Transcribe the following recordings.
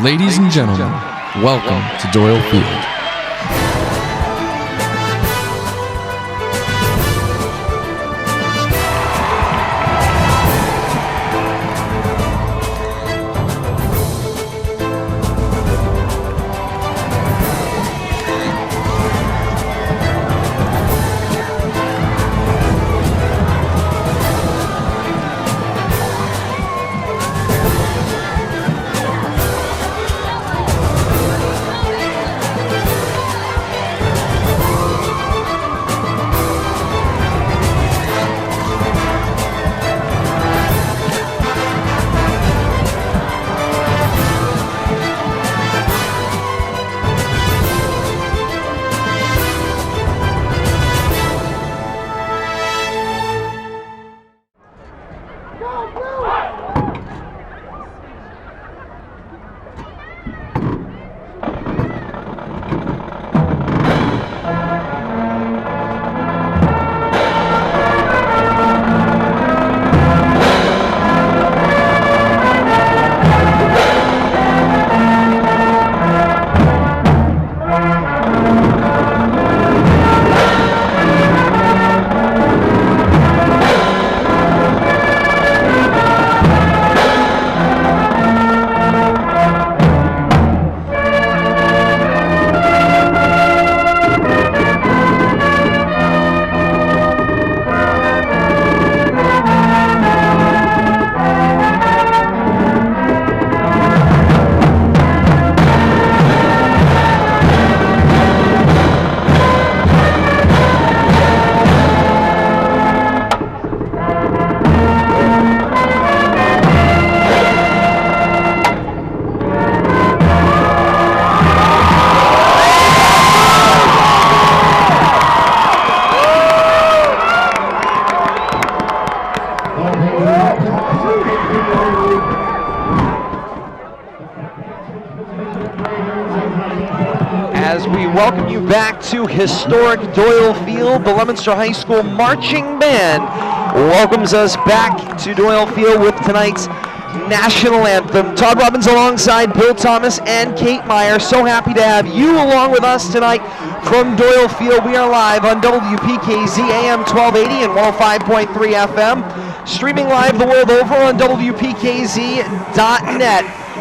Ladies and gentlemen, welcome to Doyle Field. Welcome you back to historic Doyle Field. The Leominster High School Marching Band welcomes us back to Doyle Field with tonight's national anthem. Todd Robbins alongside Bill Thomas and Kate Meyer. So happy to have you along with us tonight from Doyle Field. We are live on WPKZ AM 1280 and 105.3 FM. Streaming live the world over on WPKZ.net.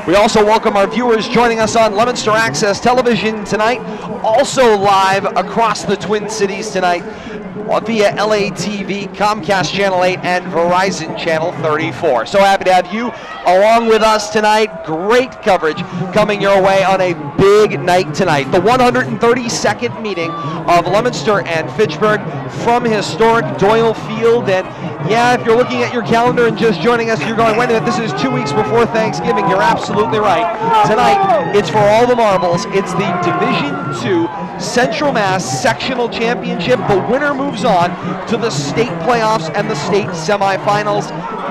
We also welcome our viewers joining us on Leominster Access Television tonight, also live across the Twin Cities tonight via LATV, Comcast Channel 8, and Verizon Channel 34. So happy to have you along with us tonight. Great coverage coming your way on a big night tonight. The 132nd meeting of Leominster and Fitchburg from historic Doyle Field. And yeah, if you're looking at your calendar and just joining us, you're going, wait a minute, this is 2 weeks before Thanksgiving. You're absolutely right. Tonight, it's for all the marbles. It's the Division II Central Mass Sectional Championship. The winner moves on to the state playoffs and the state semifinals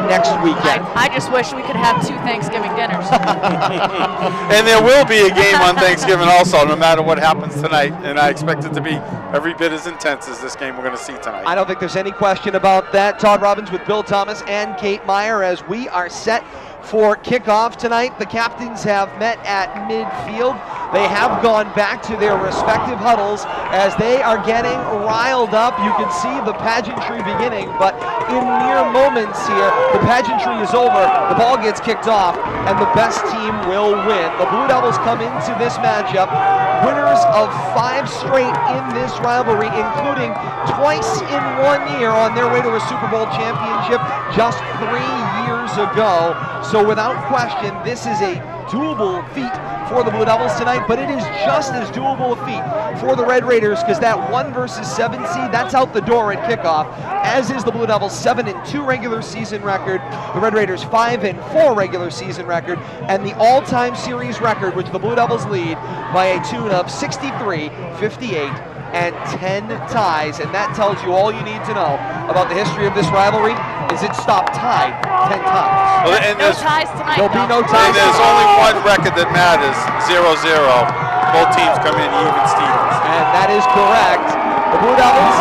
next weekend. I just wish we could have 2 Thanksgiving dinners. And there will be a game on Thanksgiving also, no matter what happens tonight. And I expect it to be every bit as intense as this game we're going to see tonight. I don't think there's any question about that. Todd Robbins with Bill Thomas and Kate Meyer as we are set for kickoff tonight. The captains have met at midfield. They have gone back to their respective huddles as they are getting riled up. You can see the pageantry beginning, but in mere moments here, the pageantry is over, the ball gets kicked off, and the best team will win. The Blue Devils come into this matchup winners of 5 straight in this rivalry, including twice in 1 year on their way to a Super Bowl championship just 3 years ago. So without question, this is a doable feat for the Blue Devils tonight, but it is just as doable a feat for the Red Raiders because that 1 versus 7 seed, that's out the door at kickoff, as is the Blue Devils' 7-2 regular season record, the Red Raiders' 5-4 regular season record, and the all-time series record, which the Blue Devils lead by a tune of 63, 58, and 10 ties, and that tells you all you need to know about the history of this rivalry. Is it stopped tied 10 times? Well, and no ties tonight. There'll be no ties. And there's only one record that matters, 0-0. Both teams come in even Stevens. And that is correct. The Blue Devils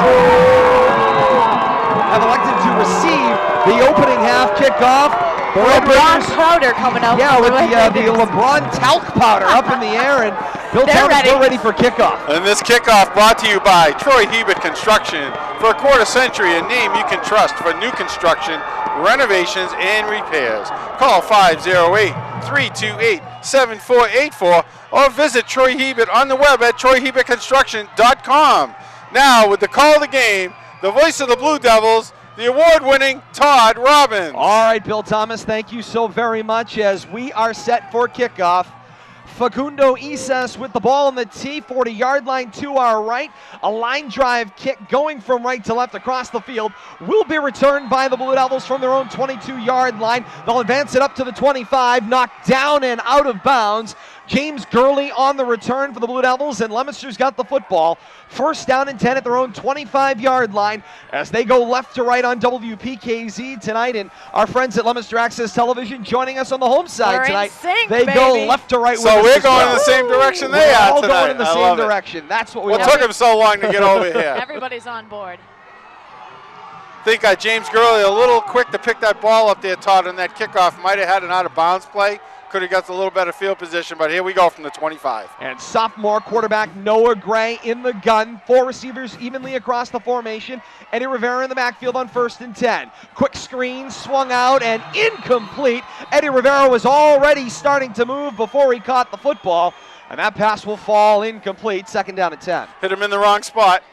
have elected to receive the opening half kickoff. The Red LeBron Raiders, powder coming out. yeah, from with Red the Raiders. LeBron talc powder up in the air, and Bill They're Thomas, ready. they're ready for kickoff. And this kickoff brought to you by Troy Hebert Construction. For a quarter century, a name you can trust for new construction, renovations, and repairs. Call 508-328-7484 or visit Troy Hebert on the web at troyhebertconstruction.com. Now, with the call of the game, the voice of the Blue Devils, the award-winning Todd Robbins. All right, Bill Thomas, thank you so very much as we are set for kickoff. Facundo Isas with the ball on the tee, 40-yard line to our right. A line drive kick going from right to left across the field will be returned by the Blue Devils from their own 22-yard line. They'll advance it up to the 25, knocked down and out of bounds. James Gurley on the return for the Blue Devils, and Leominster's got the football. First down and 10 at their own 25-yard line as they go left to right on WPKZ tonight. And our friends at Leominster Access Television joining us on the home side We're in tonight. sync, They baby. go left to right with So us we're as going well. in the same direction they We're are all tonight. going in the I same love it. direction. That's what we What want. took him so long to get over here? Everybody's on board. I think James Gurley a little quick to pick that ball up there, Todd, on that kickoff. Might have had an out-of-bounds play. Could have got a little better field position, but here we go from the 25. And sophomore quarterback Noah Gray in the gun. 4 receivers evenly across the formation. Eddie Rivera in the backfield on 1st and 10. Quick screen, swung out, and incomplete. Eddie Rivera was already starting to move before he caught the football. And that pass will fall incomplete. 2nd down and 10. Hit him in the wrong spot.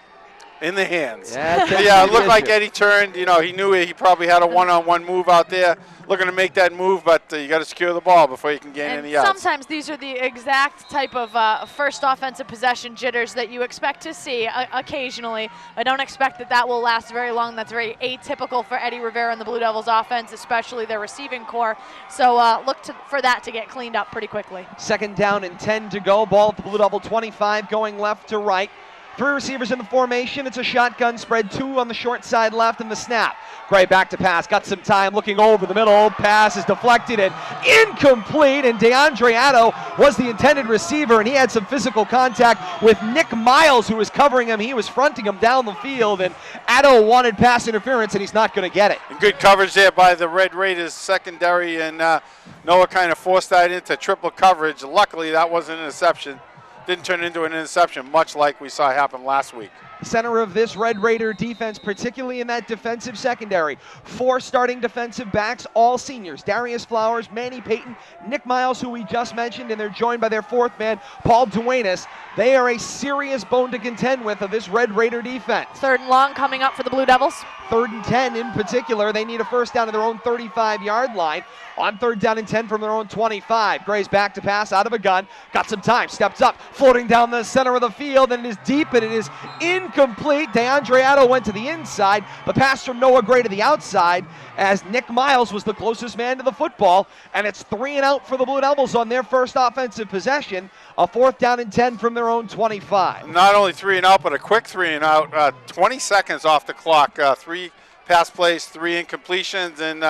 In the hands. Yeah, Yeah, it looked like Eddie turned. You know, he knew he probably had a one-on-one move out there, looking to make that move, but you got to secure the ball before you can gain And any yards. sometimes these are the exact type of first offensive possession jitters that you expect to see occasionally. I don't expect that will last very long. That's very atypical for Eddie Rivera and the Blue Devils offense, especially their receiving core. So look for that to get cleaned up pretty quickly. 2nd down and 10 to go. Ball at the Blue Devil 25 going left to right. 3 receivers in the formation. It's a shotgun spread, 2 on the short side left, and the snap. Gray back to pass, got some time looking over the middle. Pass is deflected and incomplete, and DeAndre Addo was the intended receiver, and he had some physical contact with Nick Miles, who was covering him. He was fronting him down the field, and Addo wanted pass interference, and he's not going to get it. And good coverage there by the Red Raiders secondary, and Noah kind of forced that into triple coverage. Luckily, that wasn't an interception. Didn't turn into an interception, much like we saw happen last week. Center of this Red Raider defense, particularly in that defensive secondary. 4 starting defensive backs, all seniors. Darius Flowers, Manny Payton, Nick Miles, who we just mentioned, and they're joined by their 4th man, Paul Duenas. They are a serious bone to contend with of this Red Raider defense. 3rd and long coming up for the Blue Devils. 3rd and 10 in particular. They need a first down to their own 35-yard line. On 3rd down and 10 from their own 25. Gray's back to pass out of a gun. Got some time. Steps up. Floating down the center of the field. And it is deep and it is incomplete. DeAndre Addo went to the inside. The pass from Noah Gray to the outside as Nick Miles was the closest man to the football. And it's 3 and out for the Blue Devils on their first offensive possession. A 4th down and 10 from their own 25. Not only 3 and out, but a quick 3 and out. 20 seconds off the clock. 3 pass plays, 3 incompletions, and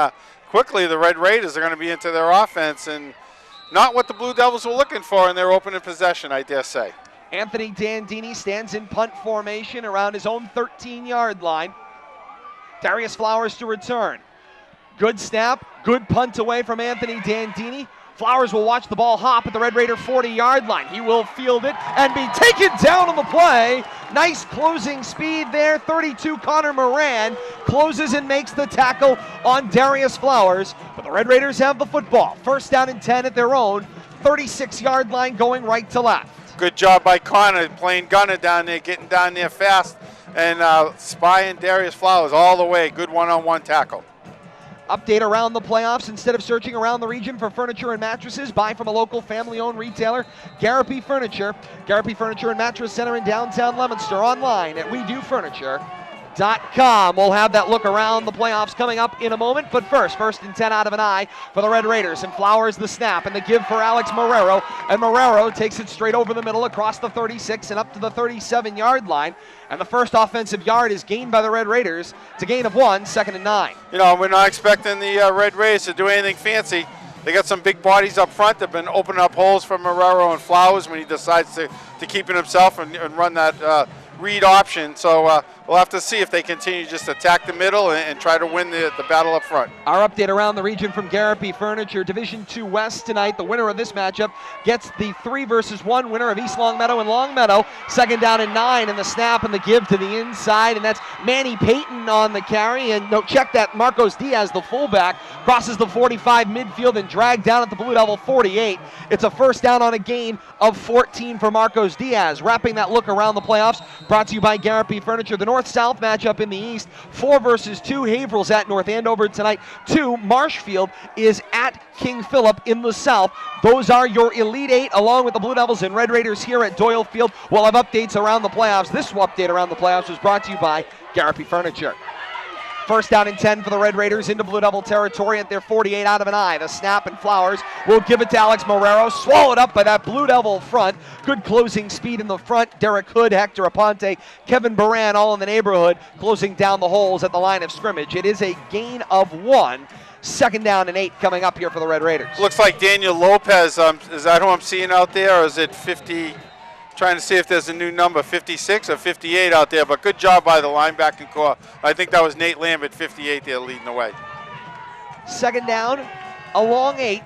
quickly the Red Raiders are going to be into their offense, and not what the Blue Devils were looking for in their opening possession, I dare say. Anthony Dandini stands in punt formation around his own 13-yard line. Darius Flowers to return. Good snap, good punt away from Anthony Dandini. Flowers will watch the ball hop at the Red Raider 40-yard line. He will field it and be taken down on the play. Nice closing speed there. 32 Connor Moran closes and makes the tackle on Darius Flowers. But the Red Raiders have the football. First down and 10 at their own 36-yard line going right to left. Good job by Connor playing gunner down there, getting down there fast, and spying Darius Flowers all the way. Good one-on-one tackle. Update around the playoffs. Instead of searching around the region for furniture and mattresses, buy from a local family-owned retailer, Garapi Furniture. Garapi Furniture and Mattress Center in downtown Leominster. Online at WeDoFurniture.com. We'll have that look around the playoffs coming up in a moment. But first and 10 out of an eye for the Red Raiders. And Flowers the snap and the give for Alex Marrero. And Marrero takes it straight over the middle across the 36 and up to the 37-yard line. And the first offensive yard is gained by the Red Raiders. It's a gain of 1, 2nd and 9. You know, we're not expecting the Red Raiders to do anything fancy. They got some big bodies up front. They've been opening up holes for Marrero and Flowers when he decides to keep it himself and run that read option. So we'll have to see if they continue just to attack the middle and try to win the battle up front. Our update around the region from Garapi Furniture, Division II West tonight. The winner of this matchup gets the 3-versus-1 winner of East Longmeadow and Longmeadow. Second down and 9, and the snap and the give to the inside, and that's Manny Payton on the carry. And no, check that, Marcos Diaz, the fullback, crosses the 45 midfield and dragged down at the Blue Devil 48. It's a first down on a gain of 14 for Marcos Diaz. Wrapping that look around the playoffs, brought to you by Garapi Furniture. The North-South matchup in the East, 4-versus-2. Haverhill's at North Andover tonight. 2, Marshfield is at King Philip in the South. Those are your Elite 8, along with the Blue Devils and Red Raiders here at Doyle Field. We'll have updates around the playoffs. This update around the playoffs was brought to you by Garapi Furniture. First down and 10 for the Red Raiders into Blue Devil territory at their 48 out of an eye. The snap, and Flowers will give it to Alex Marrero. Swallowed up by that Blue Devil front. Good closing speed in the front. Derek Hood, Hector Aponte, Kevin Baran all in the neighborhood, closing down the holes at the line of scrimmage. It is a gain of 1. Second down and 8 coming up here for the Red Raiders. Looks like Daniel Lopez. Is that who I'm seeing out there, or is it 50? Trying to see if there's a new number, 56 or 58 out there, but good job by the linebacking core. I think that was Nate Lambert, 58 there, leading the way. Second down, a long 8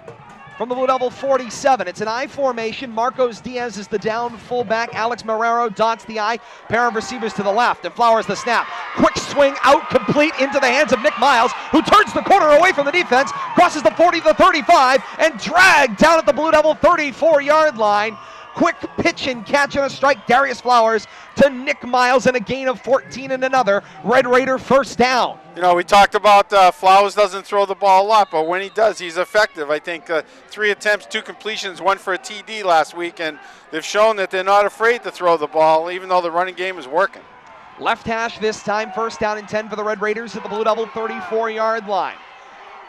from the Blue Devil 47. It's an I formation. Marcos Diaz is the down fullback. Alex Marrero dots the I. Pair of receivers to the left, and Flowers the snap. Quick swing out, complete into the hands of Nick Miles, who turns the corner away from the defense, crosses the 40 to the 35, and dragged down at the Blue Devil 34-yard line. Quick pitch and catch and a strike. Darius Flowers to Nick Miles, and a gain of 14 and another Red Raider first down. You know, we talked about Flowers doesn't throw the ball a lot, but when he does, he's effective. I think 3 attempts, 2 completions, 1 for a TD last week, and they've shown that they're not afraid to throw the ball, even though the running game is working. Left hash this time. First down and 10 for the Red Raiders at the Blue Devil 34-yard line.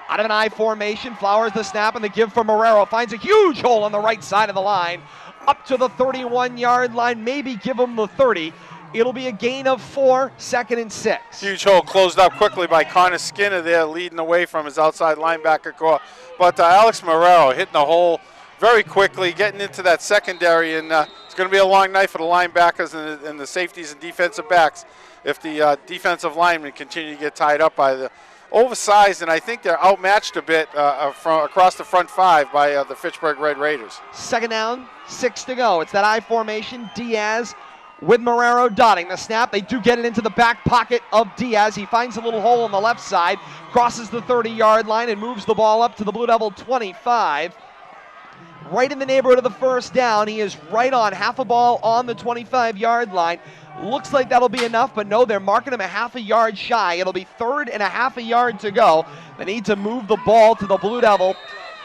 Out of an I formation, Flowers the snap, and the give for Marrero. Finds a huge hole on the right side of the line. Up to the 31-yard line, maybe give him the 30. It'll be a gain of 4, second and 6. Huge hole closed up quickly by Connor Skinner there, leading away from his outside linebacker core. But Alex Marrero hitting the hole very quickly, getting into that secondary, and it's going to be a long night for the linebackers and the safeties and defensive backs if the defensive linemen continue to get tied up by the oversized, and I think they're outmatched a bit from across the front 5 by the Fitchburg Red Raiders. Second down, 6 to go. It's that I formation. Diaz with Marrero dotting the snap. They do get it into the back pocket of Diaz. He finds a little hole on the left side, crosses the 30-yard line, and moves the ball up to the Blue Devil 25. Right in the neighborhood of the first down. He is right on half a ball on the 25-yard line. Looks like that'll be enough, but no, they're marking him a half a yard shy. It'll be 3rd and a half a yard to go. They need to move the ball to the Blue Devil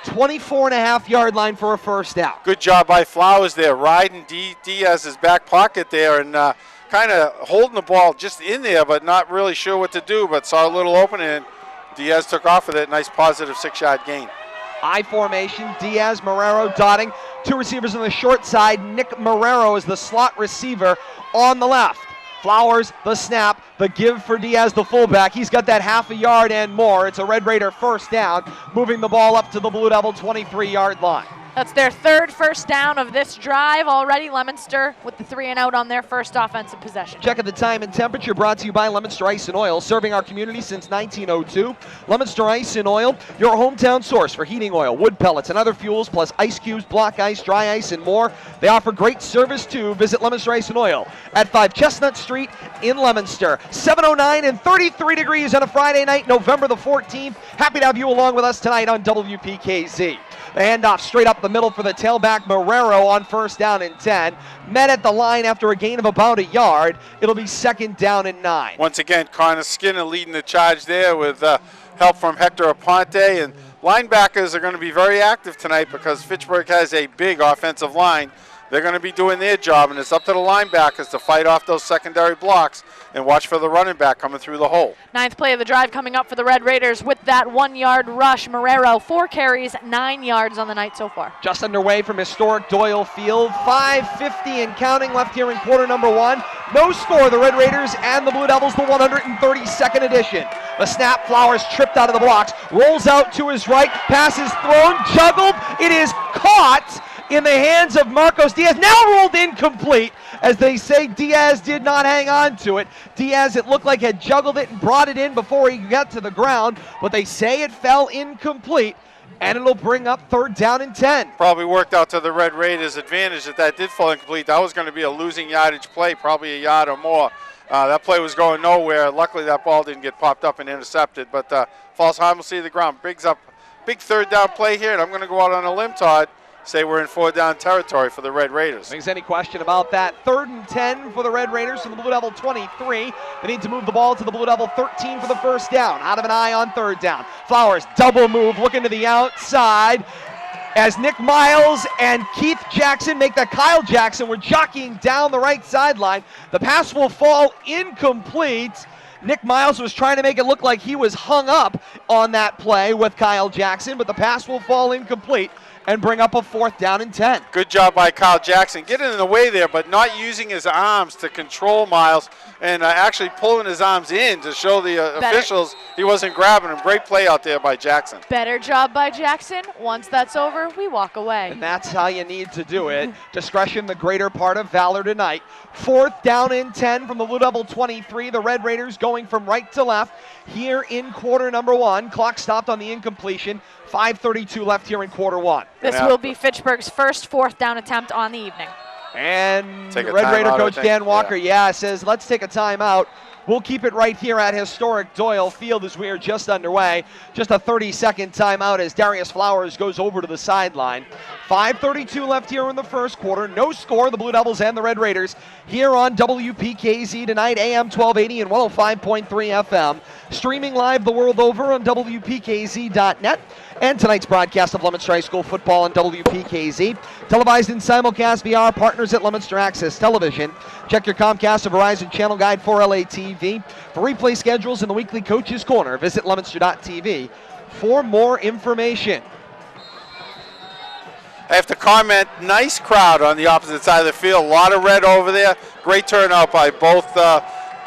24.5-yard line for a first down. Good job by Flowers there, riding Diaz's back pocket there, and kind of holding the ball just in there, but not really sure what to do, but saw a little opening, and Diaz took off with it. Nice positive 6-yard gain. I formation, Diaz, Marrero dotting. 2 receivers on the short side. Nick Marrero is the slot receiver on the left. Flowers, the snap, the give for Diaz, the fullback. He's got that half a yard and more. It's a Red Raider first down, moving the ball up to the Blue Devil 23-yard line. That's their 3rd first down of this drive already. Leominster with the 3 and out on their first offensive possession. Check at the time and temperature, brought to you by Leominster Ice and Oil, serving our community since 1902. Leominster Ice and Oil, your hometown source for heating oil, wood pellets, and other fuels, plus ice cubes, block ice, dry ice, and more. They offer great service too. Visit Leominster Ice and Oil at 5 Chestnut Street in Leominster. 7:09 and 33 degrees on a Friday night, November the 14th. Happy to have you along with us tonight on WPKZ. The handoff straight up the middle for the tailback, Marrero, on first down and 10. Met at the line after a gain of about a yard. It'll be 2nd down and 9. Once again, Connor Skinner leading the charge there with help from Hector Aponte. And linebackers are going to be very active tonight because Fitchburg has a big offensive line. They're going to be doing their job, and it's up to the linebackers to fight off those secondary blocks and watch for the running back coming through the hole. 9th play of the drive coming up for the Red Raiders with that 1-yard rush. Marrero, 4 carries, 9 yards on the night so far. Just underway from historic Doyle Field. 5:50 and counting left here in quarter number 1. No score, the Red Raiders and the Blue Devils, the 132nd edition. The snap, Flowers tripped out of the blocks, rolls out to his right, pass is thrown, juggled, it is caught, in the hands of Marcos Diaz. Now ruled incomplete, as they say Diaz did not hang on to it. Diaz, it looked like, had juggled it and brought it in before he got to the ground, but they say it fell incomplete, and it'll bring up 3rd down and 10. Probably worked out to the Red Raiders' advantage that did fall incomplete. That was going to be a losing yardage play, probably a yard or more. That play was going nowhere. Luckily, that ball didn't get popped up and intercepted, but falls harmlessly to the ground. Big 3rd down play here, and I'm going to go out on a limb, Todd, say we're in 4th down territory for the Red Raiders. There's any question about that. 3rd and 10 for the Red Raiders from the Blue Devil 23. They need to move the ball to the Blue Devil 13 for the 1st down. Out of an eye on 3rd down. Flowers double move, looking to the outside, as Nick Miles and Keith Jackson make that. Kyle Jackson were jockeying down the right sideline. The pass will fall incomplete. Nick Miles was trying to make it look like he was hung up on that play with Kyle Jackson, but the pass will fall incomplete and bring up a 4th down and 10. Good job by Kyle Jackson, getting in the way there, but not using his arms to control Miles, and actually pulling his arms in to show the officials he wasn't grabbing him. Great play out there by Jackson. Better job by Jackson. Once that's over, we walk away. And that's how you need to do it. Discretion, the greater part of valor tonight. 4th down and 10 from the Blue Devil 23. The Red Raiders going from right to left here in quarter number 1. Clock stopped on the incompletion. 5:32 left here in quarter 1. This will be Fitchburg's first 4th down attempt on the evening. And Red Raider coach Dan Walker, says let's take a timeout. We'll keep it right here at historic Doyle Field as we are just underway. Just a 30-second timeout as Darius Flowers goes over to the sideline. 5:32 left here in the 1st quarter. No score, the Blue Devils and the Red Raiders here on WPKZ tonight, AM 1280 and 105.3 FM. Streaming live the world over on WPKZ.net. And tonight's broadcast of Leominster High School football on WPKZ. Televised and simulcast via our partners at Leominster Access Television. Check your Comcast or Verizon channel guide for LATV. For replay schedules and the weekly Coach's Corner, visit Leominster.tv for more information. I have to comment, nice crowd on the opposite side of the field. A lot of red over there. Great turnout by both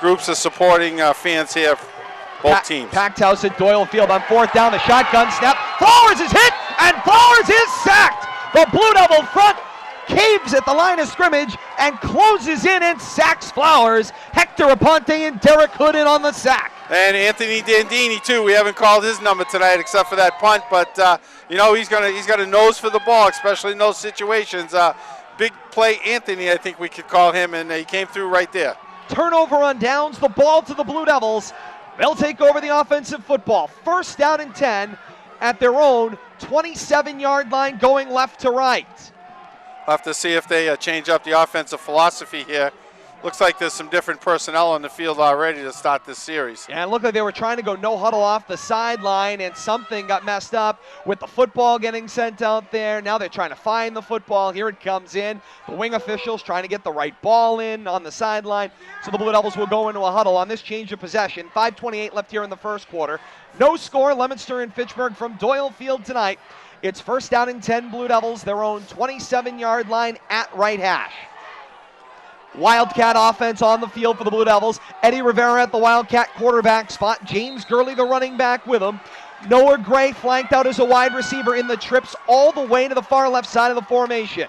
groups of supporting fans here, both teams. Packed house at Doyle Field on 4th down. The shotgun snap. Flowers is hit, and Flowers is sacked. The Blue Devil front caves at the line of scrimmage and closes in and sacks Flowers. Hector Aponte and Derek Hood in on the sack. And Anthony Dandini too. We haven't called his number tonight except for that punt, but he's got a nose for the ball, especially in those situations. Big play Anthony, I think we could call him, and he came through right there. Turnover on downs, the ball to the Blue Devils. They'll take over the offensive football. 1st down and 10 at their own 27-yard line, going left to right. We'll have to see if they change up the offensive philosophy here. Looks like there's some different personnel on the field already to start this series. Yeah, it looked like they were trying to go no huddle off the sideline, and something got messed up with the football getting sent out there. Now they're trying to find the football. Here it comes in. The wing officials trying to get the right ball in on the sideline. So the Blue Devils will go into a huddle on this change of possession. 5:28 left here in the 1st quarter. No score, Leominster and Fitchburg from Doyle Field tonight. It's 1st down and 10 Blue Devils, their own 27-yard line at right hash. Wildcat offense on the field for the Blue Devils. Eddie Rivera at the Wildcat quarterback spot. James Gurley, the running back, with him. Noah Gray flanked out as a wide receiver in the trips all the way to the far left side of the formation.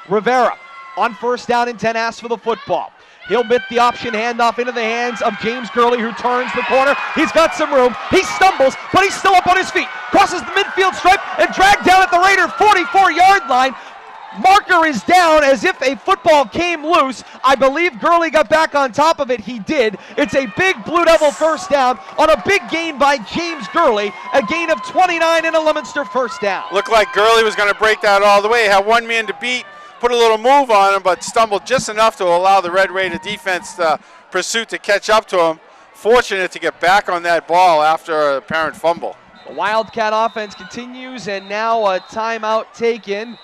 Rivera on 1st down and 10 asks for the football. He'll bit the option handoff into the hands of James Gurley, who turns the corner. He's got some room. He stumbles, but he's still up on his feet. Crosses the midfield stripe and dragged down at the Raider 44-yard line. Marker is down as if a football came loose. I believe Gurley got back on top of it. He did. It's a big Blue Devil 1st down on a big gain by James Gurley. A gain of 29 and a Leominster 1st down. Looked like Gurley was going to break that all the way. Had one man to beat, put a little move on him, but stumbled just enough to allow the Red Raider defense pursuit to catch up to him. Fortunate to get back on that ball after a apparent fumble. The Wildcat offense continues, and now a timeout taken.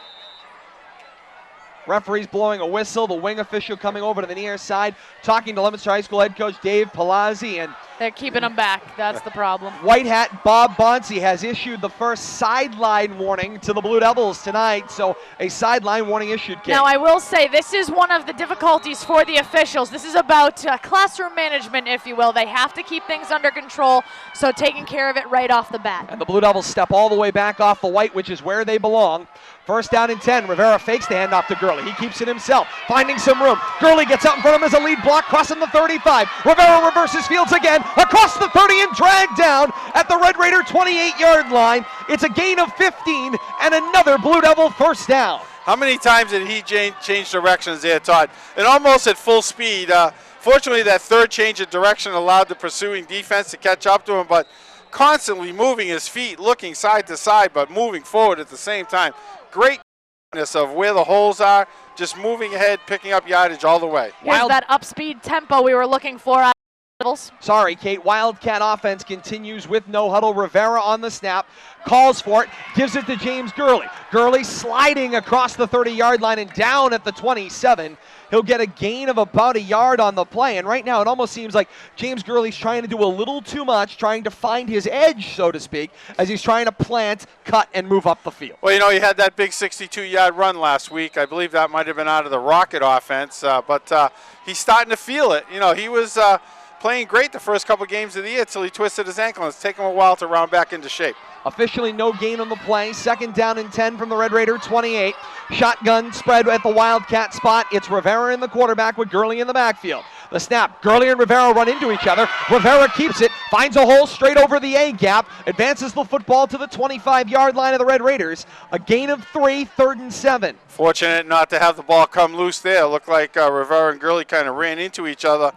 Referee's blowing a whistle. The wing official coming over to the near side, talking to Leominster High School head coach Dave Palazzi, and They're keeping them back. That's the problem. White hat Bob Bonsi has issued the first sideline warning to the Blue Devils tonight, so a sideline warning issued, Kate. Now, I will say this is one of the difficulties for the officials. This is about classroom management, if you will. They have to keep things under control, so taking care of it right off the bat. And the Blue Devils step all the way back off the white, which is where they belong. First down and 10. Rivera fakes the handoff to Gurley. He keeps it himself, finding some room. Gurley gets out in front of him as a lead block, crossing the 35. Rivera reverses fields again, across the 30 and dragged down at the Red Raider 28-yard line. It's a gain of 15 and another Blue Devil first down. How many times did he change directions there, Todd? And almost at full speed. Fortunately, that third change of direction allowed the pursuing defense to catch up to him, but constantly moving his feet, looking side to side, but moving forward at the same time. Great of where the holes are, just moving ahead, picking up yardage all the way. Here's that up-speed tempo we were looking for out of the Devils. Sorry, Kate. Wildcat offense continues with no huddle. Rivera on the snap, calls for it, gives it to James Gurley. Gurley sliding across the 30-yard line and down at the 27. He'll get a gain of about a yard on the play, and right now it almost seems like James Gurley's trying to do a little too much, trying to find his edge, so to speak, as he's trying to plant, cut, and move up the field. Well, you know, he had that big 62-yard run last week. I believe that might have been out of the Rocket offense, but he's starting to feel it. You know, he was playing great the first couple games of the year until he twisted his ankle, and it's taken him a while to round back into shape. Officially no gain on the play. Second down and 10 from the Red Raider 28. Shotgun spread at the Wildcat spot. It's Rivera in the quarterback with Gurley in the backfield. The snap. Gurley and Rivera run into each other. Rivera keeps it, finds a hole straight over the A gap, advances the football to the 25-yard line of the Red Raiders. A gain of 3, 3rd and 7. Fortunate not to have the ball come loose there. Looked like Rivera and Gurley kind of ran into each other.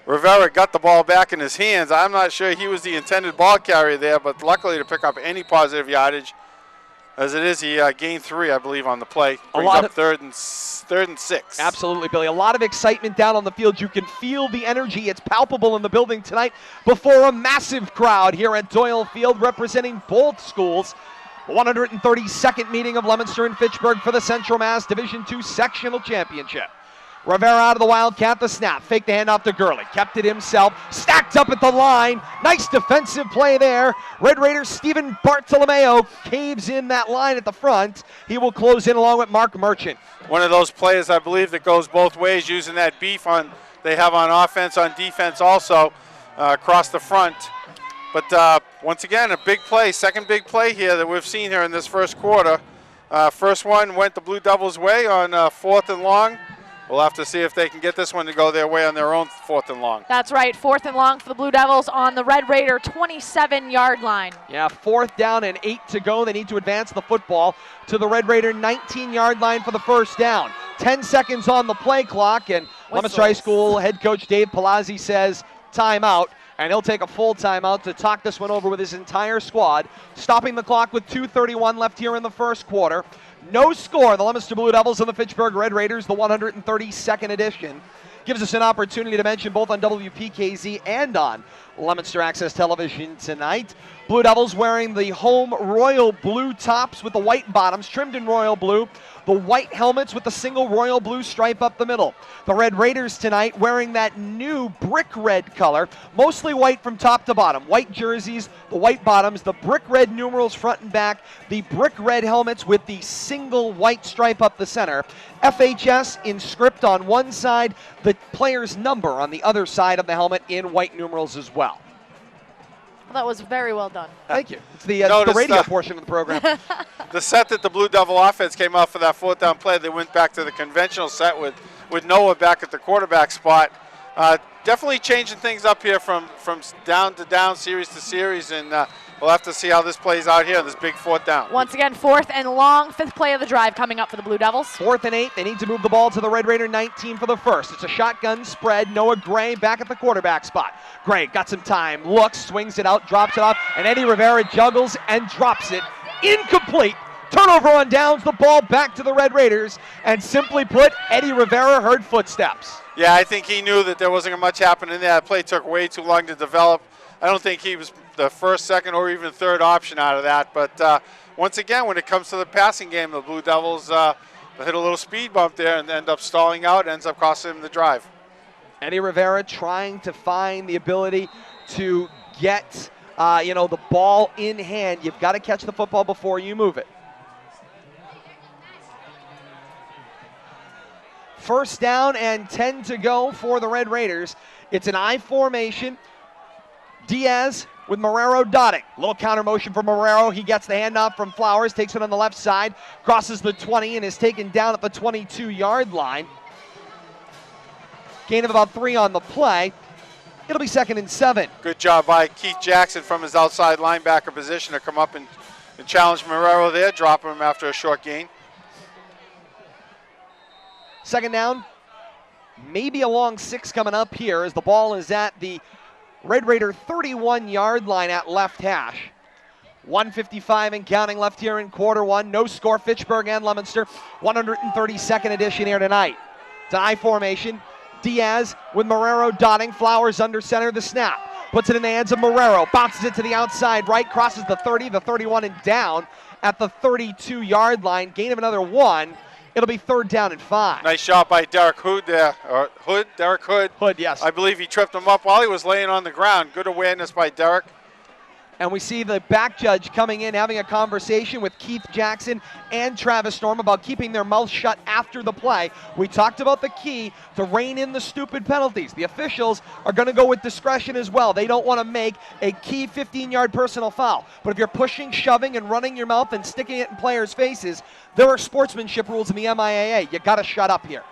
Rivera got the ball back in his hands. I'm not sure he was the intended ball carrier there, but luckily to pick up any positive yardage. As it is, he gained 3, I believe, on the play. Brings up third and 6. Absolutely, Billy. A lot of excitement down on the field. You can feel the energy. It's palpable in the building tonight before a massive crowd here at Doyle Field representing both schools. The 132nd meeting of Leominster and Fitchburg for the Central Mass Division II Sectional Championship. Rivera out of the Wildcat, the snap, fake the handoff to Gurley, kept it himself, stacked up at the line, nice defensive play there. Red Raider Stephen Bartolomeo caves in that line at the front. He will close in along with Mark Merchant. One of those plays, I believe, that goes both ways, using that beef they have on offense, on defense also, across the front. But once again, a big play, second big play here that we've seen here in this first quarter. First one went the Blue Devils' way on 4th and long. We'll have to see if they can get this one to go their way on their own 4th and long. That's right, 4th and long for the Blue Devils on the Red Raider 27-yard line. Yeah, 4th down and 8 to go. They need to advance the football to the Red Raider 19-yard line for the first down. 10 seconds on the play clock, and Leominster High School head coach Dave Palazzi says timeout, and he'll take a full timeout to talk this one over with his entire squad, stopping the clock with 2:31 left here in the first quarter. No score. The Leominster Blue Devils and the Fitchburg Red Raiders, the 132nd edition. Gives us an opportunity to mention both on WPKZ and on Leominster Access Television tonight. Blue Devils wearing the home royal blue tops with the white bottoms, trimmed in royal blue. The white helmets with the single royal blue stripe up the middle. The Red Raiders tonight wearing that new brick red color, mostly white from top to bottom. White jerseys, the white bottoms, the brick red numerals front and back, the brick red helmets with the single white stripe up the center. FHS in script on one side, the player's number on the other side of the helmet in white numerals as well. Well, that was very well done. Thank you. It's the radio portion of the program. The set that the Blue Devil offense came out for that 4th down play, they went back to the conventional set with Noah back at the quarterback spot. Definitely changing things up here from down to down, series to series, and we'll have to see how this plays out here on this big 4th down. Once again, 4th and long, 5th play of the drive coming up for the Blue Devils. 4th and 8, they need to move the ball to the Red Raider 19 for the first. It's a shotgun spread. Noah Gray back at the quarterback spot. Gray got some time, looks, swings it out, drops it off, and Eddie Rivera juggles and drops it. Incomplete. Turnover on downs, the ball back to the Red Raiders, and simply put, Eddie Rivera heard footsteps. Yeah, I think he knew that there wasn't much happening there. That play took way too long to develop. I don't think he was the first, second, or even third option out of that. But once again, when it comes to the passing game, the Blue Devils hit a little speed bump there and end up stalling out, ends up costing him the drive. Eddie Rivera trying to find the ability to get the ball in hand. You've got to catch the football before you move it. First down and 10 to go for the Red Raiders. It's an I formation. Diaz with Marrero dotting. Little counter motion for Marrero. He gets the handoff from Flowers, takes it on the left side, crosses the 20 and is taken down at the 22-yard line. Gain of about 3 on the play. It'll be 2nd and 7. Good job by Keith Jackson from his outside linebacker position to come up and challenge Marrero there, dropping him after a short gain. 2nd down, maybe a long 6 coming up here as the ball is at the Red Raider 31-yard line at left hash. 1:55 and counting left here in quarter one. No score, Fitchburg and Leominster. 132nd edition here tonight. It's an I formation. Diaz with Marrero dotting. Flowers under center, the snap. Puts it in the hands of Marrero. Bounces it to the outside right. Crosses the 30, the 31 and down at the 32-yard line. Gain of another 1. It'll be 3rd down and 5. Nice shot by Derek Hood there. Derek Hood. Hood, yes. I believe he tripped him up while he was laying on the ground. Good awareness by Derek. And we see the back judge coming in, having a conversation with Keith Jackson and Travis Storm about keeping their mouths shut after the play. We talked about the key to rein in the stupid penalties. The officials are going to go with discretion as well. They don't want to make a key 15-yard personal foul. But if you're pushing, shoving, and running your mouth and sticking it in players' faces, there are sportsmanship rules in the MIAA. You got to shut up here.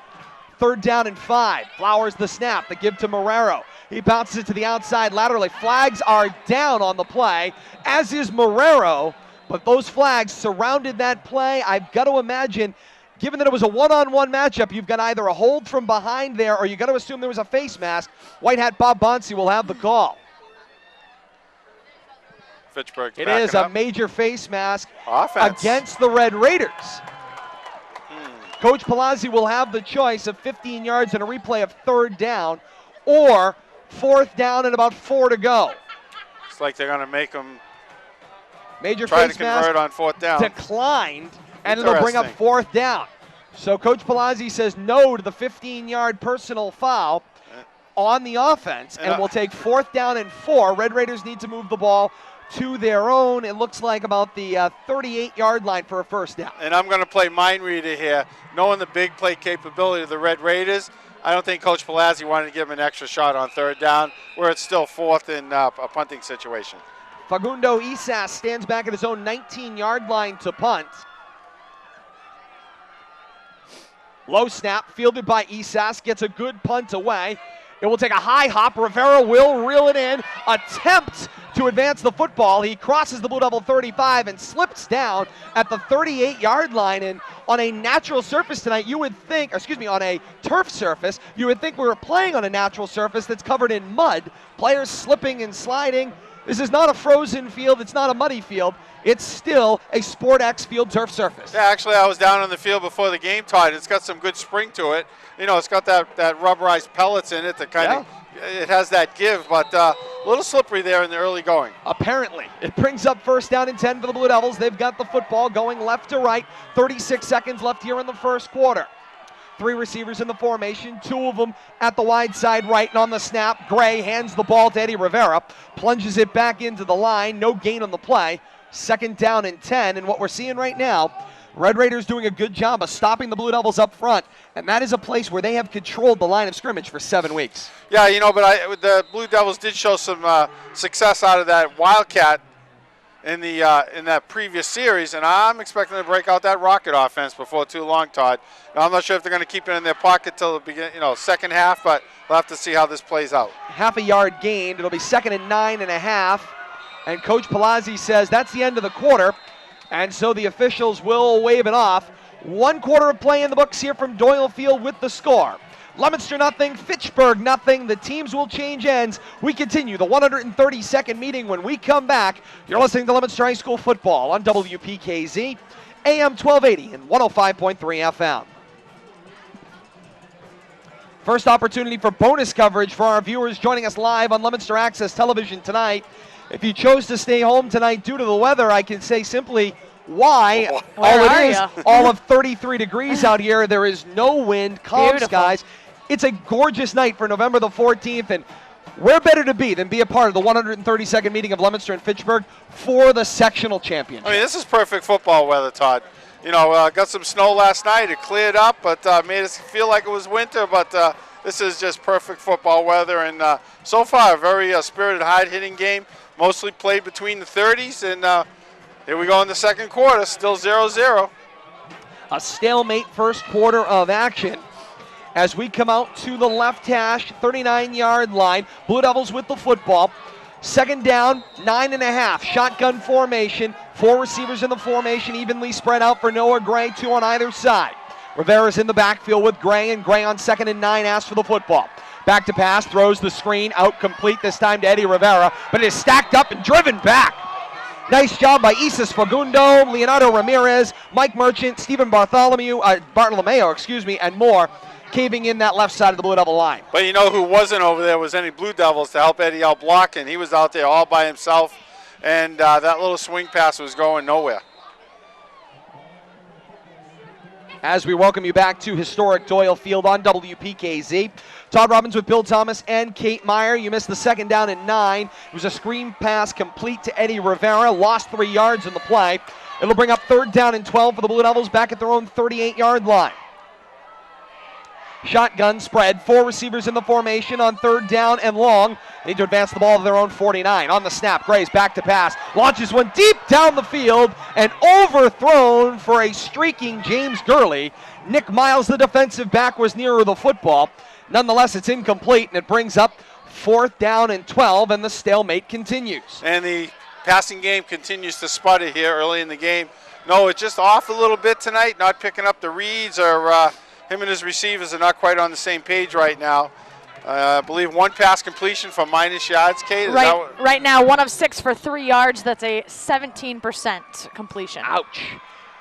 3rd down and 5. Flowers the snap. The give to Marrero. He bounces it to the outside laterally. Flags are down on the play, as is Marrero. But those flags surrounded that play. I've got to imagine, given that it was a one-on-one matchup, you've got either a hold from behind there or you've got to assume there was a face mask. White hat Bob Bonsi will have the call. Fitchburg's it is a major face mask offense against the Red Raiders. Coach Palazzi will have the choice of 15 yards and a replay of 3rd down or 4th down and about 4 to go. It's like they're going to make them major try face to convert on 4th down. Declined, and it'll bring up 4th down. So Coach Palazzi says no to the 15-yard personal foul on the offense, and we'll take 4th down and 4. Red Raiders need to move the ball to their own. It looks like about the 38-yard line for a 1st down. And I'm going to play mind reader here. Knowing the big play capability of the Red Raiders, I don't think Coach Palazzi wanted to give him an extra shot on 3rd down, where it's still 4th in a punting situation. Fagundo Isas stands back at his own 19-yard line to punt. Low snap, fielded by Isas, gets a good punt away. It will take a high hop. Rivera will reel it in. Attempts to advance the football. He crosses the Blue Devil 35 and slips down at the 38-yard line. And on a natural surface tonight, you would think, on a turf surface, you would think we were playing on a natural surface that's covered in mud. Players slipping and sliding. This is not a frozen field. It's not a muddy field. It's still a Sport X field turf surface. Yeah, actually, I was down on the field before the game, Todd. It's got some good spring to it. You know, it's got that rubberized pellets in it that kind of, it has that give, but a little slippery there in the early going. Apparently. It brings up 1st down and 10 for the Blue Devils. They've got the football going left to right. 36 seconds left here in the 1st quarter. 3 receivers in the formation, 2 of them at the wide side right, and on the snap, Gray hands the ball to Eddie Rivera, plunges it back into the line, no gain on the play. 2nd down and 10, and what we're seeing right now, Red Raiders doing a good job of stopping the Blue Devils up front, and that is a place where they have controlled the line of scrimmage for 7 weeks. Yeah, you know, but the Blue Devils did show some success out of that Wildcat in that previous series, and I'm expecting to break out that rocket offense before too long, Todd. Now, I'm not sure if they're going to keep it in their pocket till the second half, but we'll have to see how this plays out. Half a yard gained. It'll be 2nd and 9.5. And Coach Palazzi says that's the end of the quarter. And so the officials will wave it off. 1 quarter of play in the books here from Doyle Field with the score. Leominster nothing, Fitchburg nothing. The teams will change ends. We continue the 132nd meeting when we come back. You're listening to Leominster High School football on WPKZ, AM 1280 and 105.3 FM. First opportunity for bonus coverage for our viewers joining us live on Leominster Access Television tonight. If you chose to stay home tonight due to the weather, I can say simply why. All of 33 degrees out here. There is no wind, calm skies. It's a gorgeous night for November the 14th, and where better to be than be a part of the 132nd meeting of Leominster and Fitchburg for the sectional championship? I mean, this is perfect football weather, Todd. You know, got some snow last night. It cleared up, but made us feel like it was winter. But this is just perfect football weather. And so far, a very spirited, hard-hitting game. Mostly played between the 30s. And here we go in the second quarter, still 0-0. A stalemate first quarter of action. As we come out to the left hash, 39-yard line. Blue Devils with the football. Second down, 9.5. Shotgun formation. 4 receivers in the formation, evenly spread out for Noah Gray, 2 on either side. Rivera's in the backfield with Gray, and Gray on 2nd and 9 asks for the football. Back to pass, throws the screen, out complete this time to Eddie Rivera, but it is stacked up and driven back. Nice job by Isis Fagundo, Leonardo Ramirez, Mike Merchant, Stephen Bartolomeo, and more, caving in that left side of the Blue Devil line. But you know who wasn't over there was any Blue Devils to help Eddie out blocking. He was out there all by himself, and that little swing pass was going nowhere. As we welcome you back to historic Doyle Field on WPKZ. Todd Robbins with Bill Thomas and Kate Meyer. You missed the second down and 9. It was a screen pass complete to Eddie Rivera. Lost 3 yards in the play. It'll bring up third down and 12 for the Blue Devils back at their own 38-yard line. Shotgun spread, 4 receivers in the formation on third down and long. They need to advance the ball to their own 49. On the snap, Gray's back to pass. Launches one deep down the field and overthrown for a streaking James Gurley. Nick Miles, the defensive back, was nearer the football. Nonetheless, it's incomplete, and it brings up fourth down and 12, and the stalemate continues. And the passing game continues to sputter here early in the game. No, it's just off a little bit tonight, not picking up the reads, or him and his receivers are not quite on the same page right now. I believe 1 pass completion for -yards, Kate? Right now, 1 of 6 for 3 yards. That's a 17% completion. Ouch.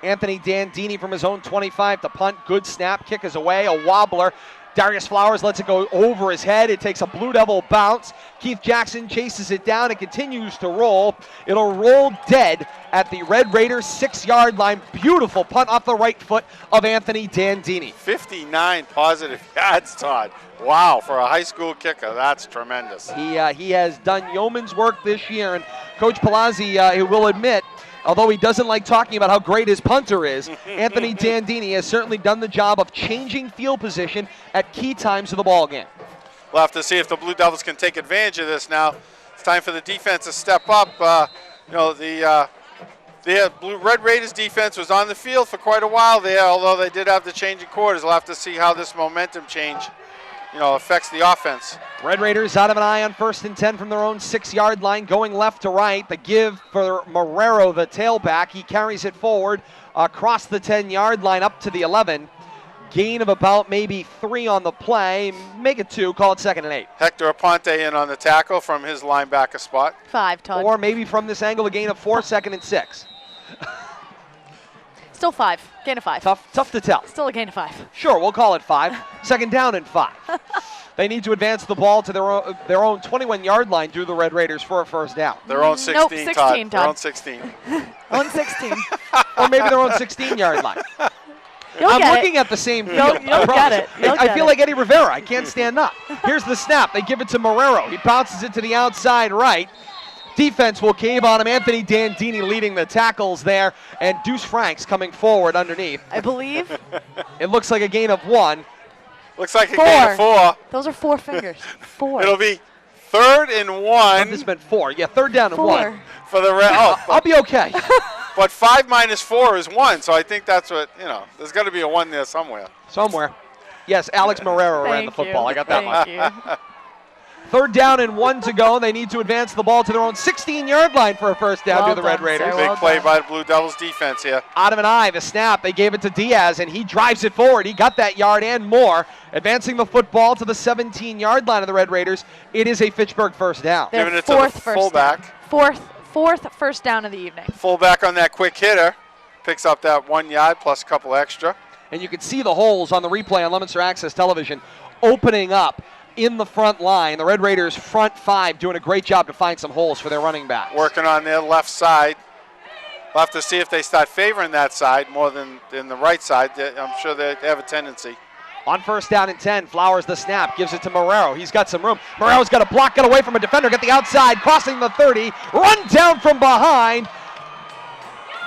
Anthony Dandini from his own 25 to punt. Good snap. Kick is away. A wobbler. Darius Flowers lets it go over his head. It takes a Blue Devil bounce. Keith Jackson chases it down. It continues to roll. It'll roll dead at the Red Raiders 6-yard line. Beautiful punt off the right foot of Anthony Dandini. 59 positive yards, Todd. Wow, for a high school kicker, that's tremendous. He has done yeoman's work this year, and Coach Palazzi will admit, although he doesn't like talking about how great his punter is, Anthony Dandini has certainly done the job of changing field position at key times of the ball game. We'll have to see if the Blue Devils can take advantage of this now. It's time for the defense to step up. The Red Raiders defense was on the field for quite a while there, although they did have the change in quarters. We'll have to see how this momentum change affects the offense. Red Raiders out of an eye on 1st and 10 from their own 6-yard line, going left to right. The give for Marrero, the tailback. He carries it forward across the 10-yard line up to the 11. Gain of about maybe 3 on the play. Make it 2, call it 2nd and 8. Hector Aponte in on the tackle from his linebacker spot. 5, Todd. Or maybe from this angle, a gain of 4, 2nd and 6. Still 5. Gain of 5. Tough to tell. Still a gain of 5. Sure, we'll call it 5. Second down and 5. They need to advance the ball to their own 21-yard line through the Red Raiders for a first down. Their own 16, nope, 16 Todd. Their Todd. own 16. Own 16. Or maybe their own 16-yard line. I'm looking at the same field. You'll get it. I feel like Eddie Rivera. I can't stand up. Here's the snap. They give it to Marrero. He bounces it to the outside right. Defense will cave on him. Anthony Dandini leading the tackles there, and Deuce Franks coming forward underneath. I believe. It looks like a gain of 1. Looks like a gain of 4. Those are 4 fingers. 4. It'll be 3rd and 1. This meant 4. Yeah, 3rd down and 1. For the Red. I'll be okay. But 5 minus 4 is 1, so I think that's what, there's got to be a 1 there somewhere. Somewhere. Yes, Alex Marrero ran the football. I got that one. Thank you. 3rd down and 1 to go. They need to advance the ball to their own 16-yard line for a first down Well to the Red done, Raiders. sir. Big Well play done. by the Blue Devils defense here. Out of an eye, the snap. They gave it to Diaz, and he drives it forward. He got that yard and more. Advancing the football to the 17-yard line of the Red Raiders. It is a Fitchburg first down. Their Giving it to the 4th first fullback. down. Fourth first down of the evening. Fullback on that quick hitter. Picks up that 1 yard plus a couple extra. And you can see the holes on the replay on Leominster Access Television opening up in the front line. The Red Raiders front 5 doing a great job to find some holes for their running backs. Working on their left side. We'll have to see if they start favoring that side more than the right side. I'm sure they have a tendency. On first down and 10, Flowers the snap, gives it to Marrero. He's got some room. Marrero's got a block, got away from a defender, get the outside, crossing the 30, run down from behind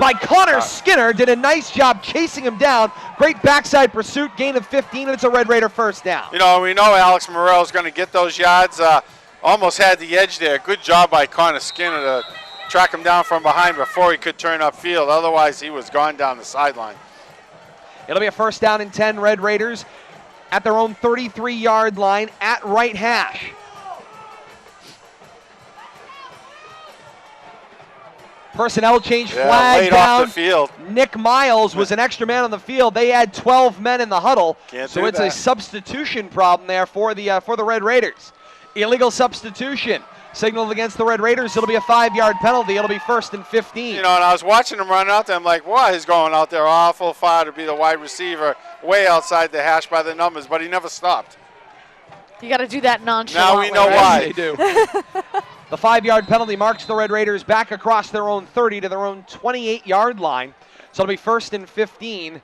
by Connor Skinner. Did a nice job chasing him down. Great backside pursuit, gain of 15, and it's a Red Raider first down. You know, we know Alex Marrero's going to get those yards. Almost had the edge there. Good job by Connor Skinner to track him down from behind before he could turn upfield. Otherwise, he was gone down the sideline. It'll be a first down and 10, Red Raiders at their own 33-yard line at right hash. Personnel change, flag down. Off the field. Nick Miles was an extra man on the field. They had 12 men in the huddle, so it's a substitution problem there for the Red Raiders. Illegal substitution signaled against the Red Raiders. It'll be a 5-yard penalty. It'll be first and 15. You know, and I was watching him run out there. I'm like, wow, he's going out there awful far to be the wide receiver, way outside the hash by the numbers, but he never stopped. You got to do that nonchalantly. Now we know why. They do. The 5-yard penalty marks the Red Raiders back across their own 30 to their own 28-yard line. So it'll be first and 15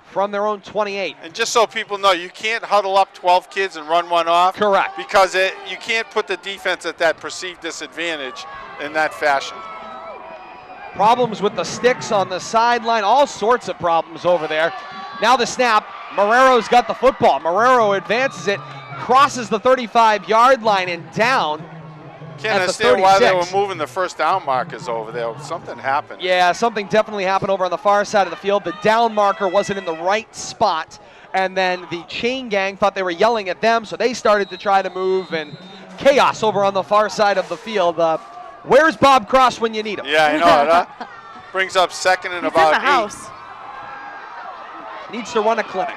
from their own 28. And just so people know, you can't huddle up 12 kids and run one off. Correct. Because you can't put the defense at that perceived disadvantage in that fashion. Problems with the sticks on the sideline, all sorts of problems over there. Now the snap, Marrero's got the football. Marrero advances it, crosses the 35-yard line and down. Can't understand why they were moving the first down markers over there. Something happened. Yeah, something definitely happened over on the far side of the field. The down marker wasn't in the right spot, and then the chain gang thought they were yelling at them, so they started to try to move, and chaos over on the far side of the field. Where's Bob Cross when you need him? Yeah, I know it, huh? Brings up second and about in the 8. house. Needs to run a clinic.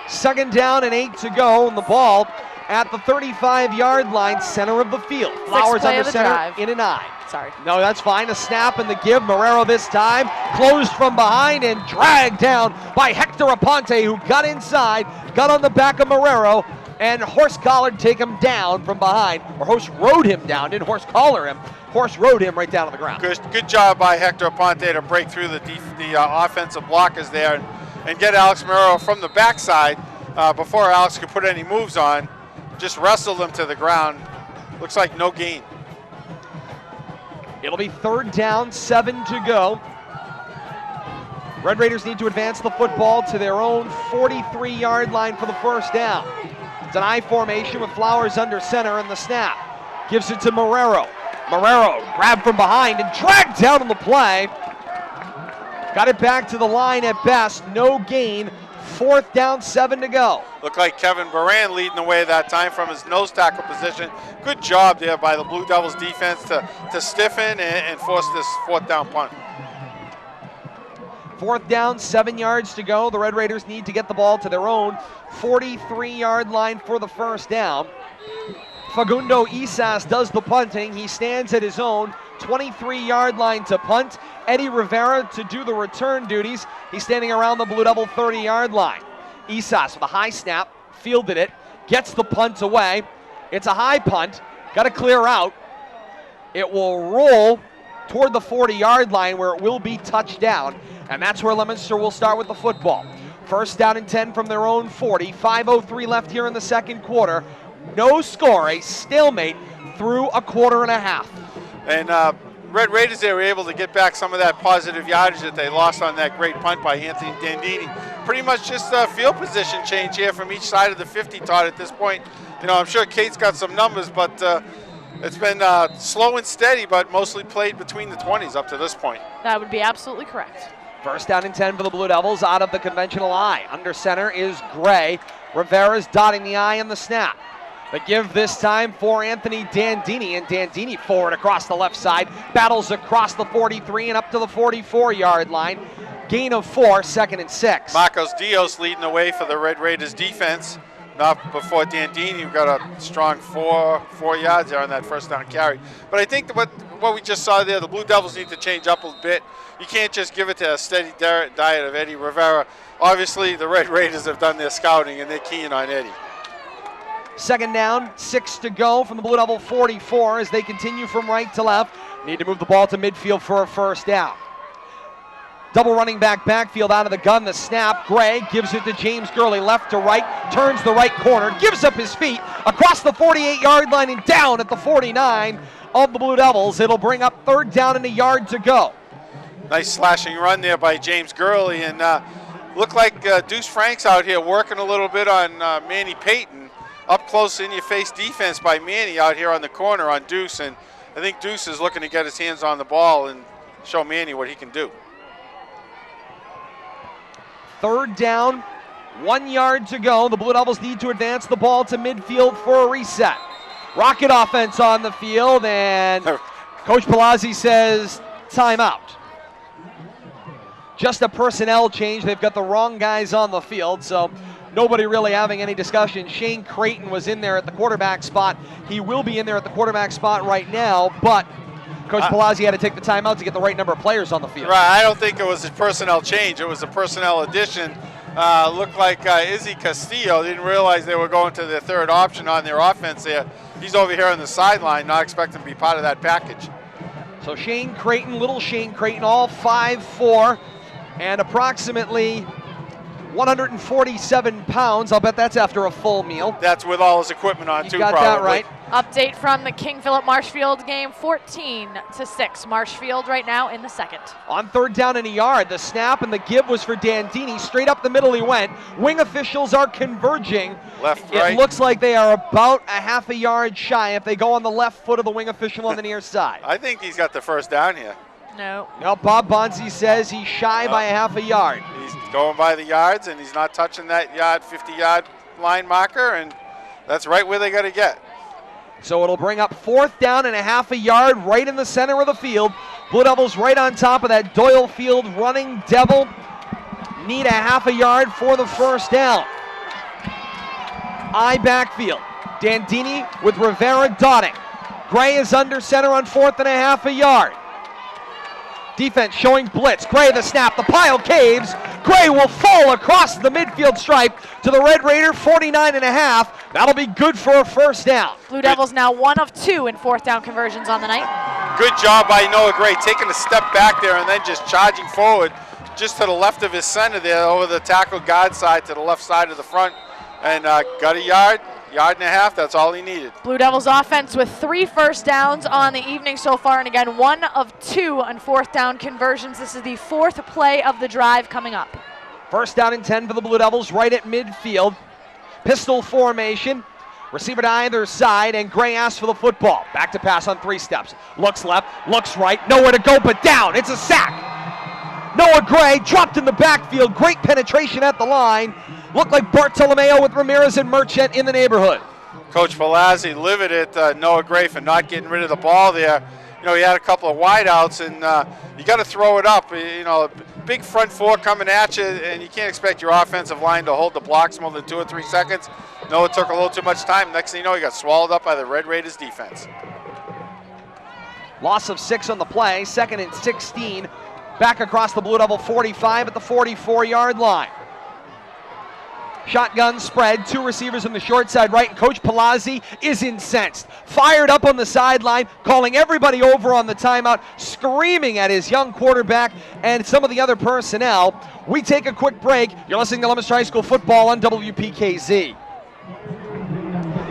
Second down and 8 to go, and the ball at the 35-yard line, center of the field. Flowers under center, in and I. Sorry. No, that's fine. A snap and the give. Marrero this time closed from behind and dragged down by Hector Aponte, who got inside, got on the back of Marrero, and Horse Collard take him down from behind. Or Horse rode him down, didn't Horse collar him. Horse rode him right down on the ground. Good job by Hector Aponte to break through the offensive blockers there and get Alex Marrero from the backside before Alex could put any moves on. Just wrestled him to the ground. Looks like no gain. It'll be third down, 7 to go. Red Raiders need to advance the football to their own 43-yard line for the first down. It's an I formation with Flowers under center, and the snap gives it to Marrero. Marrero grabbed from behind and dragged down on the play. Got it back to the line at best. No gain. Fourth down, 7 to go. Looked like Kevin Baran leading the way that time from his nose tackle position. Good job there by the Blue Devils defense to stiffen and force this fourth down punt. Fourth down, 7 yards to go. The Red Raiders need to get the ball to their own 43-yard line for the first down. Fagundo Isas does the punting. He stands at his own 23-yard line to punt. Eddie Rivera to do the return duties. He's standing around the Blue Devil 30-yard line. Isas with a high snap, fielded it, gets the punt away. It's a high punt, got to clear out. It will roll toward the 40-yard line where it will be touchdown, and that's where Leominster will start with the football. First down and 10 from their own 40, 5:03 left here in the second quarter. No score, a stalemate through a quarter and a half. And Red Raiders, they were able to get back some of that positive yardage that they lost on that great punt by Anthony Dandini. Pretty much just a field position change here from each side of the 50, Todd, at this point. You know, I'm sure Kate's got some numbers, but it's been slow and steady, but mostly played between the 20s up to this point. That would be absolutely correct. First down and 10 for the Blue Devils out of the conventional I. Under center is Gray. Rivera's dotting the I on the snap. The give this time for Anthony Dandini, and Dandini forward across the left side, battles across the 43 and up to the 44-yard line. Gain of 4, second and 6. Marcos Dios leading the way for the Red Raiders defense. Not before Dandini, we've got a strong four yards there on that first down carry. But I think what we just saw there, the Blue Devils need to change up a bit. You can't just give it to a steady diet of Eddie Rivera. Obviously, the Red Raiders have done their scouting, and they're keen on Eddie. Second down, 6 to go from the Blue Devil 44 as they continue from right to left. Need to move the ball to midfield for a first down. Double running backfield out of the gun. The snap. Gray gives it to James Gurley, left to right, turns the right corner, gives up his feet across the 48-yard line and down at the 49 of the Blue Devils. It'll bring up 3rd down and a yard to go. Nice slashing run there by James Gurley, and looked like Deuce Franks out here working a little bit on Manny Payton. Up close in your face defense by Manny out here on the corner on Deuce, and I think Deuce is looking to get his hands on the ball and show Manny what he can do. 3rd down, 1 yard to go. The Blue Devils need to advance the ball to midfield for a reset. Rocket offense on the field, and Coach Palazzi says timeout. Just a personnel change. They've got the wrong guys on the field, so nobody really having any discussion. Shane Creighton was in there at the quarterback spot. He will be in there at the quarterback spot right now, but Coach Palazzi had to take the timeout to get the right number of players on the field. Right, I don't think it was a personnel change. It was a personnel addition. Looked like Izzy Castillo didn't realize they were going to their 3rd option on their offense there. He's over here on the sideline, not expecting to be part of that package. So Shane Creighton, little Shane Creighton, all 5'4", and approximately 147 pounds. I'll bet that's after a full meal. That's with all his equipment on, too, got probably. That right. Update from the King Philip Marshfield game, 14-6. Marshfield right now in the 2nd. On 3rd down and a yard, the snap and the give was for Dandini. Straight up the middle he went. Wing officials are converging. Left, right. It looks like they are about a half a yard shy if they go on the left foot of the wing official on the near side. I think he's got the 1st down here. No. Now Bob Bonzi says he's shy by a half a yard. He's going by the yards, and he's not touching that 50-yard line marker, and that's right where they got to get. So it'll bring up 4th down and a half a yard right in the center of the field. Blue Devils right on top of that Doyle Field running devil. Need a half a yard for the 1st down. I backfield. Dandini with Rivera dotting. Gray is under center on 4th and a half a yard. Defense showing blitz. Gray the snap. The pile caves. Gray will fall across the midfield stripe to the Red Raider, 49 and a half. That'll be good for a 1st down. Blue Devils now 1 of 2 in 4th down conversions on the night. Good job by Noah Gray, taking a step back there and then just charging forward just to the left of his center there over the tackle guard side to the left side of the front, and got a yard and a half. That's all he needed. Blue Devils offense with 3 first downs on the evening so far, and again 1 of 2 on 4th down conversions. This is the 4th play of the drive coming up. 1st down and 10 for the Blue Devils right at midfield. Pistol formation. Receiver to either side, and Gray asks for the football. Back to pass on 3 steps. Looks left, looks right, nowhere to go but down. It's a sack. Noah Gray dropped in the backfield. Great penetration at the line. Looked like Bartolomeo with Ramirez and Merchant in the neighborhood. Coach Palazzi livid at Noah Gray for not getting rid of the ball there. You know, he had a couple of wideouts, and you got to throw it up. You know, big front 4 coming at you, and you can't expect your offensive line to hold the blocks more than 2 or 3 seconds. No, it took a little too much time. Next thing you know, he got swallowed up by the Red Raiders defense. Loss of 6 on the play, 2nd and 16. Back across the Blue Devil 45 at the 44-yard line. Shotgun spread, 2 receivers on the short side right, and Coach Palazzi is incensed. Fired up on the sideline, calling everybody over on the timeout, screaming at his young quarterback and some of the other personnel. We take a quick break. You're listening to Leominster High School football on WPKZ.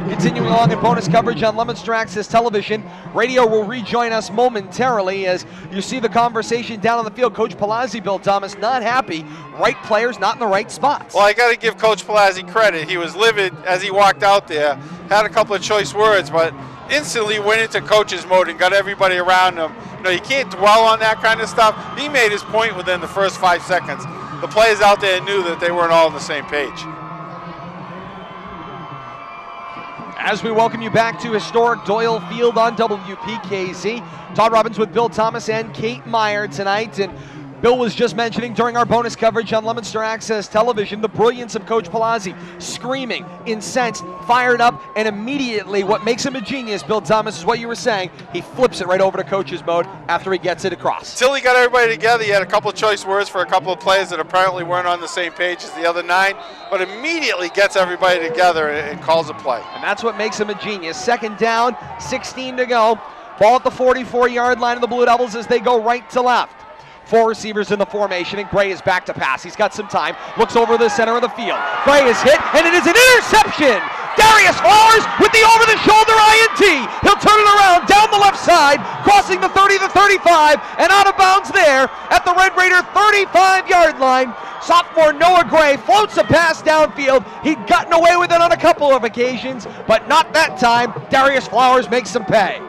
Continuing along in bonus coverage on Leominster Access Television. Radio will rejoin us momentarily as you see the conversation down on the field. Coach Palazzi, Bill Thomas, not happy. Right players not in the right spots. Well, I got to give Coach Palazzi credit. He was livid as he walked out there. Had a couple of choice words, but instantly went into coach's mode and got everybody around him. You know, you can't dwell on that kind of stuff. He made his point within the first 5 seconds. The players out there knew that they weren't all on the same page. As we welcome you back to historic Doyle Field on WPKZ. Todd Robbins with Bill Thomas and Kate Meyer tonight. And Bill was just mentioning during our bonus coverage on Leominster Access Television the brilliance of Coach Palazzi, screaming, incensed, fired up, and immediately what makes him a genius, Bill Thomas, is what you were saying. He flips it right over to coach's mode after he gets it across. Until he got everybody together, he had a couple of choice words for a couple of players that apparently weren't on the same page as the other 9, but immediately gets everybody together and calls a play. And that's what makes him a genius. 2nd down, 16 to go. Ball at the 44-yard line of the Blue Devils as they go right to left. 4 receivers in the formation, and Gray is back to pass. He's got some time, looks over the center of the field. Gray is hit, and it is an interception! Darius Flowers with the over-the-shoulder INT. He'll turn it around down the left side, crossing the 30 to 35, and out of bounds there at the Red Raider 35-yard line. Sophomore Noah Gray floats a pass downfield. He'd gotten away with it on a couple of occasions, but not that time. Darius Flowers makes him pay.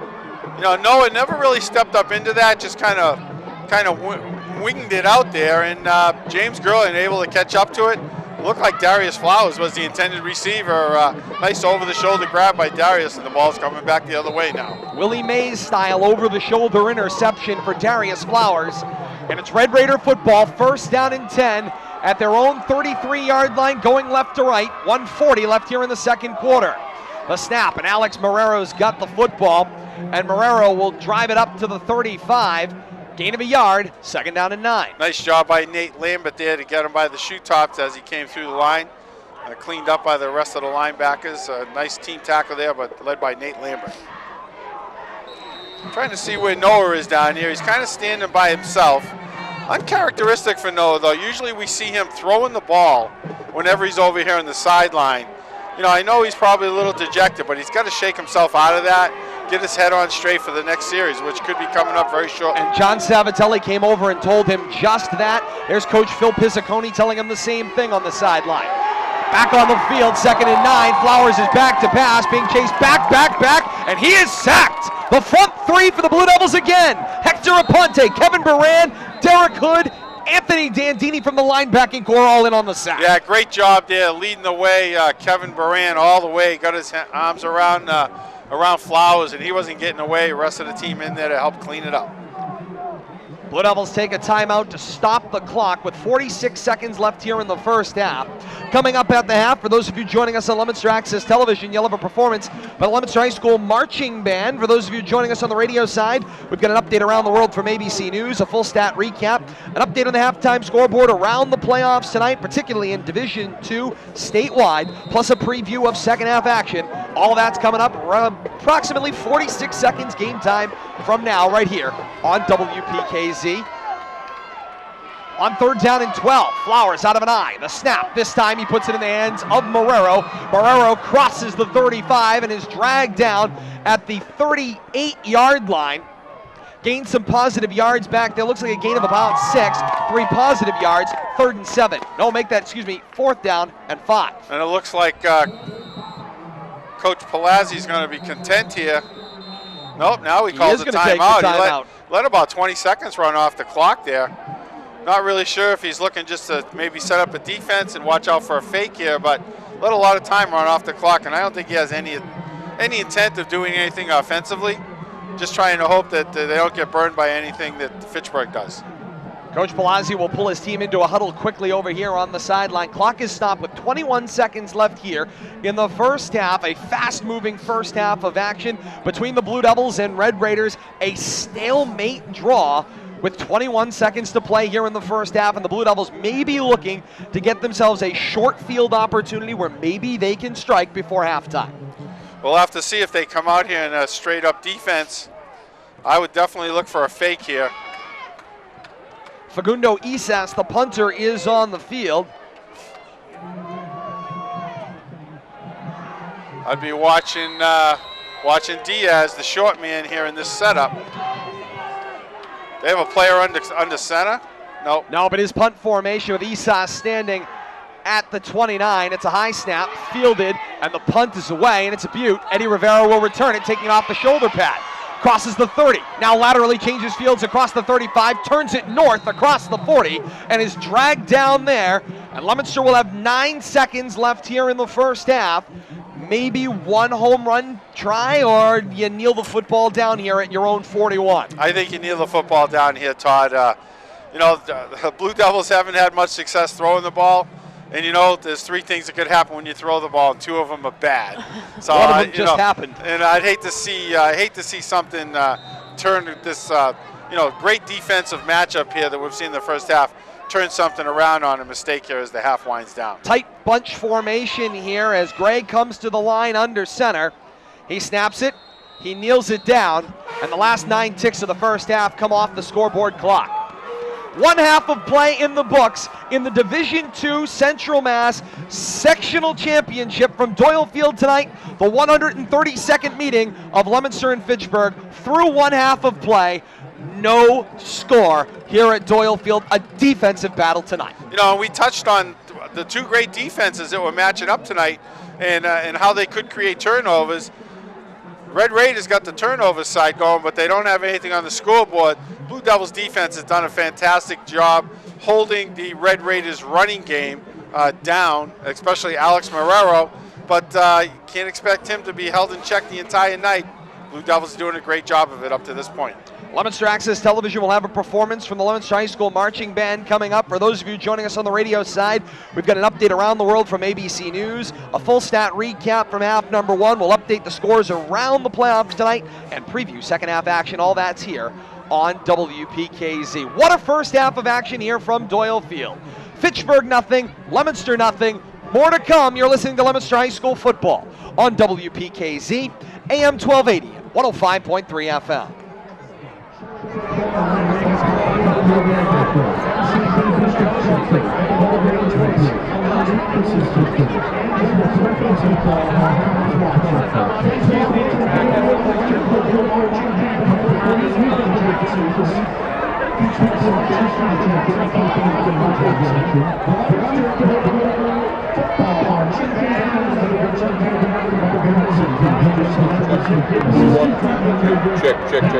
You know, Noah never really stepped up into that, just kind of winged it out there, and James Gurley able to catch up to it. It looked like Darius Flowers was the intended receiver. Nice over-the-shoulder grab by Darius, and the ball's coming back the other way now. Willie Mays style over-the-shoulder interception for Darius Flowers. And it's Red Raider football, first down and 10 at their own 33-yard line, going left to right. 1:40 left here in the second quarter. The snap, and Alex Marrero's got the football, and Marrero will drive it up to the 35. Gain of a yard, second down and 9. Nice job by Nate Lambert there to get him by the shoe tops as he came through the line. Cleaned up by the rest of the linebackers. Nice team tackle there, but led by Nate Lambert. Trying to see where Noah is down here. He's kind of standing by himself. Uncharacteristic for Noah, though. Usually we see him throwing the ball whenever he's over here on the sideline. You know, I know he's probably a little dejected, but he's got to shake himself out of that, get his head on straight for the next series, which could be coming up very shortly. And John Savatelli came over and told him just that. There's Coach Phil Pizziconi telling him the same thing on the sideline. Back on the field, second and 9. Flowers is back to pass, being chased back, and he is sacked. The front 3 for the Blue Devils again. Hector Aponte, Kevin Baran, Derek Hood, Anthony Dandini from the linebacking core all in on the sack. Yeah, great job there, leading the way. Kevin Baran all the way, got his arms around Flowers, and he wasn't getting away. The rest of the team in there to help clean it up. Blue Devils take a timeout to stop the clock with 46 seconds left here in the first half. Coming up at the half, for those of you joining us on Leominster Access Television, you'll have a performance by the Leominster High School Marching Band. For those of you joining us on the radio side, we've got an update around the world from ABC News, a full stat recap, an update on the halftime scoreboard around the playoffs tonight, particularly in Division II statewide, plus a preview of second half action. All of that's coming up approximately 46 seconds game time from now right here on WPKZ. On third down and 12, Flowers out of an eye. The snap, this time he puts it in the hands of Marrero. Marrero crosses the 35 and is dragged down at the 38-yard line. Gained some positive yards back there. Looks like a gain of about 6. 3 positive yards, third and 7. No, make that, fourth down and 5. And it looks like Coach Palazzi's going to be content here. Nope, now he calls a timeout. He let about 20 seconds run off the clock there. Not really sure if he's looking just to maybe set up a defense and watch out for a fake here, but let a lot of time run off the clock, and I don't think he has any intent of doing anything offensively. Just trying to hope that they don't get burned by anything that Fitchburg does. Coach Palazzi will pull his team into a huddle quickly over here on the sideline. Clock is stopped with 21 seconds left here in the first half. A fast-moving first half of action between the Blue Devils and Red Raiders. A stalemate draw with 21 seconds to play here in the first half, and the Blue Devils may be looking to get themselves a short field opportunity where maybe they can strike before halftime. We'll have to see if they come out here in a straight-up defense. I would definitely look for a fake here. Fagundo Isas, the punter, is on the field. I'd be watching Diaz, the short man, here in this setup. They have a player under center? Nope. No, but his punt formation with Isas standing at the 29. It's a high snap, fielded, and the punt is away, and it's a beaut. Eddie Rivera will return it, taking off the shoulder pad. Crosses the 30, now laterally changes fields across the 35, turns it north across the 40, and is dragged down there. And Leominster will have 9 seconds left here in the first half. Maybe one home run try, or you kneel the football down here at your own 41. I think you kneel the football down here, Todd. You know, the Blue Devils haven't had much success throwing the ball. And you know, there's 3 things that could happen when you throw the ball, and 2 of them are bad. So one of them just happened. And I'd hate to see something turn this great defensive matchup here that we've seen in the first half turn something around on a mistake here as the half winds down. Tight bunch formation here as Gray comes to the line under center. He snaps it, he kneels it down, and the last 9 ticks of the first half come off the scoreboard clock. One half of play in the books in the Division II Central Mass Sectional Championship from Doyle Field tonight. The 132nd meeting of Leominster and Fitchburg through one half of play. No score here at Doyle Field. A defensive battle tonight. You know, we touched on the two great defenses that were matching up tonight and how they could create turnovers. Red Raiders got the turnover side going, but they don't have anything on the scoreboard. Blue Devils defense has done a fantastic job holding the Red Raiders running game down, especially Alex Marrero, but you can't expect him to be held in check the entire night. Blue Devils doing a great job of it up to this point. Leominster Access Television will have a performance from the Leominster High School Marching Band coming up. For those of you joining us on the radio side, we've got an update around the world from ABC News, a full stat recap from half number one. We'll update the scores around the playoffs tonight and preview second half action. All that's here on WPKZ. What a first half of action here from Doyle Field. Fitchburg nothing, Leominster nothing. More to come. You're listening to Leominster High School football on WPKZ, AM 1280, 105.3 FM. Check.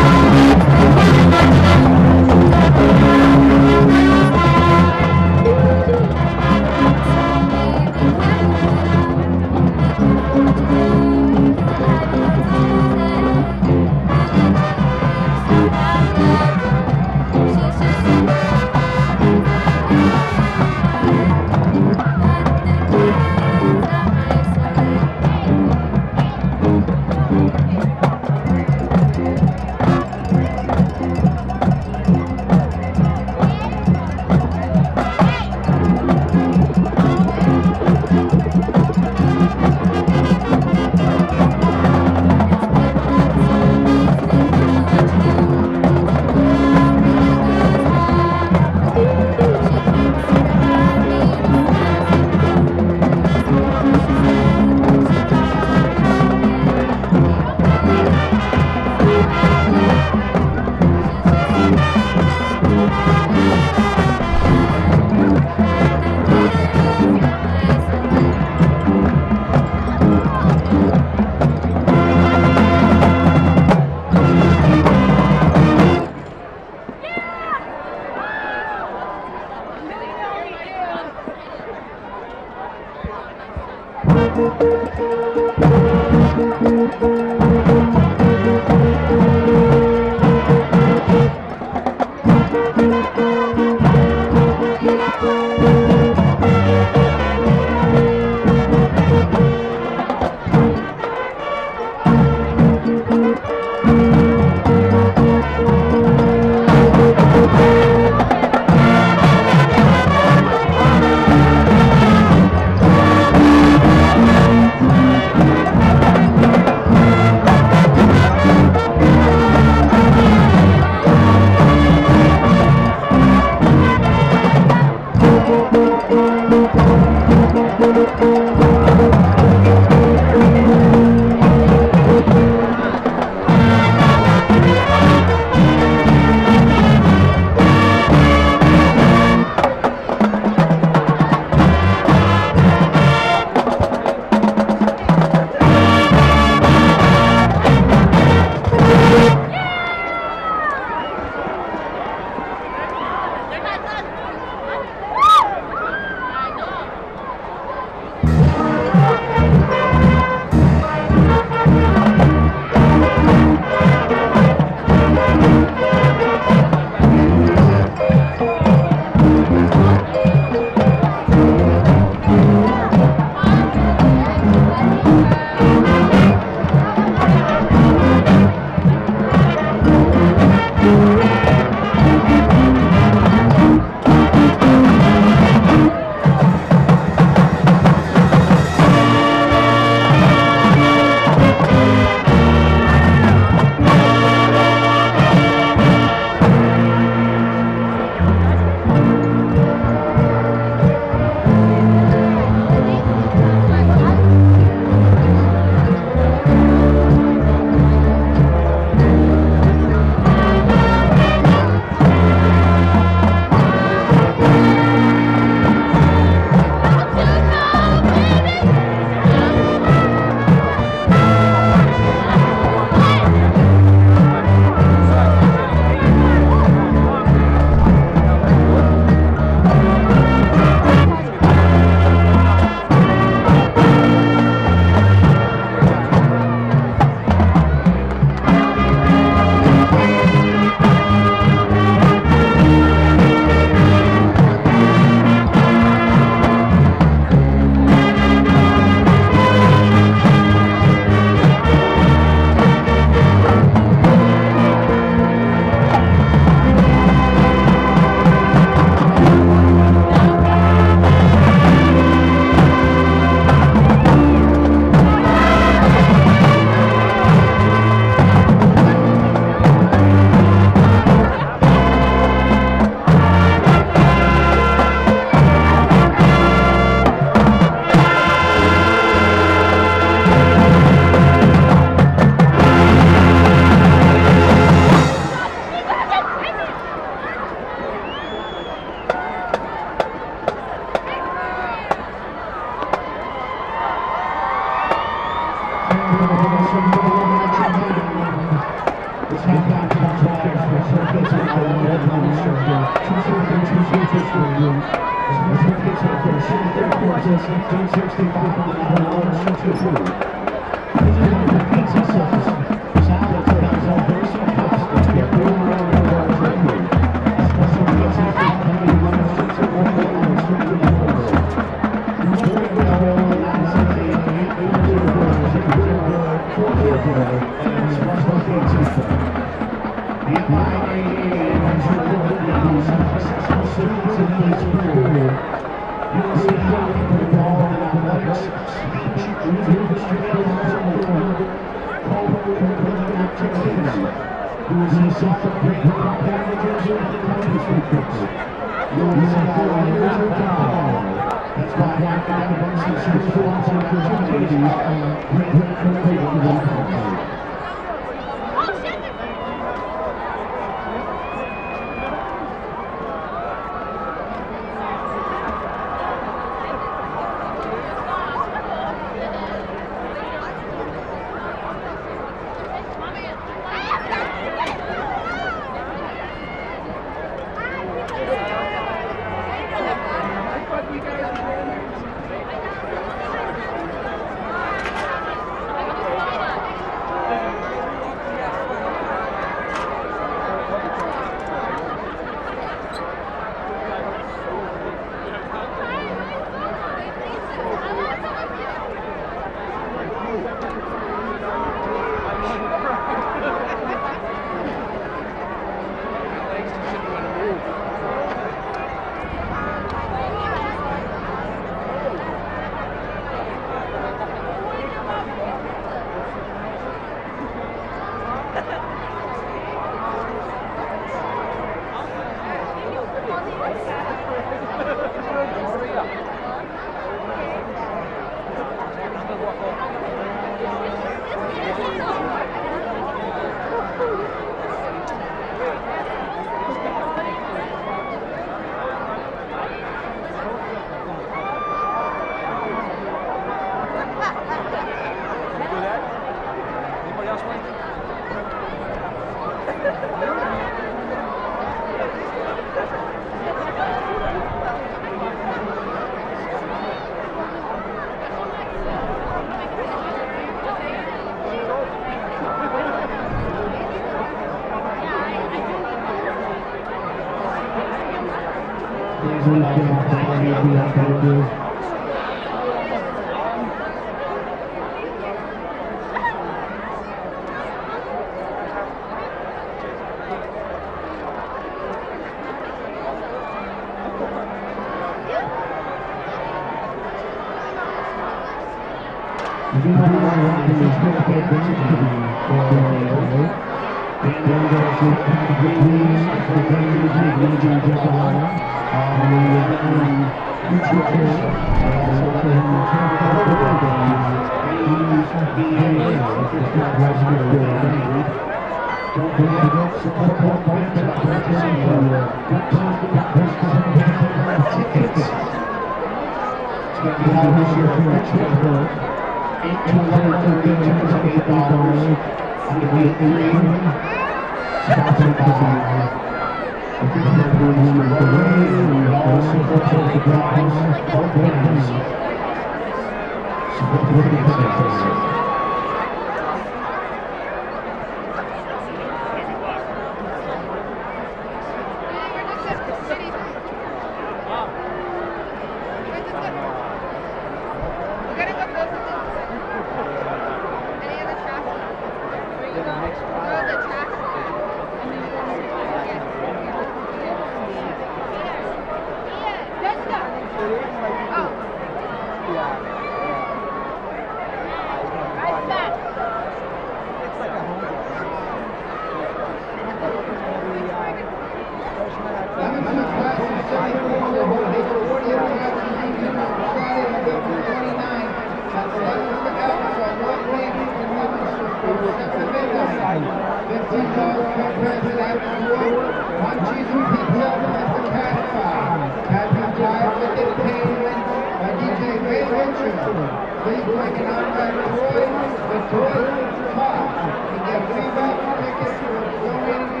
Please break it out by Troy, with Troy, Todd. You get $3 tickets for donating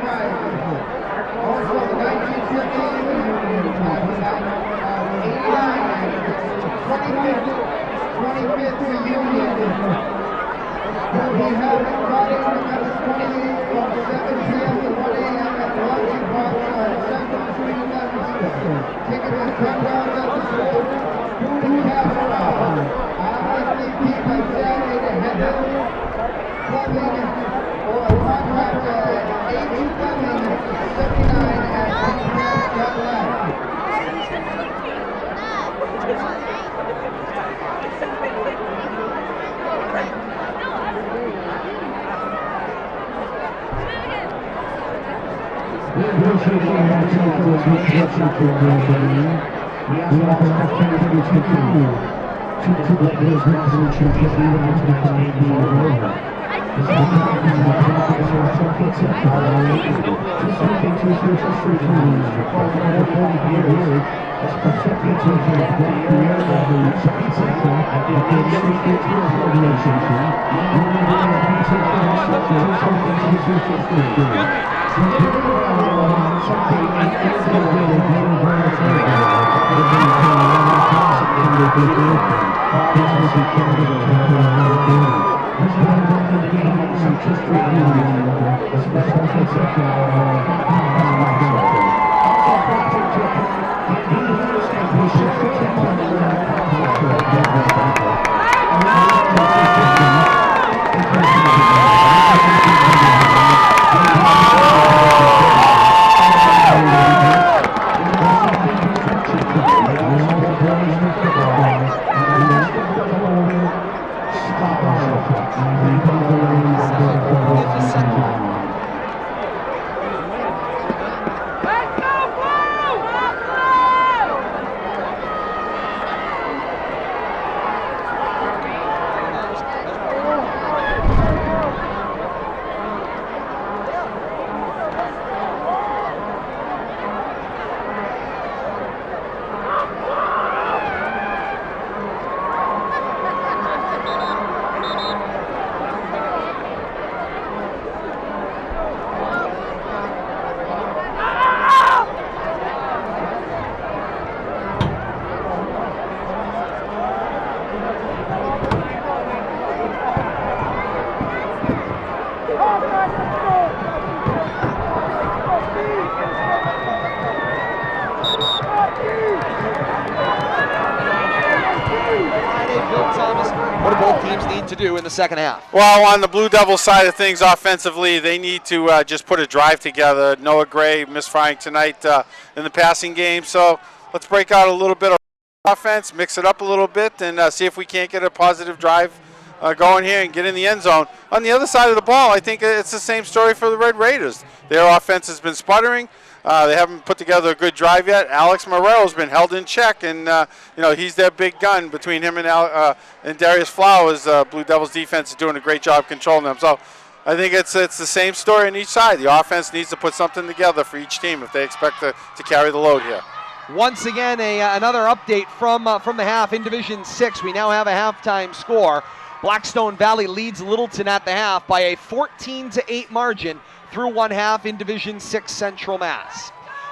25th reunion. We'll be held in Friday, November 28th from 7 p.m. to 1 a.m. at the Lodging Park on Central Street in Leominster. Tickets are $10 at the door. Food and cash around. I'd like to keep on Saturday to head clubbing or contact 827-79 at podcast.live. What do both teams need to do in the second half? Well, on the Blue Devils side of things, offensively, they need to just put a drive together. Noah Gray misfiring tonight in the passing game, so let's break out a little bit of offense, mix it up a little bit, and see if we can't get a positive drive going here and get in the end zone. On the other side of the ball, I think it's the same story for the Red Raiders. Their offense has been sputtering. They haven't put together a good drive yet. Alex Morero's been held in check, and he's their big gun. Between him and Darius Flowers, Blue Devils defense is doing a great job controlling them. So I think it's the same story on each side. The offense needs to put something together for each team if they expect to carry the load here. Once again, another update from the half in Division 6. We now have a halftime score. Blackstone Valley leads Littleton at the half by a 14-8 margin through one half in Division 6 Central Mass.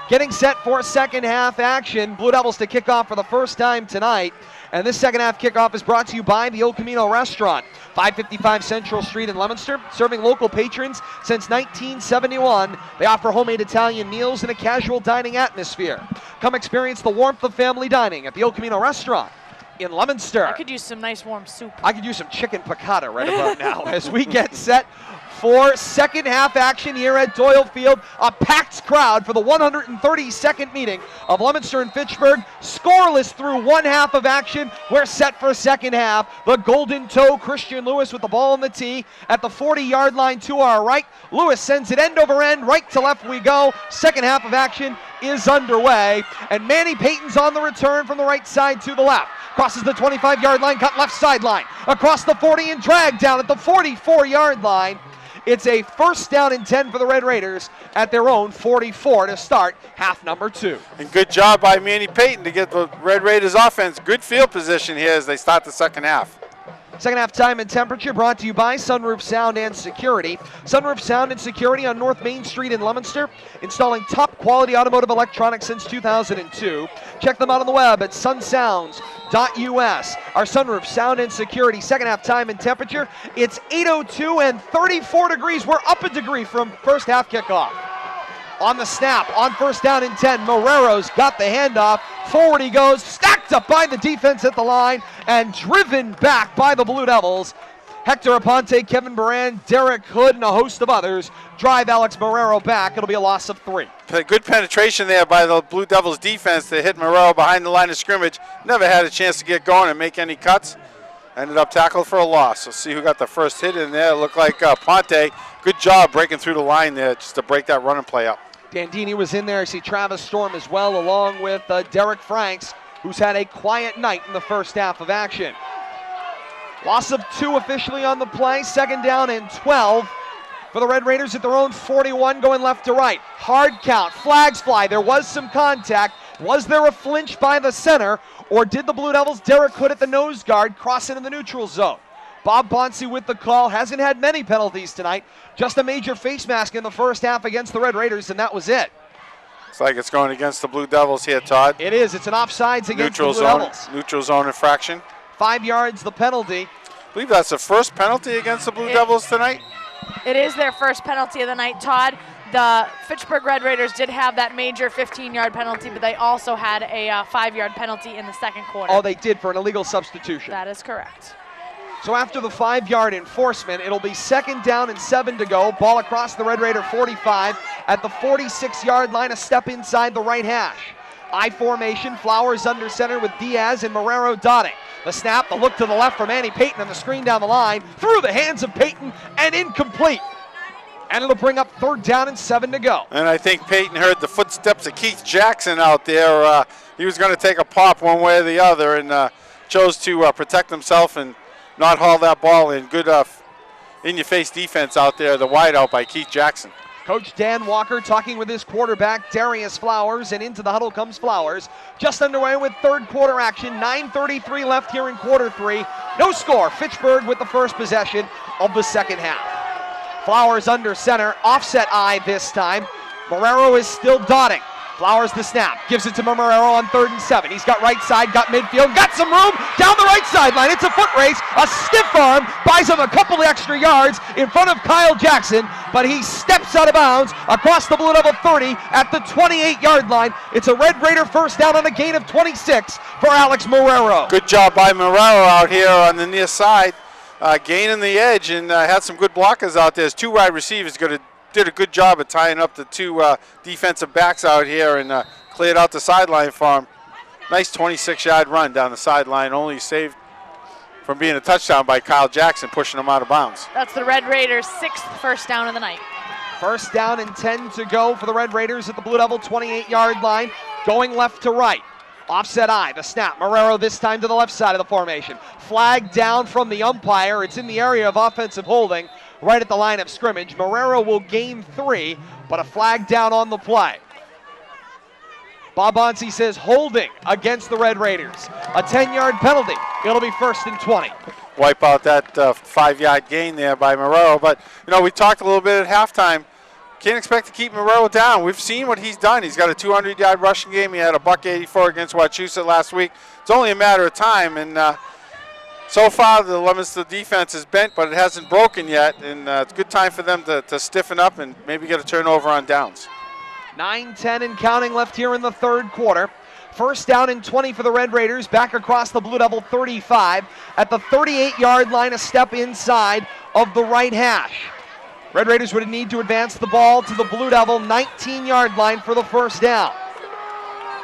Getting set for second half action. Blue Devils to kick off for the first time tonight. And this second half kickoff is brought to you by the El Camino Restaurant, 555 Central Street in Leominster, serving local patrons since 1971. They offer homemade Italian meals in a casual dining atmosphere. Come experience the warmth of family dining at the El Camino Restaurant in Leominster. I could use some nice warm soup. I could use some chicken piccata right about now as we get set for second half action here at Doyle Field. A packed crowd for the 132nd meeting of Leominster and Fitchburg. Scoreless through one half of action. We're set for second half. The Golden Toe, Christian Lewis with the ball on the tee at the 40-yard line to our right. Lewis sends it end over end, right to left we go. Second half of action is underway. And Manny Payton's on the return from the right side to the left. Crosses the 25-yard line, cut left sideline. Across the 40 and drag down at the 44-yard line. It's a first down and 10 for the Red Raiders at their own 44 to start half number 2. And good job by Manny Payton to get the Red Raiders offense good field position here as they start the second half. Second half time and temperature brought to you by Sunroof Sound and Security. Sunroof Sound and Security on North Main Street in Leominster, installing top quality automotive electronics since 2002. Check them out on the web at sunsounds.us. Our Sunroof Sound and Security second half time and temperature, it's 8:02 and 34 degrees. We're up a degree from first half kickoff. On the snap, on first down and 10, Marrero's got the handoff. Forward he goes, stacked up by the defense at the line, and driven back by the Blue Devils. Hector Aponte, Kevin Baran, Derek Hood, and a host of others drive Alex Marrero back. It'll be a loss of 3. Good penetration there by the Blue Devils defense to hit Marrero behind the line of scrimmage. Never had a chance to get going and make any cuts. Ended up tackled for a loss. We'll see who got the first hit in there. It looked like Ponte. Good job breaking through the line there just to break that running play up. Dandini was in there. I see Travis Storm as well, along with Derek Franks, who's had a quiet night in the first half of action. Loss of 2 officially on the play. Second down and 12 for the Red Raiders at their own 41, going left to right. Hard count, flags fly. There was some contact. Was there a flinch by the center, or did the Blue Devils' Derek Hood at the nose guard cross into the neutral zone? Bob Bonsi with the call. Hasn't had many penalties tonight. Just a major face mask in the first half against the Red Raiders, and that was it. Looks like it's going against the Blue Devils here, Todd. It is. It's an offsides against the Blue Devils. Neutral zone infraction. 5 yards the penalty. I believe that's the first penalty against the Blue Devils tonight. It is their first penalty of the night, Todd. The Fitchburg Red Raiders did have that major 15-yard penalty, but they also had a 5-yard penalty in the second quarter. Oh, they did, for an illegal substitution. That is correct. So after the 5-yard enforcement, it'll be second down and 7 to go. Ball across the Red Raider 45 at the 46-yard line, a step inside the right hash. I formation, Flowers under center with Diaz and Marrero dotting. The snap, the look to the left from Annie Payton, and the screen down the line, through the hands of Payton, and incomplete. And it'll bring up third down and 7 to go. And I think Payton heard the footsteps of Keith Jackson out there. He was going to take a pop one way or the other, and chose to protect himself and not haul that ball in. Good in-your-face defense out there, the wide out by Keith Jackson. Coach Dan Walker talking with his quarterback, Darius Flowers, and into the huddle comes Flowers. Just underway with third quarter action, 9:33 left here in quarter 3. No score, Fitchburg with the first possession of the second half. Flowers under center, offset eye this time. Marrero is still dotting. Flowers the snap, gives it to Marrero on 3rd and 7. He's got right side, got midfield, got some room down the right sideline. It's a foot race, a stiff arm, buys him a couple extra yards in front of Kyle Jackson, but he steps out of bounds across the Blue Devil 30 at the 28-yard line. It's a Red Raider first down on a gain of 26 for Alex Marrero. Good job by Marrero out here on the near side, gaining the edge, and had some good blockers out there. His 2 wide receivers did a good job of tying up the 2 defensive backs out here and cleared out the sideline for him. Nice 26-yard run down the sideline, only saved from being a touchdown by Kyle Jackson, pushing him out of bounds. That's the Red Raiders' 6th first down of the night. First down and 10 to go for the Red Raiders at the Blue Devil 28-yard line, going left to right. Offset eye, the snap. Marrero this time to the left side of the formation. Flag down from the umpire. It's in the area of offensive holding, right at the line of scrimmage. Marrero will gain 3, but a flag down on the play. Bob Bonsi says holding against the Red Raiders. A 10-yard penalty. It'll be 1st and 20. Wipe out that 5-yard gain there by Marrero. But, we talked a little bit at halftime. Can't expect to keep Marrero down. We've seen what he's done. He's got a 200-yard rushing game. He had a $184 against Wachusett last week. It's only a matter of time. And so far, the Leominster defense is bent, but it hasn't broken yet. And it's a good time for them to stiffen up and maybe get a turnover on downs. 9-10 and counting left here in the third quarter. First down and 20 for the Red Raiders, back across the Blue Devil 35 at the 38-yard line, a step inside of the right hash. Red Raiders would need to advance the ball to the Blue Devil 19-yard line for the first down.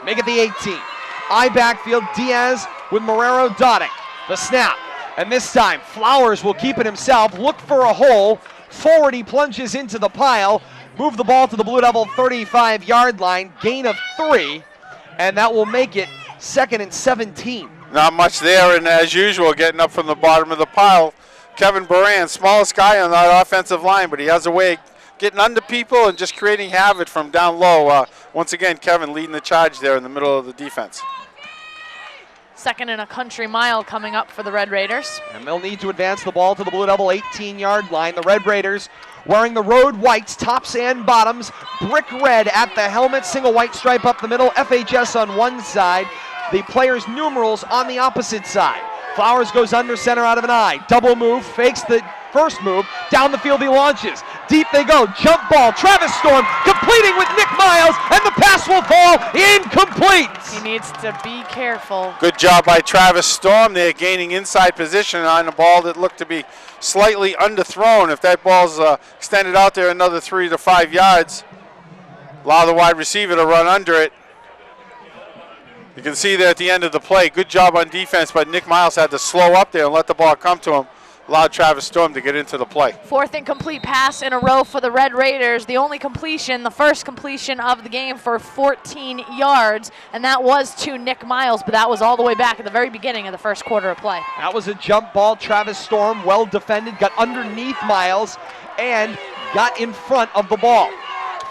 Make it the 18. I backfield, Diaz with Marrero dotting. The snap, and this time Flowers will keep it himself, look for a hole. Forward he plunges into the pile. Move the ball to the Blue Devil 35-yard line, gain of 3, and that will make it 2nd and 17. Not much there, and as usual, getting up from the bottom of the pile, Kevin Baran, smallest guy on that offensive line, but he has a way of getting under people and just creating havoc from down low. Once again, Kevin leading the charge there in the middle of the defense. second and a country mile coming up for the Red Raiders. And they'll need to advance the ball to the Blue Devil 18-yard line. The Red Raiders wearing the road whites, tops and bottoms, brick red at the helmet, single white stripe up the middle, FHS on one side, the players' numerals on the opposite side. Flowers goes under center out of an eye. Double move, fakes the first move. Down the field he launches. Deep they go. Jump ball. Travis Storm completing with Nick Miles, and the pass will fall incomplete. He needs to be careful. Good job by Travis Storm there, gaining inside position on a ball that looked to be slightly underthrown. If that ball's extended out there another 3 to 5 yards, allow the wide receiver to run under it. You can see there at the end of the play, good job on defense, but Nick Miles had to slow up there and let the ball come to him. Allowed Travis Storm to get into the play. Fourth incomplete pass in a row for the Red Raiders. The only completion, the first completion of the game for 14 yards, and that was to Nick Miles, but that was all the way back at the very beginning of the first quarter of play. That was a jump ball. Travis Storm, well defended, got underneath Miles and got in front of the ball.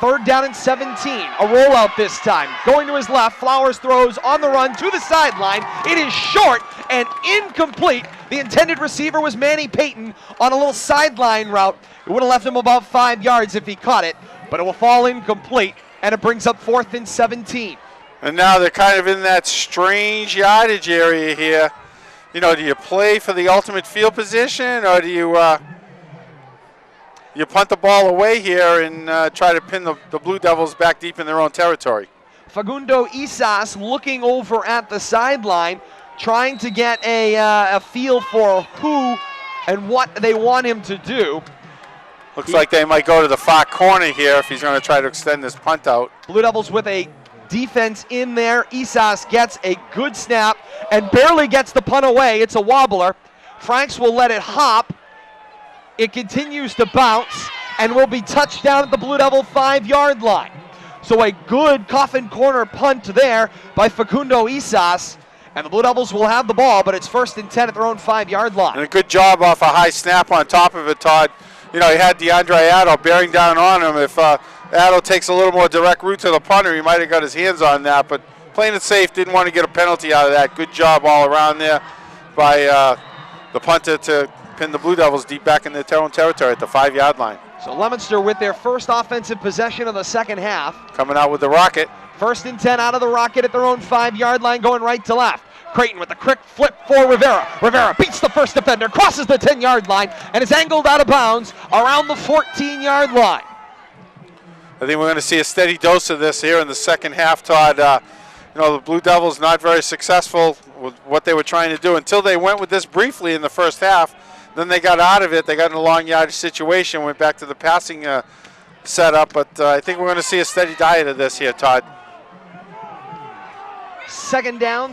Third down and 17, a rollout this time. Going to his left, Flowers throws on the run to the sideline. It is short and incomplete. The intended receiver was Manny Payton on a little sideline route. It would have left him about 5 yards if he caught it, but it will fall incomplete, and it brings up 4th and 17. And now they're kind of in that strange yardage area here. You know, do you play for the ultimate field position, or do you punt the ball away here and try to pin the Blue Devils back deep in their own territory? Facundo Isas looking over at the sideline, trying to get a feel for who and what they want him to do. Looks like they might go to the far corner here if he's going to try to extend this punt out. Blue Devils with a defense in there. Isas gets a good snap and barely gets the punt away. It's a wobbler. Franks will let it hop. It continues to bounce and will be touched down at the Blue Devil 5-yard line. So a good coffin corner punt there by Facundo Isas. And the Blue Devils will have the ball, but it's 1st and 10 at their own 5-yard line. And a good job off a high snap on top of it, Todd. You know, he had DeAndre Addo bearing down on him. If Addo takes a little more direct route to the punter, he might have got his hands on that. But playing it safe, didn't want to get a penalty out of that. Good job all around there by the punter to pin the Blue Devils deep back in their own territory at the 5-yard line. So Leominster with their first offensive possession of the second half. Coming out with the rocket. 1st and 10 out of the rocket at their own 5-yard line, going right to left. Creighton with a quick flip for Rivera. Rivera beats the first defender, crosses the 10-yard line, and is angled out of bounds around the 14-yard line. I think we're going to see a steady dose of this here in the second half, Todd. You know, the Blue Devils not very successful with what they were trying to do until they went with this briefly in the first half. Then they got out of it. They got in a long yardage situation, went back to the passing setup. But I think we're going to see a steady diet of this here, Todd. Second down,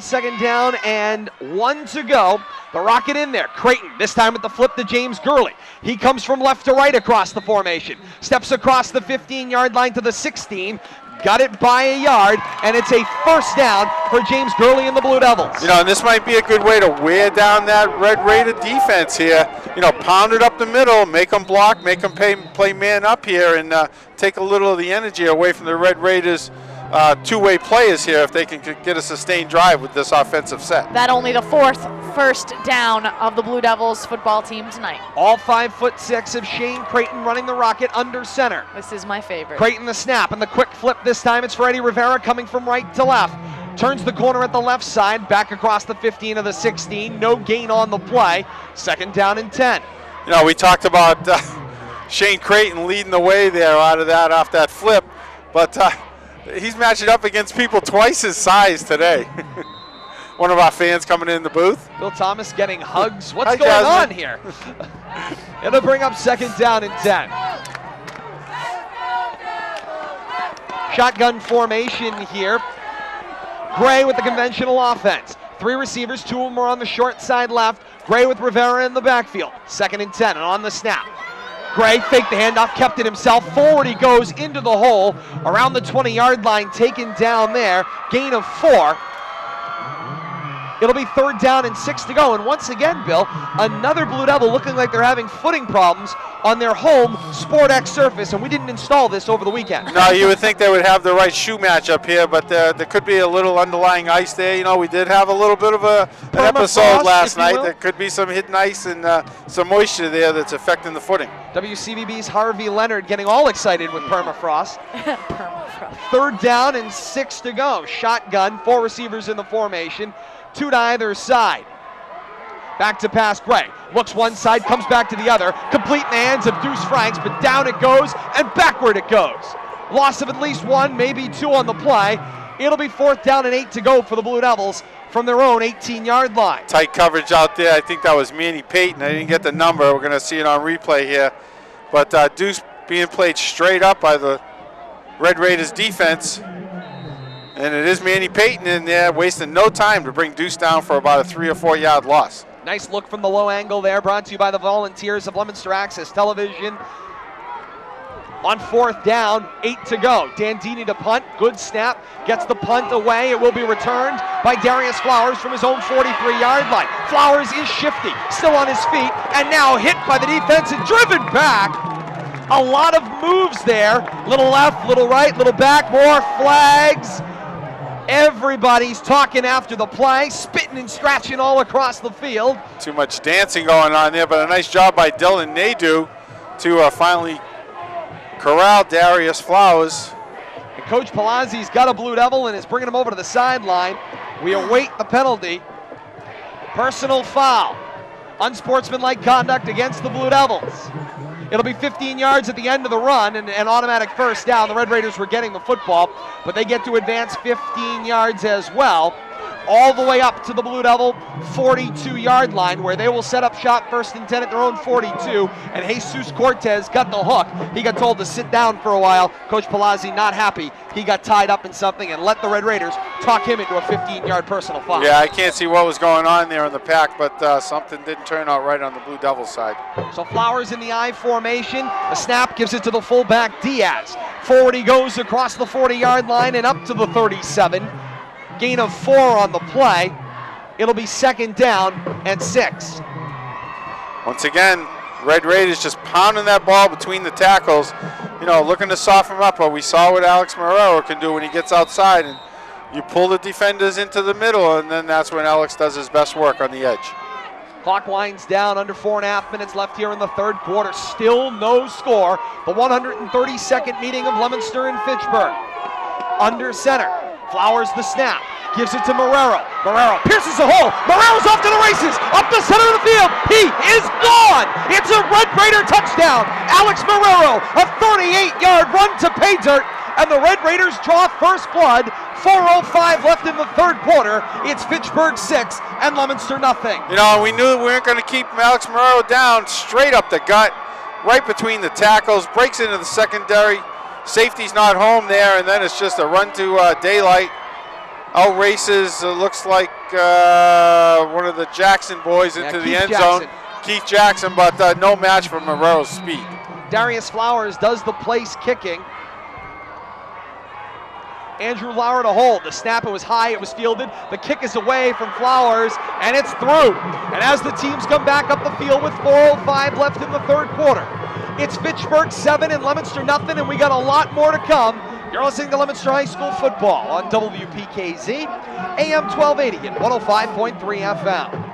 and 1 to go. The rocket in there. Creighton, this time with the flip to James Gurley. He comes from left to right across the formation. Steps across the 15-yard line to the 16. Got it by a yard, and it's a first down for James Gurley and the Blue Devils. You know, and this might be a good way to wear down that Red Raider defense here. You know, pound it up the middle, make them block, make them play man up here, and take a little of the energy away from the Red Raiders' two-way players here if they can get a sustained drive with this offensive set. That only the 4th first down of the Blue Devils football team tonight. All 5'6" of Shane Creighton running the rocket under center. This is my favorite. Creighton the snap and the quick flip this time. It's for Eddie Rivera coming from right to left. Turns the corner at the left side, back across the 15 of the 16. No gain on the play. 2nd down and 10. You know, we talked about Shane Creighton leading the way there out of that off that flip, but he's matching up against people twice his size today. One of our fans coming in the booth. Bill Thomas getting hugs. What's going on here? It'll bring up 2nd down and 10. Shotgun formation here. Gray with the conventional offense. 3 receivers, 2 of them are on the short side left. Gray with Rivera in the backfield. 2nd and 10, and on the snap. Gray faked the handoff, kept it himself. Forward he goes into the hole around the 20-yard line, taken down there. Gain of 4. It'll be 3rd down and 6 to go. And once again, Bill, another Blue Devil looking like they're having footing problems on their home SportX surface, and we didn't install this over the weekend. No, you would think they would have the right shoe match up here, but there could be a little underlying ice there. You know, we did have a little bit of an episode last night. There could be some hidden ice and some moisture there that's affecting the footing. WCVB's Harvey Leonard getting all excited with permafrost. Permafrost. 3rd down and 6 to go. Shotgun, 4 receivers in the formation, 2 to either side. Back to pass, Gray. Looks one side, comes back to the other. Complete in the hands of Deuce Franks, but down it goes and backward it goes. Loss of at least 1, maybe 2 on the play. It'll be 4th down and 8 to go for the Blue Devils from their own 18-yard line. Tight coverage out there. I think that was Manny Payton. I didn't get the number. We're going to see it on replay here. But Deuce being played straight up by the Red Raiders defense. And it is Manny Payton in there, wasting no time to bring Deuce down for about a 3 or 4 yard loss. Nice look from the low angle there, brought to you by the volunteers of Leominster Access Television. On 4th down, 8 to go. Dandini to punt, good snap, gets the punt away. It will be returned by Darius Flowers from his own 43-yard line. Flowers is shifty, still on his feet, and now hit by the defense and driven back. A lot of moves there. Little left, little right, little back, more flags. Everybody's talking after the play, spitting and scratching all across the field. Too much dancing going on there, but a nice job by Dylan Nadeau to finally corral Darius Flowers. And Coach Palazzi's got a Blue Devil and is bringing him over to the sideline. We await the penalty. Personal foul. Unsportsmanlike conduct against the Blue Devils. It'll be 15 yards at the end of the run and an automatic 1st down. The Red Raiders were getting the football, but they get to advance 15 yards as well, all the way up to the Blue Devil 42-yard line, where they will set up shop 1st and 10 at their own 42, and Jesus Cortez got the hook. He got told to sit down for a while. Coach Palazzi not happy. He got tied up in something and let the Red Raiders talk him into a 15-yard personal foul. Yeah, I can't see what was going on there in the pack, but something didn't turn out right on the Blue Devils side. So Flowers in the I formation. The snap gives it to the fullback Diaz. Forward he goes across the 40-yard line and up to the 37. Gain of 4 on the play. It'll be 2nd down and 6. Once again, Red Raiders just pounding that ball between the tackles, you know, looking to soften him up. But we saw what Alex Marrero can do when he gets outside, and you pull the defenders into the middle, and then that's when Alex does his best work on the edge. Clock winds down, under 4.5 minutes left here in the 3rd quarter. Still no score. The 132nd meeting of Leominster and Fitchburg. Under center. Flowers the snap, gives it to Marrero. Marrero pierces a hole. Marrero's off to the races, up the center of the field. He is gone. It's a Red Raider touchdown. Alex Marrero, a 38-yard run to pay dirt, and the Red Raiders draw first blood. 4:05 left in the 3rd quarter. It's Fitchburg 6 and Leominster nothing. You know, we knew we weren't going to keep Alex Marrero down. Straight up the gut, right between the tackles, breaks into the secondary. Safety's not home there, and then it's just a run to daylight. Out races, looks like one of the Jackson boys into the end zone. Keith Jackson, but no match for Marrero's speed. Darius Flowers does the place kicking. Andrew Lauer to hold. The snap, it was high, it was fielded. The kick is away from Flowers, and it's through. And as the teams come back up the field with 4:05 left in the 3rd quarter, it's Fitchburg 7 and Leominster nothing, and we got a lot more to come. You're listening to Leominster High School football on WPKZ, AM 1280 and 105.3 FM.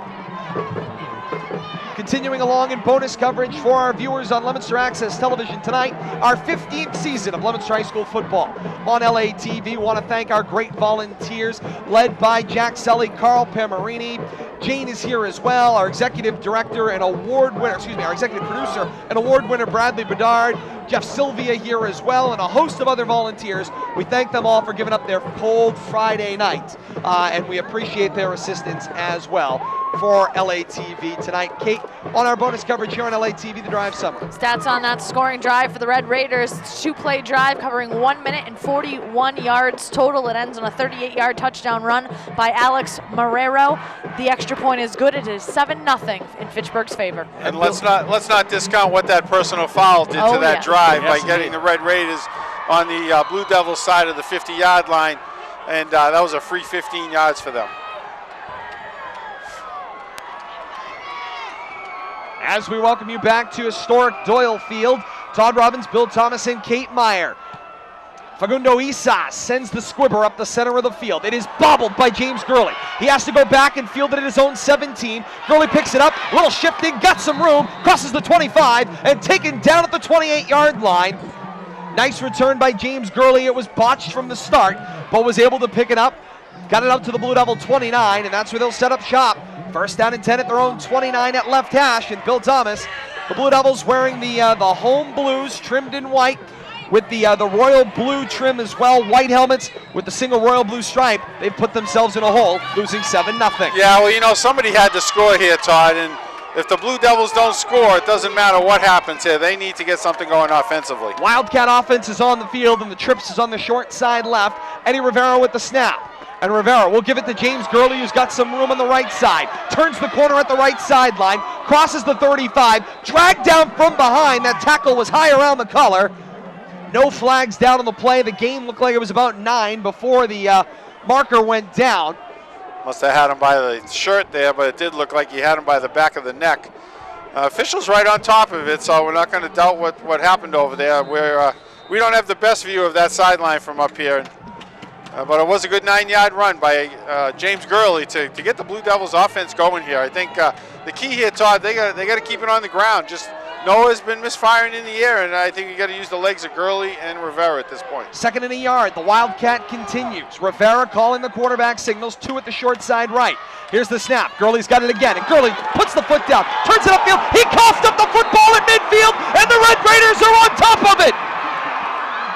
Continuing along in bonus coverage for our viewers on Leominster Access Television tonight, our 15th season of Leominster High School football on LATV. Want to thank our great volunteers led by Jack Selly, Carl Pamarini. Jane is here as well, our executive director and award winner, our executive producer and award winner Bradley Bedard. Jeff Sylvia here as well, and a host of other volunteers. We thank them all for giving up their cold Friday night, and we appreciate their assistance as well for LATV tonight. Kate, on our bonus coverage here on LATV, the drive summary. Stats on that scoring drive for the Red Raiders. 2-play drive covering 1 minute and 41 yards total. It ends on a 38-yard touchdown run by Alex Marrero. The extra point is good. It is 7-0 in Fitchburg's favor. And let's not discount what that personal foul did to that drive by getting the Red Raiders on the Blue Devils side of the 50-yard line, and that was a free 15 yards for them. As we welcome you back to historic Doyle Field, Todd Robbins, Bill Thomas, and Kate Meyer. Facundo Isas sends the squibber up the center of the field. It is bobbled by James Gurley. He has to go back and field it at his own 17. Gurley picks it up, little shifting, got some room, crosses the 25, and taken down at the 28-yard line. Nice return by James Gurley. It was botched from the start, but was able to pick it up. Got it up to the Blue Devil 29, and that's where they'll set up shop. First down and 10 at their own 29 at left hash, and Bill Thomas. The Blue Devils wearing the home blues trimmed in white with the royal blue trim as well. White helmets with the single royal blue stripe. They've put themselves in a hole, losing 7-0. Yeah, well, you know, somebody had to score here, Todd, and if the Blue Devils don't score, it doesn't matter what happens here. They need to get something going offensively. Wildcat offense is on the field, and the trips is on the short side left. Eddie Rivera with the snap. And Rivera will give it to James Gurley, who's got some room on the right side. Turns the corner at the right sideline, crosses the 35, dragged down from behind. That tackle was high around the collar. No flags down on the play. The game looked like it was about 9 before the marker went down. Must have had him by the shirt there, but it did look like he had him by the back of the neck. Officials right on top of it, so we're not going to doubt what happened over there. We don't have the best view of that sideline from up here. But it was a good 9-yard run by James Gurley to get the Blue Devils offense going here. I think the key here, Todd, they got to keep it on the ground. Just Noah's been misfiring in the air, and I think you got to use the legs of Gurley and Rivera at this point. 2nd and a yard. The Wildcat continues. Rivera calling the quarterback signals. 2 at the short side right. Here's the snap. Gurley's got it again, and Gurley puts the foot down, turns it upfield. He coughed up the football at midfield, and the Red Raiders are on top of it.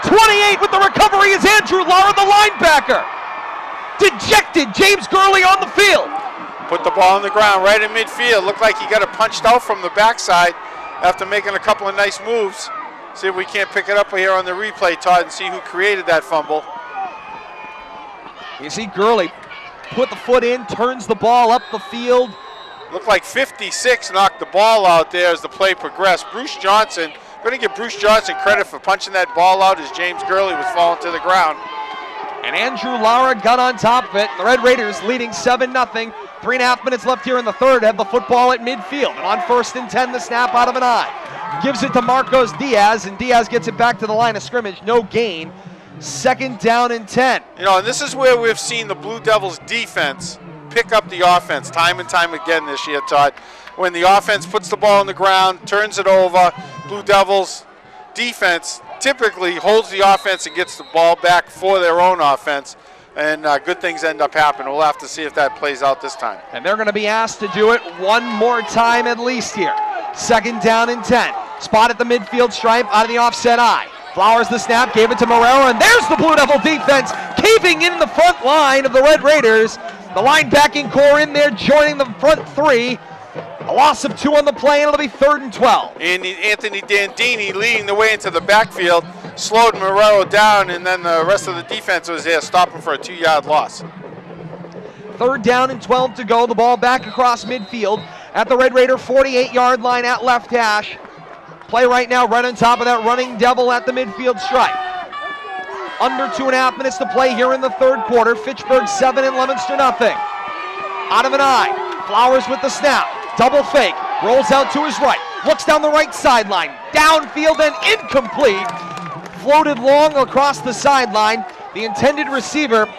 28 with the recovery is Andrew Lara, the linebacker. Dejected James Gurley on the field. Put the ball on the ground right in midfield. Looked like he got it punched out from the backside after making a couple of nice moves. See if we can't pick it up here on the replay, Todd, and see who created that fumble. You see Gurley put the foot in, turns the ball up the field. Looked like 56 knocked the ball out there as the play progressed. Bruce Johnson, going to give Bruce Johnson credit for punching that ball out as James Gurley was falling to the ground. And Andrew Lara got on top of it. The Red Raiders leading 7-0. 3.5 minutes left here in the third. Have the football at midfield. And on 1st and 10, the snap out of an eye. Gives it to Marcos Diaz, and Diaz gets it back to the line of scrimmage. No gain. 2nd down and 10. You know, and this is where we've seen the Blue Devils defense pick up the offense time and time again this year, Todd. When the offense puts the ball on the ground, turns it over, Blue Devils defense typically holds the offense and gets the ball back for their own offense, and good things end up happening. We'll have to see if that plays out this time. And they're going to be asked to do it one more time at least here. 2nd down and 10. Spot at the midfield stripe out of the offset eye. Flowers the snap, gave it to Morero, and there's the Blue Devil defense caving in the front line of the Red Raiders. The linebacking core in there joining the front 3. A loss of 2 on the play, and it'll be 3rd and 12. And Anthony Dandini leading the way into the backfield, slowed Morello down, and then the rest of the defense was there stopping for a 2-yard loss. 3rd down and 12 to go. The ball back across midfield at the Red Raider 48-yard line at left hash. Play right now right on top of that running devil at the midfield stripe. Under 2.5 minutes to play here in the third quarter. Fitchburg 7 and Leominster nothing. Out of an eye. Flowers with the snap. Double fake. Rolls out to his right. Looks down the right sideline. Downfield and incomplete. Floated long across the sideline. The intended receiver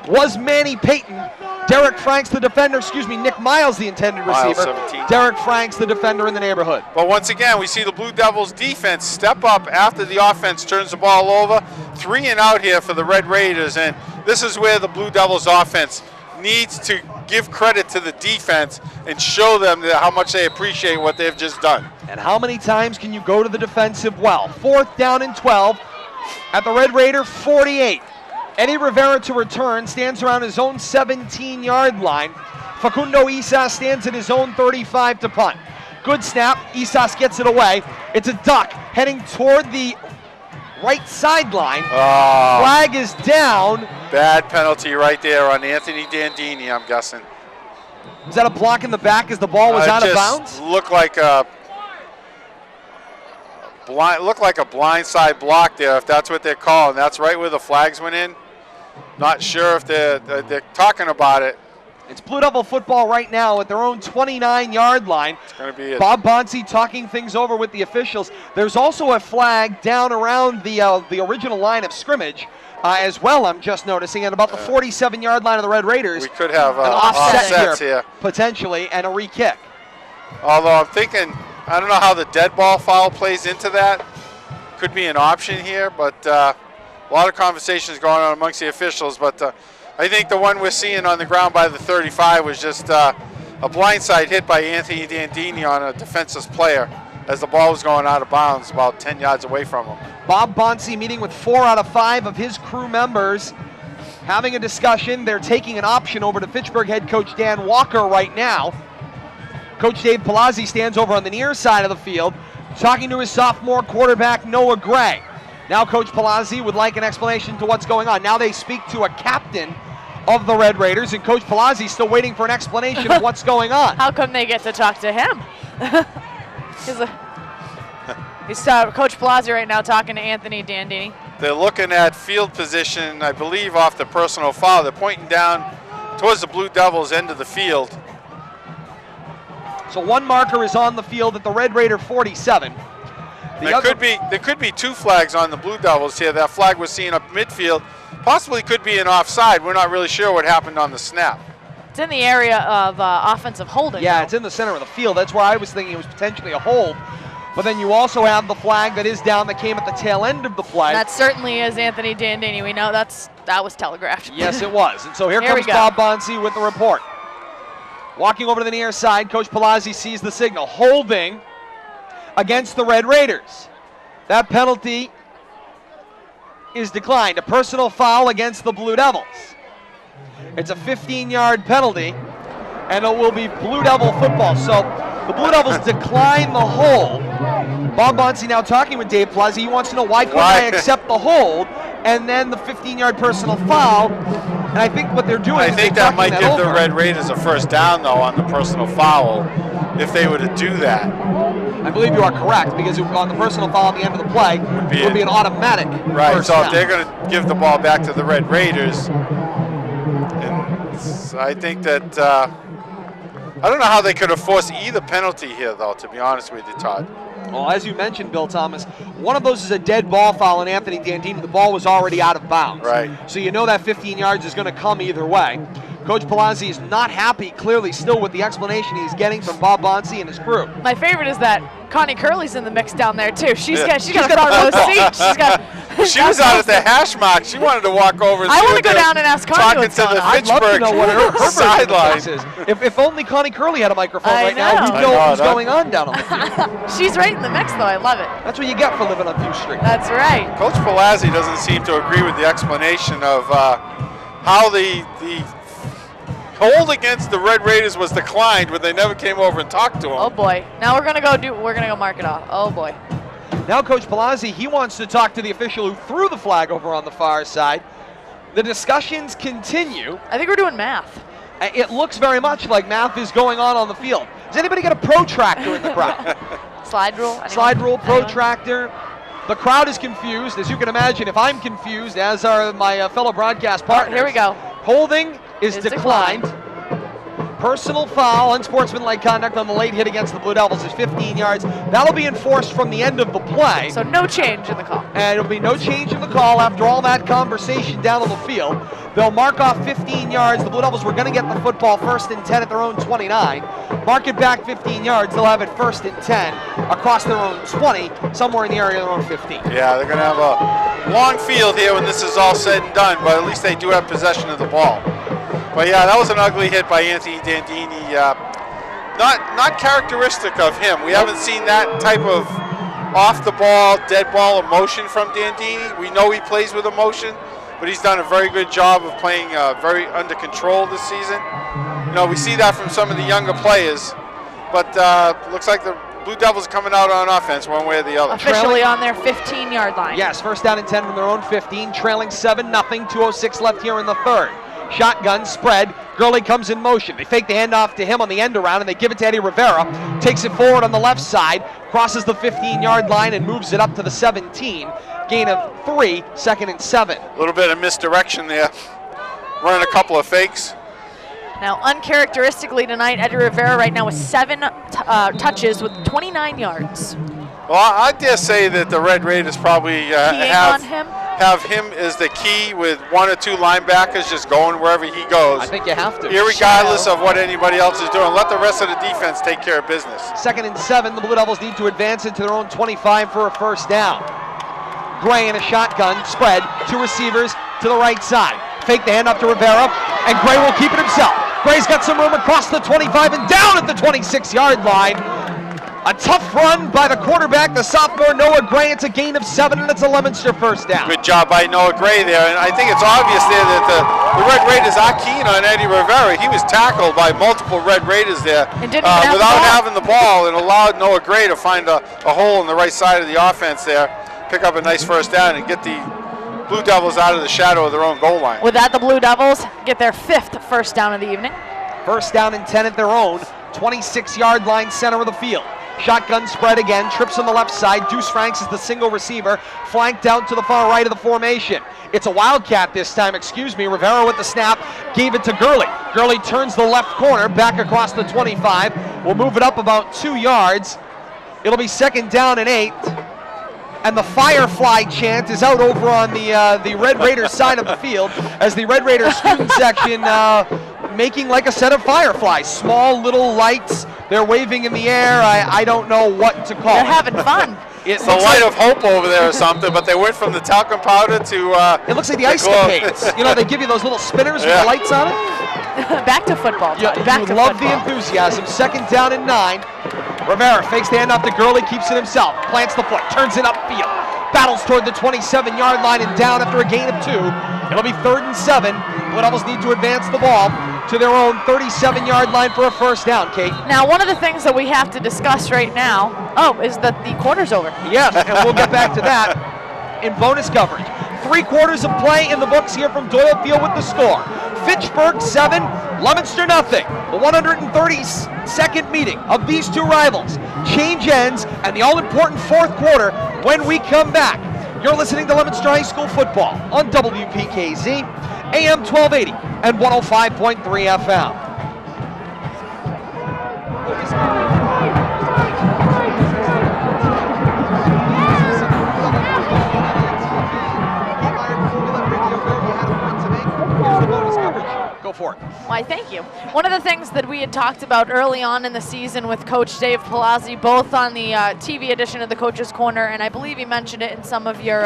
was Manny Payton. Derek Franks, the defender, Nick Miles, the intended receiver. 17. Derek Franks, the defender in the neighborhood. But once again, we see the Blue Devils defense step up after the offense turns the ball over. 3 and out here for the Red Raiders, and this is where the Blue Devils offense needs to give credit to the defense and show them how much they appreciate what they've just done. And how many times can you go to the defensive well? 4th down and 12 at the Red Raider 48. Eddie Rivera to return, stands around his own 17-yard line. Facundo Isas stands at his own 35 to punt. Good snap, Isas gets it away. It's a duck heading toward the right sideline. Flag is down. Bad penalty right there on Anthony Dandini, I'm guessing. Was that a block in the back as the ball was out of bounds? Looked like a blindside block there, if that's what they're calling. That's right where the flags went in. Not sure if they're talking about it. It's Blue Devil football right now at their own 29-yard line. It's going to be Bob Bonsi talking things over with the officials. There's also a flag down around the original line of scrimmage as well, I'm just noticing, at about the 47-yard line of the Red Raiders. We could have an offsets here, potentially, and a re-kick. Although I'm thinking, I don't know how the dead ball foul plays into that. Could be an option here, but a lot of conversations going on amongst the officials. But I think the one we're seeing on the ground by the 35 was just a blindside hit by Anthony Dandini on a defenseless player as the ball was going out of bounds about 10 yards away from him. Bob Bonsi meeting with 4 out of 5 of his crew members, having a discussion. They're taking an option over to Fitchburg head coach Dan Walker right now. Coach Dave Palazzi stands over on the near side of the field, talking to his sophomore quarterback, Noah Gray. Now Coach Palazzi would like an explanation to what's going on. Now they speak to a captain of the Red Raiders, and Coach Palazzi still waiting for an explanation of what's going on. How come they get to talk to him? He's Coach Palazzi right now talking to Anthony Dandini. They're looking at field position, I believe, off the personal foul. They're pointing down towards the Blue Devils' end of the field. So one marker is on the field at the Red Raider 47. There could be 2 flags on the Blue Devils here. That flag we're seeing up midfield possibly could be an offside. We're not really sure what happened on the snap. It's in the area of offensive holding. Yeah, though. it's in the center of the field. That's where I was thinking it was potentially a hold. But then you also have the flag that is down that came at the tail end of the play. That certainly is Anthony Dandini. We know that was telegraphed. Yes, it was. And so here Here comes Bob Bonsi with the report. Walking over to the near side, Coach Palazzi sees the signal. Holding against the Red Raiders. That penalty is declined. A personal foul against the Blue Devils. It's a 15-yard penalty, and it will be Blue Devil football. So the Blue Devils decline the hold. Bob Bonsi now talking with Dave Palazzi. He wants to know why couldn't I accept the hold and then the 15-yard personal foul. And I think what they're doing is think that might give the Red Raiders a first down, though, on the personal foul if they were to do that. I believe you are correct, because on the personal foul at the end of the play, it would be an automatic right, so down. if they're going to give the ball back to the Red Raiders, and I think that, I don't know how they could have forced either penalty here, though, to be honest with you, Todd. Well, as you mentioned, Bill Thomas, one of those is a dead ball foul on Anthony Dandini. The ball was already out of bounds. Right. So you know that 15 yards is going to come either way. Coach Palazzi is not happy, clearly, still with the explanation he's getting from Bob Bonsi and his crew. My favorite is that Connie Curley's in the mix down there too. She's got a front row seat. She was out at the hash mark. She wanted to walk over and I want to go down and ask Connie what's going on. I'd love to know what her sideline is. If only Connie Curley had a microphone right now, we'd I know know what's going on down on the field. She's right in the mix, though. I love it. That's what you get for living on View Street. That's right. Coach Palazzi doesn't seem to agree with the explanation of how the hold against the Red Raiders was declined when they never came over and talked to him. Oh boy. Now we're gonna go mark it off. Oh boy. Now Coach Palazzi, he wants to talk to the official who threw the flag over on the far side. The discussions continue. I think we're doing math. It looks very much like math is going on the field. Does anybody get a protractor in the crowd? Slide rule? Anyone? Slide rule, protractor. The crowd is confused. As you can imagine, if I'm confused, as are my fellow broadcast partners. Here we go. Holding is declined. Personal foul, unsportsmanlike conduct on the late hit against the Blue Devils is 15 yards. That'll be enforced from the end of the play. So no change in the call. And it'll be no change in the call after all that conversation down on the field. They'll mark off 15 yards. The Blue Devils were going to get the football 1st and 10 at their own 29. Mark it back 15 yards. They'll have it 1st and 10 across their own 20, somewhere in the area of their own 15. Yeah, they're going to have a long field here when this is all said and done, but at least they do have possession of the ball. But yeah, that was an ugly hit by Anthony Dandini. Not characteristic of him. We haven't seen that type of off-the-ball, dead-ball emotion from Dandini. We know he plays with emotion, but he's done a very good job of playing very under control this season. You know, we see that from some of the younger players, but looks like the Blue Devils coming out on offense one way or the other. Officially on their 15-yard line. Yes, 1st down and 10 from their own 15, trailing 7-0, 2:06 left here in the 3rd. Shotgun spread. Gurley comes in motion. They fake the handoff to him on the end around, and they give it to Eddie Rivera. Takes it forward on the left side, crosses the 15-yard line, and moves it up to the 17. Gain of 3, 2nd and 7. A little bit of misdirection there. Running a couple of fakes. Now, uncharacteristically tonight, Eddie Rivera right now with 7 touches with 29 yards. Well, I dare say that the Red Raiders probably have him as the key with 1 or 2 linebackers just going wherever he goes. I think you have to. Irregardless of what anybody else is doing. Let the rest of the defense take care of business. 2nd and 7, the Blue Devils need to advance into their own 25 for a first down. Gray in a shotgun spread, 2 receivers to the right side. Fake the hand up to Rivera, and Gray will keep it himself. Gray's got some room across the 25 and down at the 26-yard line. A tough run by the quarterback, the sophomore Noah Gray. It's a gain of 7, and it's a Leominster first down. Good job by Noah Gray there, and I think it's obvious there that the Red Raiders are keen on Eddie Rivera. He was tackled by multiple Red Raiders there without having the ball, and allowed Noah Gray to find a hole in the right side of the offense there, pick up a nice first down, and get the Blue Devils out of the shadow of their own goal line. With that, the Blue Devils get their 5th first down of the evening. First down and 10 at their own 26-yard line, center of the field. Shotgun spread again, trips on the left side. Deuce Franks is the single receiver, flanked out to the far right of the formation. It's a Wildcat this time, Rivera with the snap, gave it to Gurley. Gurley turns the left corner, back across the 25. We'll move it up about 2 yards. It'll be 2nd down and 8. And the Firefly chant is out over on the Red Raiders side of the field as the Red Raiders student section making like a set of fireflies. Small little lights. They're waving in the air. I don't know what to call it. They're having fun. It's the light of hope over there or something, but they went from the talcum powder to... it looks like the ice capades. You know, they give you those little spinners with the lights on it. Back to football. You love the enthusiasm. 2nd down and 9. Rivera fakes the handoff to Gurley, keeps it himself, plants the foot, turns it upfield, battles toward the 27-yard line and down after a gain of 2. It'll be 3rd and 7. Blue Devils need to advance the ball to their own 37-yard line for a first down, Kate. Now, one of the things that we have to discuss right now, is that the quarter's over. Yes, and we'll get back to that in bonus coverage. 3 quarters of play in the books here from Doyle Field with the score. Fitchburg 7, Leominster nothing. The 132nd meeting of these 2 rivals. Change ends and the all-important 4th quarter when we come back. You're listening to Leominster High School football on WPKZ, AM 1280 and 105.3 FM. Go for it. Why, thank you. One of the things that we had talked about early on in the season with Coach Dave Palazzi, both on the TV edition of the Coach's Corner, and I believe he mentioned it in some of your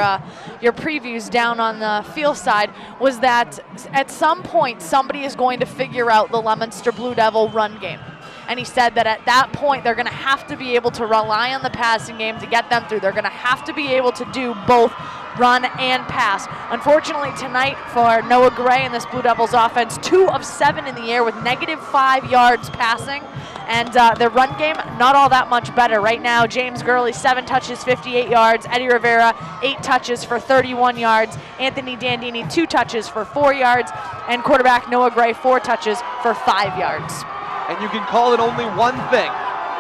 previews down on the field side, was that at some point somebody is going to figure out the Leominster Blue Devil run game. And he said that at that point they're going to have to be able to rely on the passing game to get them through. They're going to have to be able to do both run and pass. Unfortunately tonight for Noah Gray and this Blue Devils offense, 2 of 7 in the air with -5 yards passing, and their run game not all that much better. Right now James Gurley 7 touches, 58 yards, Eddie Rivera 8 touches for 31 yards, Anthony Dandini 2 touches for 4 yards, and quarterback Noah Gray 4 touches for 5 yards. And you can call it only one thing: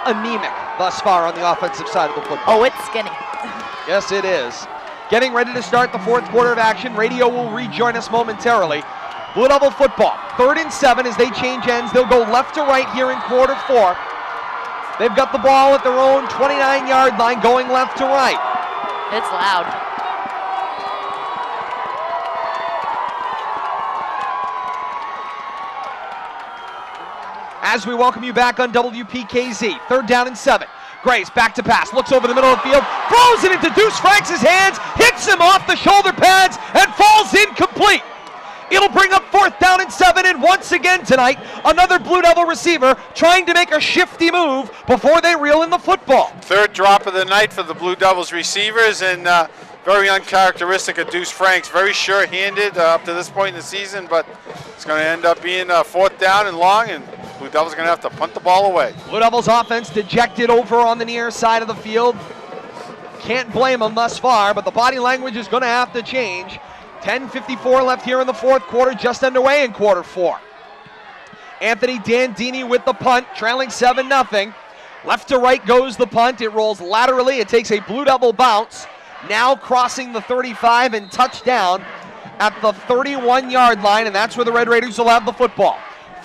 anemic thus far on the offensive side of the football. Oh, it's skinny. Yes, it is. Getting ready to start the 4th quarter of action. Radio will rejoin us momentarily. Blue Devil football, 3rd and 7 as they change ends. They'll go left to right here in quarter 4. They've got the ball at their own 29-yard line going left to right. It's loud. As we welcome you back on WPKZ, 3rd down and 7. Gray's back to pass, looks over the middle of the field, throws it into Deuce Franks' hands, hits him off the shoulder pads, and falls incomplete. It'll bring up 4th down and 7, and once again tonight, another Blue Devil receiver trying to make a shifty move before they reel in the football. 3rd drop of the night for the Blue Devils receivers, and very uncharacteristic of Deuce Franks. Very sure-handed up to this point in the season, but it's going to end up being 4th down and long, and Blue Devils going to have to punt the ball away. Blue Devils offense dejected over on the near side of the field. Can't blame them thus far, but the body language is going to have to change. 10:54 left here in the 4th quarter, just underway in quarter 4. Anthony Dandini with the punt, trailing 7-0. Left to right goes the punt. It rolls laterally. It takes a Blue Devil bounce. Now crossing the 35 and touchdown at the 31-yard line, and that's where the Red Raiders will have the football.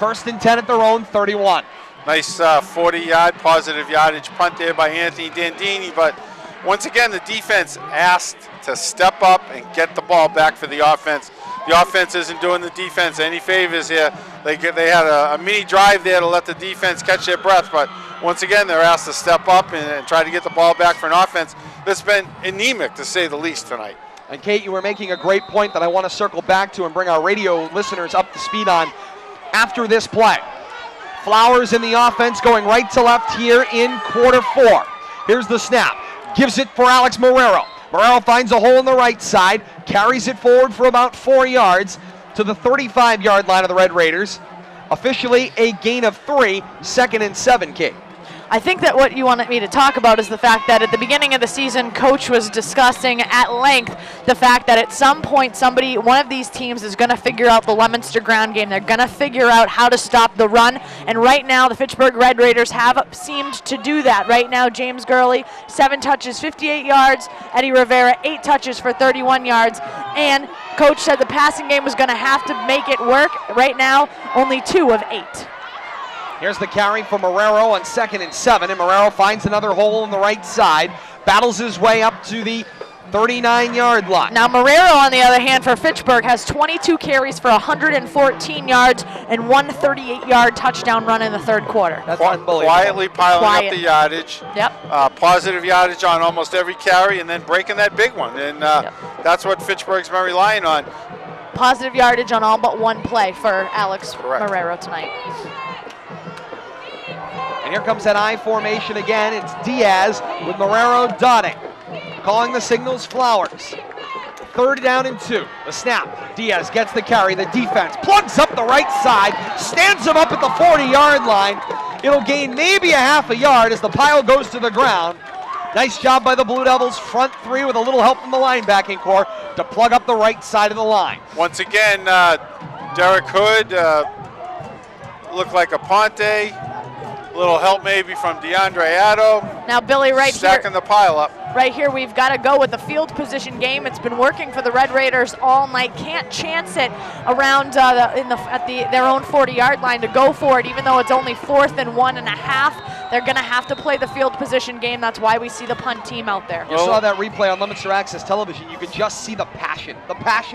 First and 10 at their own 31. Nice 40-yard positive yardage punt there by Anthony Dandini, but once again the defense asked to step up and get the ball back for the offense. The offense isn't doing the defense any favors here. They had a mini drive there to let the defense catch their breath, but once again they're asked to step up and try to get the ball back for an offense that's been anemic to say the least tonight. And Kate, you were making a great point that I want to circle back to and bring our radio listeners up to speed on after this play. Flowers in the offense going right to left here in quarter 4. Here's the snap. Gives it for Alex Marrero. Marrero finds a hole in the right side, carries it forward for about 4 yards to the 35-yard line of the Red Raiders. Officially a gain of 3, 2nd and 7, Kate. I think that what you wanted me to talk about is the fact that at the beginning of the season, Coach was discussing at length the fact that at some point one of these teams is going to figure out the Leominster ground game. They're going to figure out how to stop the run, and right now the Fitchburg Red Raiders have seemed to do that. Right now, James Gurley, 7 touches, 58 yards. Eddie Rivera, 8 touches for 31 yards. And Coach said the passing game was going to have to make it work. Right now, only 2 of 8. Here's the carry for Marrero on 2nd and 7, and Marrero finds another hole on the right side, battles his way up to the 39-yard line. Now Marrero, on the other hand, for Fitchburg, has 22 carries for 114 yards and 1 38-yard touchdown run in the third quarter. That's unbelievable. Quietly piling up the yardage. Yep. Positive yardage on almost every carry, and then breaking that big one. And that's what Fitchburg's been relying on. Positive yardage on all but one play for Alex Correct. Marrero tonight. And here comes that I formation again. It's Diaz with Marrero dotting. Calling the signals Flowers. 3rd down and 2. The snap. Diaz gets the carry. The defense plugs up the right side. Stands him up at the 40-yard line. It'll gain maybe a half a yard as the pile goes to the ground. Nice job by the Blue Devils front 3 with a little help from the linebacking core to plug up the right side of the line. Once again, Derek Hood looked like a Ponte. Little help maybe from DeAndre Addo. Now Billy, stacking the pile up. Right here, we've got to go with the field position game. It's been working for the Red Raiders all night. Can't chance it around their own 40-yard line to go for it, even though it's only 4th and 1.5. They're going to have to play the field position game. That's why we see the punt team out there. You saw that replay on Leominster Access Television. You could just see the passion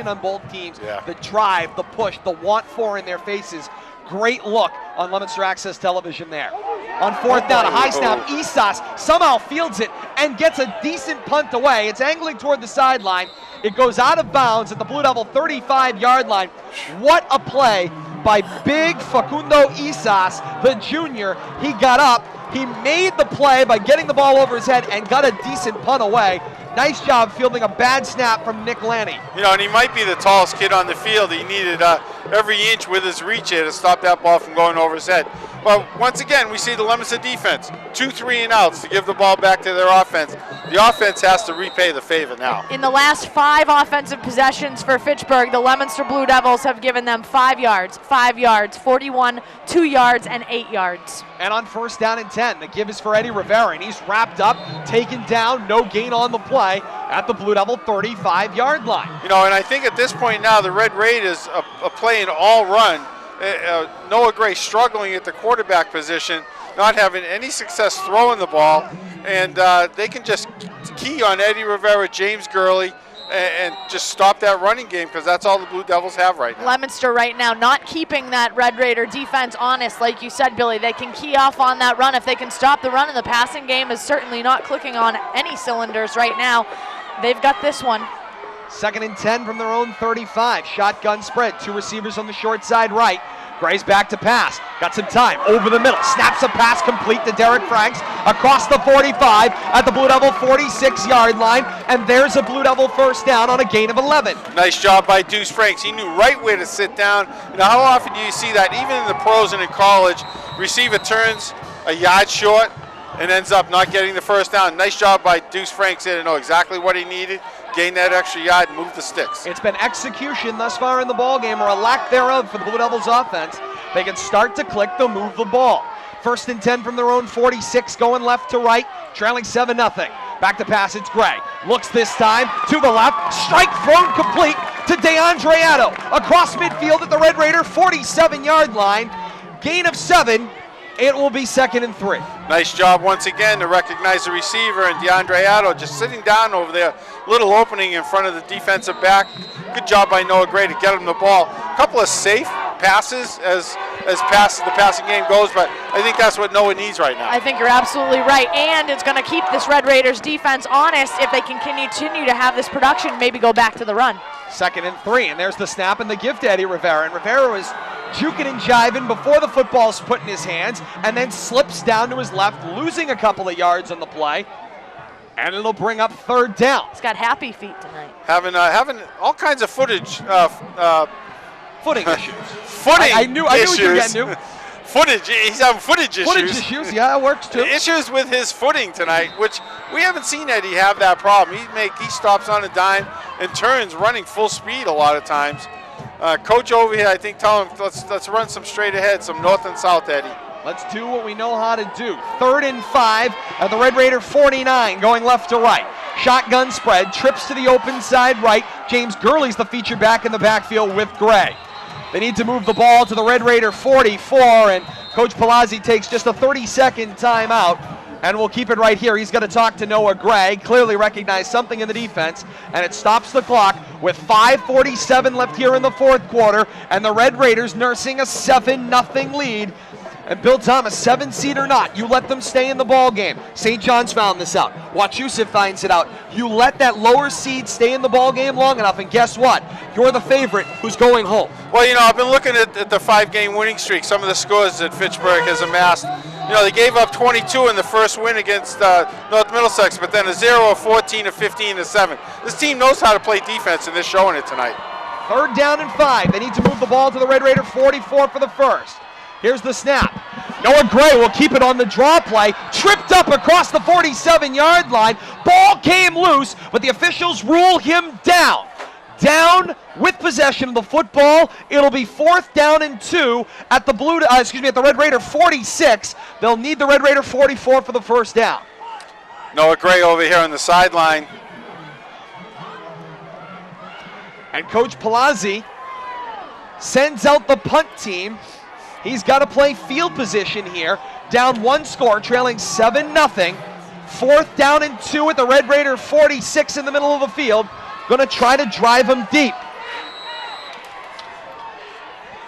on both teams. Yeah. The drive, the push, the want for in their faces. Great look on Leominster Access Television there. On 4th down, a high snap. Isas somehow fields it and gets a decent punt away. It's angling toward the sideline. It goes out of bounds at the Blue Devil 35-yard line. What a play by big Facundo Isas, the junior. He got up. He made the play by getting the ball over his head and got a decent punt away. Nice job fielding a bad snap from Nick Lanny. You know, and he might be the tallest kid on the field. He needed every inch with his reach here to stop that ball from going over his head. But once again, we see the Leominster defense, 2 3-and-outs to give the ball back to their offense. The offense has to repay the favor now. In the last 5 offensive possessions for Fitchburg, the Leominster Blue Devils have given them 5 yards, 41, 2 yards, and 8 yards. And on 1st down and 10, the give is for Eddie Rivera, and he's wrapped up, taken down, no gain on the play at the Blue Devil 35-yard line. You know, and I think at this point now, the Red Raiders are playing all run. Noah Gray struggling at the quarterback position, not having any success throwing the ball, and they can just key on Eddie Rivera, James Gurley, and just stop that running game, because that's all the Blue Devils have right now. Leominster right now not keeping that Red Raider defense honest, like you said, Billy. They can key off on that run. If they can stop the run, and the passing game is certainly not clicking on any cylinders right now. They've got this one. 2nd and 10 from their own 35. Shotgun spread. 2 receivers on the short side right. Gray's back to pass. Got some time. Over the middle. Snaps a pass complete to Derek Franks. Across the 45 at the Blue Devil 46-yard line. And there's a Blue Devil 1st down on a gain of 11. Nice job by Deuce Franks. He knew right where to sit down. Now, how often do you see that, even in the pros and in college, receiver turns a yard short and ends up not getting the 1st down? Nice job by Deuce Franks there to know exactly what he needed, gain that extra yard, and move the sticks. It's been execution thus far in the ballgame, or a lack thereof for the Blue Devils offense. They can start to click, they'll move the ball. 1st and 10 from their own 46, going left to right, trailing 7-0. Back to pass, it's Gray. Looks this time to the left, strike thrown complete to DeAndre Addo. Across midfield at the Red Raider 47-yard line. gain of 7. It will be 2nd and 3. Nice job once again to recognize the receiver, and DeAndre Addo just sitting down over there. Little opening in front of the defensive back. Good job by Noah Gray to get him the ball. A couple of safe passes as the passing game goes, but I think that's what Noah needs right now. I think you're absolutely right, and it's going to keep this Red Raiders defense honest if they can continue to have this production, maybe go back to the run. 2nd and 3, and there's the snap and the give to Eddie Rivera, and Rivera was juking and jiving before the football's put in his hands, and then slips down to his left, losing a couple of yards on the play, and it'll bring up 3rd down. He's got happy feet tonight. Having all kinds of footage. Footing issues. I knew what you were getting to. Footage. He's having footage issues. Footage issues, yeah, it works too. Issues with his footing tonight, which we haven't seen Eddie have that problem. He stops on a dime and turns running full speed a lot of times. Coach over here, I think, tell him let's run some straight ahead, some north and south, Eddie. Let's do what we know how to do. 3rd and 5 at the Red Raider 49, going left to right. Shotgun spread, trips to the open side right. James Gurley's the feature back in the backfield with Gray. They need to move the ball to the Red Raider 44, and Coach Palazzi takes just a 30-second timeout, and we'll keep it right here. He's going to talk to Noah Gray, clearly recognize something in the defense, and it stops the clock with 5:47 left here in the 4th quarter, and the Red Raiders nursing a 7-0 lead. And Bill Thomas, 7-seed or not, you let them stay in the ball game. St. John's found this out. Wachusett finds it out. You let that lower seed stay in the ball game long enough, and guess what? You're the favorite who's going home. Well, I've been looking at the 5-game winning streak, some of the scores that Fitchburg has amassed. They gave up 22 in the first win against North Middlesex, but then a 0, a 14, a 15, a 7. This team knows how to play defense, and they're showing it tonight. 3rd down and 5. They need to move the ball to the Red Raider 44 for the first. Here's the snap. Noah Gray will keep it on the draw play. Tripped up across the 47-yard line. Ball came loose, but the officials rule him down. Down with possession of the football. It'll be 4th down and 2 at the at the Red Raider 46. They'll need the Red Raider 44 for the first down. Noah Gray over here on the sideline. And Coach Palazzi sends out the punt team. He's got to play field position here. Down 1 score, trailing 7-0. 4th down and 2 at the Red Raider 46 in the middle of the field. Going to try to drive him deep.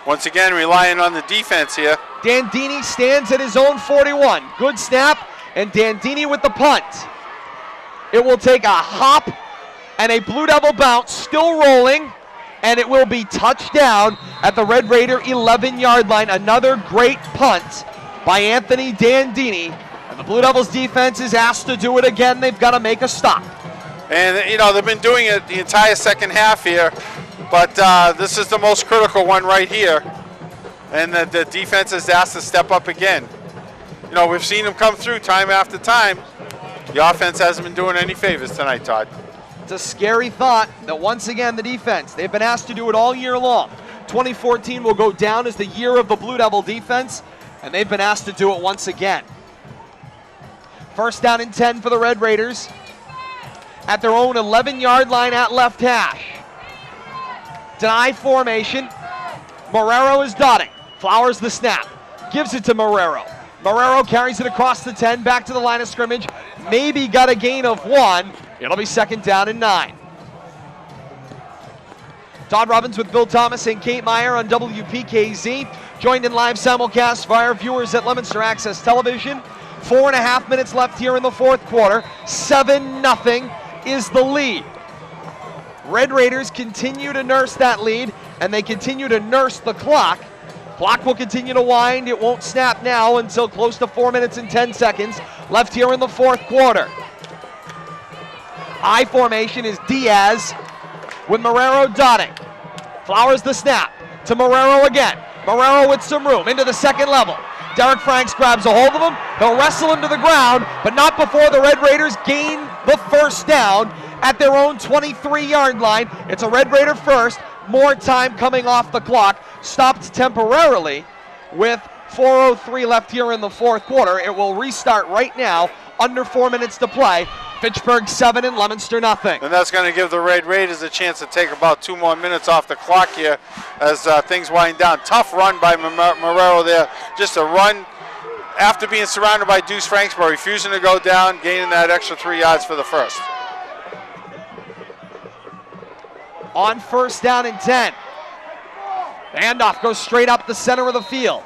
Once again, relying on the defense here. Dandini stands at his own 41. Good snap, and Dandini with the punt. It will take a hop and a Blue Devil bounce, still rolling, and it will be touchdown at the Red Raider 11-yard line. Another great punt by Anthony Dandini. And the Blue Devils defense is asked to do it again. They've got to make a stop. And, they've been doing it the entire second half here, but this is the most critical one right here. And the defense is asked to step up again. We've seen them come through time after time. The offense hasn't been doing any favors tonight, Todd. It's a scary thought that once again the defense, they've been asked to do it all year long. 2014 will go down as the year of the Blue Devil defense, and they've been asked to do it once again. 1st down and 10 for the Red Raiders at their own 11-yard line at left hash. Deny formation. Marrero is dotting. Flowers the snap. Gives it to Marrero. Marrero carries it across the 10, back to the line of scrimmage. Maybe got a gain of 1. It'll be 2nd down and 9. Todd Robbins with Bill Thomas and Kate Meyer on WPKZ. Joined in live simulcast by our viewers at Leominster Access Television. 4.5 minutes left here in the 4th quarter. 7-0 is the lead. Red Raiders continue to nurse that lead, and they continue to nurse the clock. Clock will continue to wind. It won't snap now until close to 4 minutes and 10 seconds left here in the 4th quarter. I formation is Diaz with Marrero dotting. Flowers the snap to Marrero again. Marrero with some room into the 2nd level. Derek Franks grabs a hold of him. He'll wrestle him to the ground, but not before the Red Raiders gain the first down at their own 23-yard line. It's a Red Raider first. More time coming off the clock. Stopped temporarily with 4:03 left here in the 4th quarter. It will restart right now. Under 4 minutes to play. Fitchburg 7 and Leominster nothing. And that's going to give the Red Raiders a chance to take about 2 more minutes off the clock here as things wind down. Tough run by Marrero there. Just a run after being surrounded by Deuce Franksborough, refusing to go down, gaining that extra 3 yards for the first. On first down and 10. The handoff goes straight up the center of the field.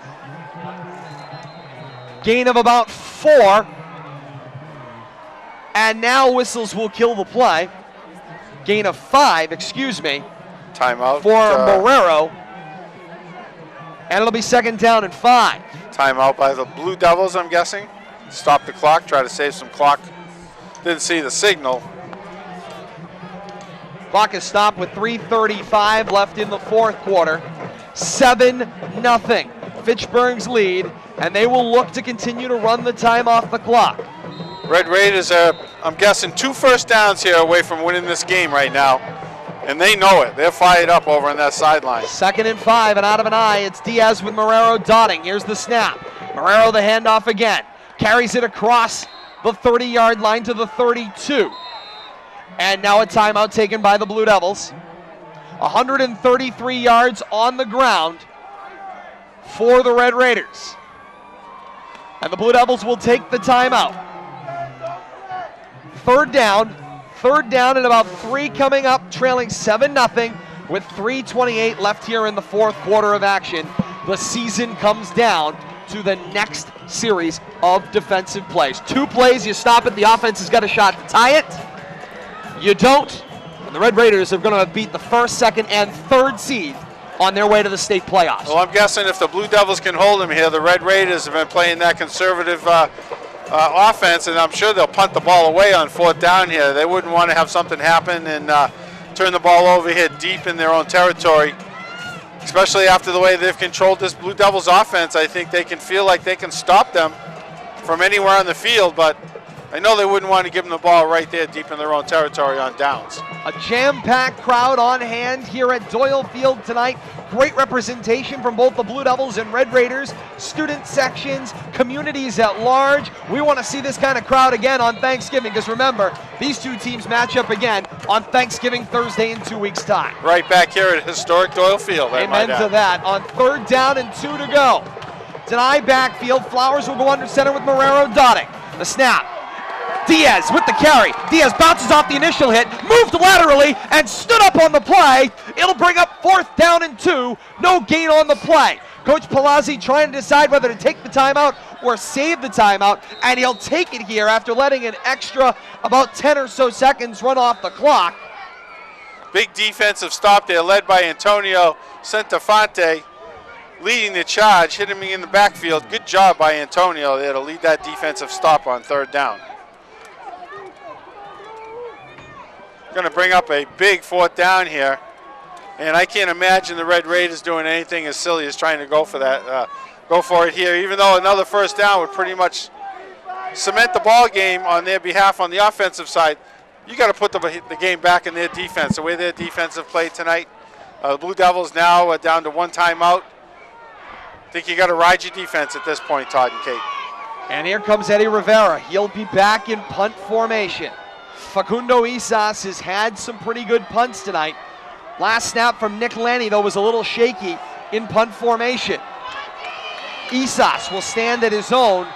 Gain of about 4. And now whistles will kill the play. Gain of 5, excuse me. Timeout. For Marrero. And it'll be 2nd down and 5. Timeout by the Blue Devils, I'm guessing. Stop the clock, try to save some clock. Didn't see the signal. Clock is stopped with 3:35 left in the 4th quarter. 7-0. Fitchburg's lead, and they will look to continue to run the time off the clock. Red Raiders are, I'm guessing, 2 first downs here away from winning this game right now. And they know it. They're fired up over on that sideline. 2nd and 5, and out of an eye, it's Diaz with Marrero dotting. Here's the snap. Marrero the handoff again. Carries it across the 30-yard line to the 32. And now a timeout taken by the Blue Devils. 133 yards on the ground for the Red Raiders. And the Blue Devils will take the timeout. 3rd down and about 3 coming up, trailing 7-0 with 3:28 left here in the 4th quarter of action. The season comes down to the next series of defensive plays. 2 plays, you stop it, the offense has got a shot to tie it. You don't, and the Red Raiders are going to beat the 1st, 2nd, and 3rd seed on their way to the state playoffs. Well, I'm guessing if the Blue Devils can hold them here, the Red Raiders have been playing that conservative offense, and I'm sure they'll punt the ball away on 4th down here. They wouldn't want to have something happen and turn the ball over here deep in their own territory, especially after the way they've controlled this Blue Devils offense. I think they can feel like they can stop them from anywhere on the field, but I know they wouldn't want to give them the ball right there deep in their own territory on downs. A jam-packed crowd on hand here at Doyle Field tonight. Great representation from both the Blue Devils and Red Raiders, student sections, communities at large. We want to see this kind of crowd again on Thanksgiving, because remember, these 2 teams match up again on Thanksgiving Thursday in 2 weeks' time. Right back here at historic Doyle Field. Amen to that. On 3rd down and 2 to go. Deny backfield. Flowers will go under center with Marrero dotting. The snap. Diaz with the carry. Diaz bounces off the initial hit, moved laterally, and stood up on the play. It'll bring up 4th down and 2. No gain on the play. Coach Palazzi trying to decide whether to take the timeout or save the timeout, and he'll take it here after letting an extra about 10 or so seconds run off the clock. Big defensive stop there, led by Antonio Centofonte, leading the charge, hitting me in the backfield. Good job by Antonio there to lead that defensive stop on 3rd down. Going to bring up a big 4th down here, and I can't imagine the Red Raiders doing anything as silly as trying to go for that. Go for it here, even though another 1st down would pretty much cement the ball game on their behalf on the offensive side. You got to put the game back in their defense, the way their defense have played tonight. The Blue Devils now down to 1 timeout. I think you got to ride your defense at this point, Todd and Kate. And here comes Eddie Rivera. He'll be back in punt formation. Facundo Isas has had some pretty good punts tonight. Last snap from Nick Lanny, though, was a little shaky in punt formation. Isas will stand at his own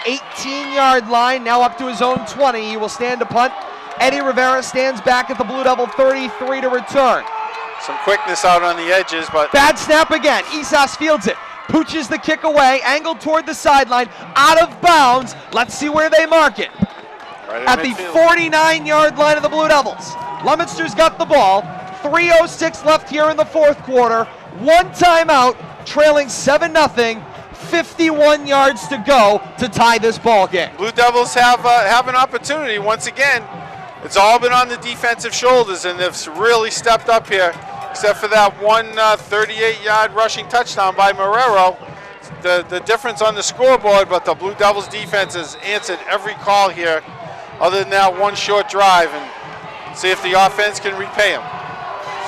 18-yard line, now up to his own 20. He will stand to punt. Eddie Rivera stands back at the Blue Devil 33 to return. Some quickness out on the edges, but... Bad snap again. Isas fields it. Pooches the kick away, angled toward the sideline, out of bounds. Let's see where they mark it. Right at the 49-yard line of the Blue Devils. Leominster's got the ball. 3:06 left here in the 4th quarter. 1 timeout, trailing 7-0. 51 yards to go to tie this ball game. Blue Devils have an opportunity once again. It's all been on the defensive shoulders, and they've really stepped up here, except for that one 38-yard rushing touchdown by Marrero. The difference on the scoreboard, but the Blue Devils defense has answered every call here, other than that one short drive, and see if the offense can repay them.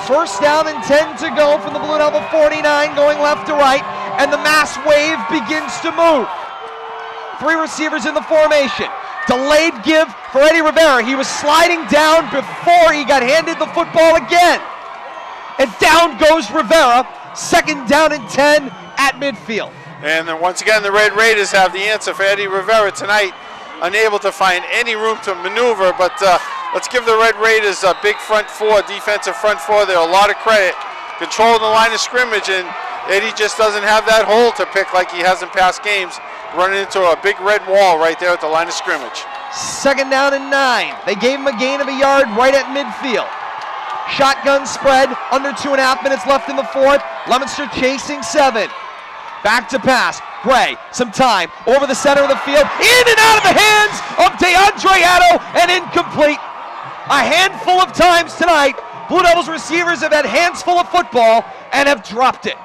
1st down and 10 to go from the Blue Devil 49, going left to right, and the mass wave begins to move. 3 receivers in the formation. Delayed give for Eddie Rivera. He was sliding down before he got handed the football again. And down goes Rivera. 2nd down and 10 at midfield. And then once again, the Red Raiders have the answer for Eddie Rivera tonight. Unable to find any room to maneuver, but let's give the Red Raiders a big front four, defensive front four there. A lot of credit. Controlling the line of scrimmage, and Eddie just doesn't have that hole to pick like he has in past games. Running into a big red wall right there at the line of scrimmage. 2nd down and 9. They gave him a gain of a yard right at midfield. Shotgun spread, under 2.5 minutes left in the 4th. Leominster chasing 7. Back to pass. Gray, some time, over the center of the field, in and out of the hands of DeAndre Addo, and incomplete. A handful of times tonight, Blue Devils receivers have had hands full of football and have dropped it.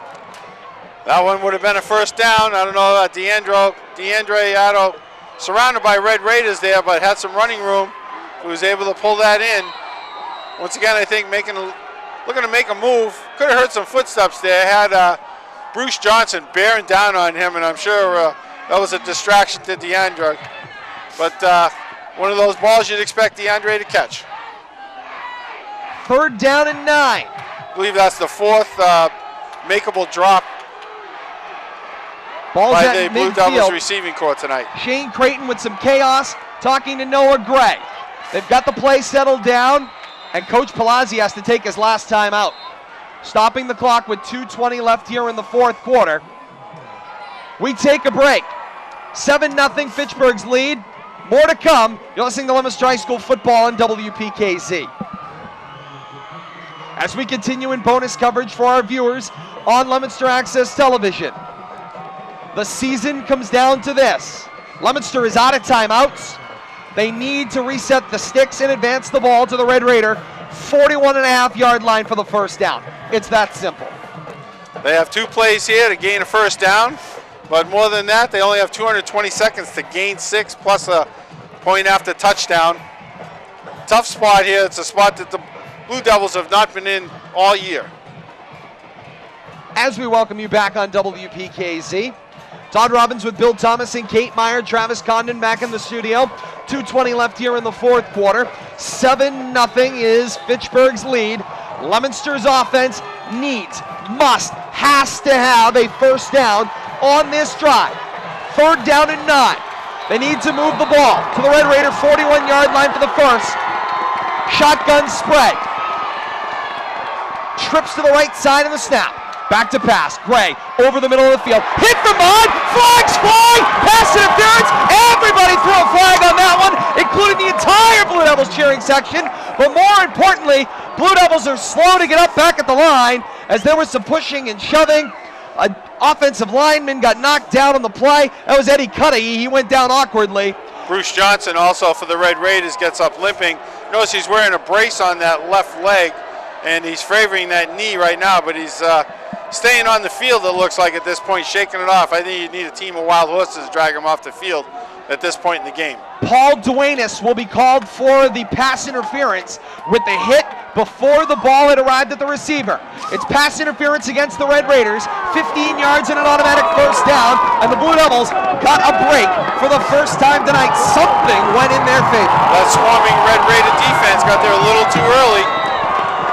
That one would have been a 1st down. I don't know about DeAndre Addo, surrounded by Red Raiders there, but had some running room. He was able to pull that in. Once again, I think looking to make a move. Could have heard some footsteps there. Had Bruce Johnson bearing down on him, and I'm sure that was a distraction to DeAndre. But one of those balls you'd expect DeAndre to catch. 3rd down and 9. I believe that's the 4th makeable drop Ball's by at the Blue midfield. Devils receiving corps tonight. Shane Creighton with some chaos, talking to Noah Gray. They've got the play settled down, and Coach Palazzi has to take his last time out. Stopping the clock with 2:20 left here in the 4th quarter. We take a break. 7-0 Fitchburg's lead. More to come. You're listening to Leominster High School football on WPKZ. As we continue in bonus coverage for our viewers on Leominster Access Television. The season comes down to this. Leominster is out of timeouts. They need to reset the sticks and advance the ball to the Red Raider 41.5-yard line for the 1st down. It's that simple. They have 2 plays here to gain a 1st down, but more than that, they only have 220 seconds to gain 6 plus a point after touchdown. Tough spot here. It's a spot that the Blue Devils have not been in all year. As we welcome you back on WPKZ, Todd Robbins with Bill Thomas and Kate Meyer, Travis Condon back in the studio. 2:20 left here in the 4th quarter. 7-0 is Fitchburg's lead. Leominster's offense needs, must, has to have a 1st down on this drive. 3rd down and 9. They need to move the ball to the Red Raider 41-yard line for the 1st. Shotgun spread. Trips to the right side of the snap. Back to pass. Gray over the middle of the field. Hit from behind. Flags fly. Pass interference. Everybody threw a flag on that one, including the entire Blue Devils cheering section. But more importantly, Blue Devils are slow to get up back at the line as there was some pushing and shoving. An offensive lineman got knocked down on the play. That was Eddie Cudahy. He went down awkwardly. Bruce Johnson also for the Red Raiders gets up limping. Notice he's wearing a brace on that left leg, and he's favoring that knee right now, but he's staying on the field, it looks like, at this point, shaking it off. I think you need a team of wild horses to drag him off the field at this point in the game. Paul Duenas will be called for the pass interference with the hit before the ball had arrived at the receiver. It's pass interference against the Red Raiders, 15 yards and an automatic 1st down, and the Blue Devils got a break for the 1st time tonight. Something went in their favor. That swarming Red Raider defense got there a little too early,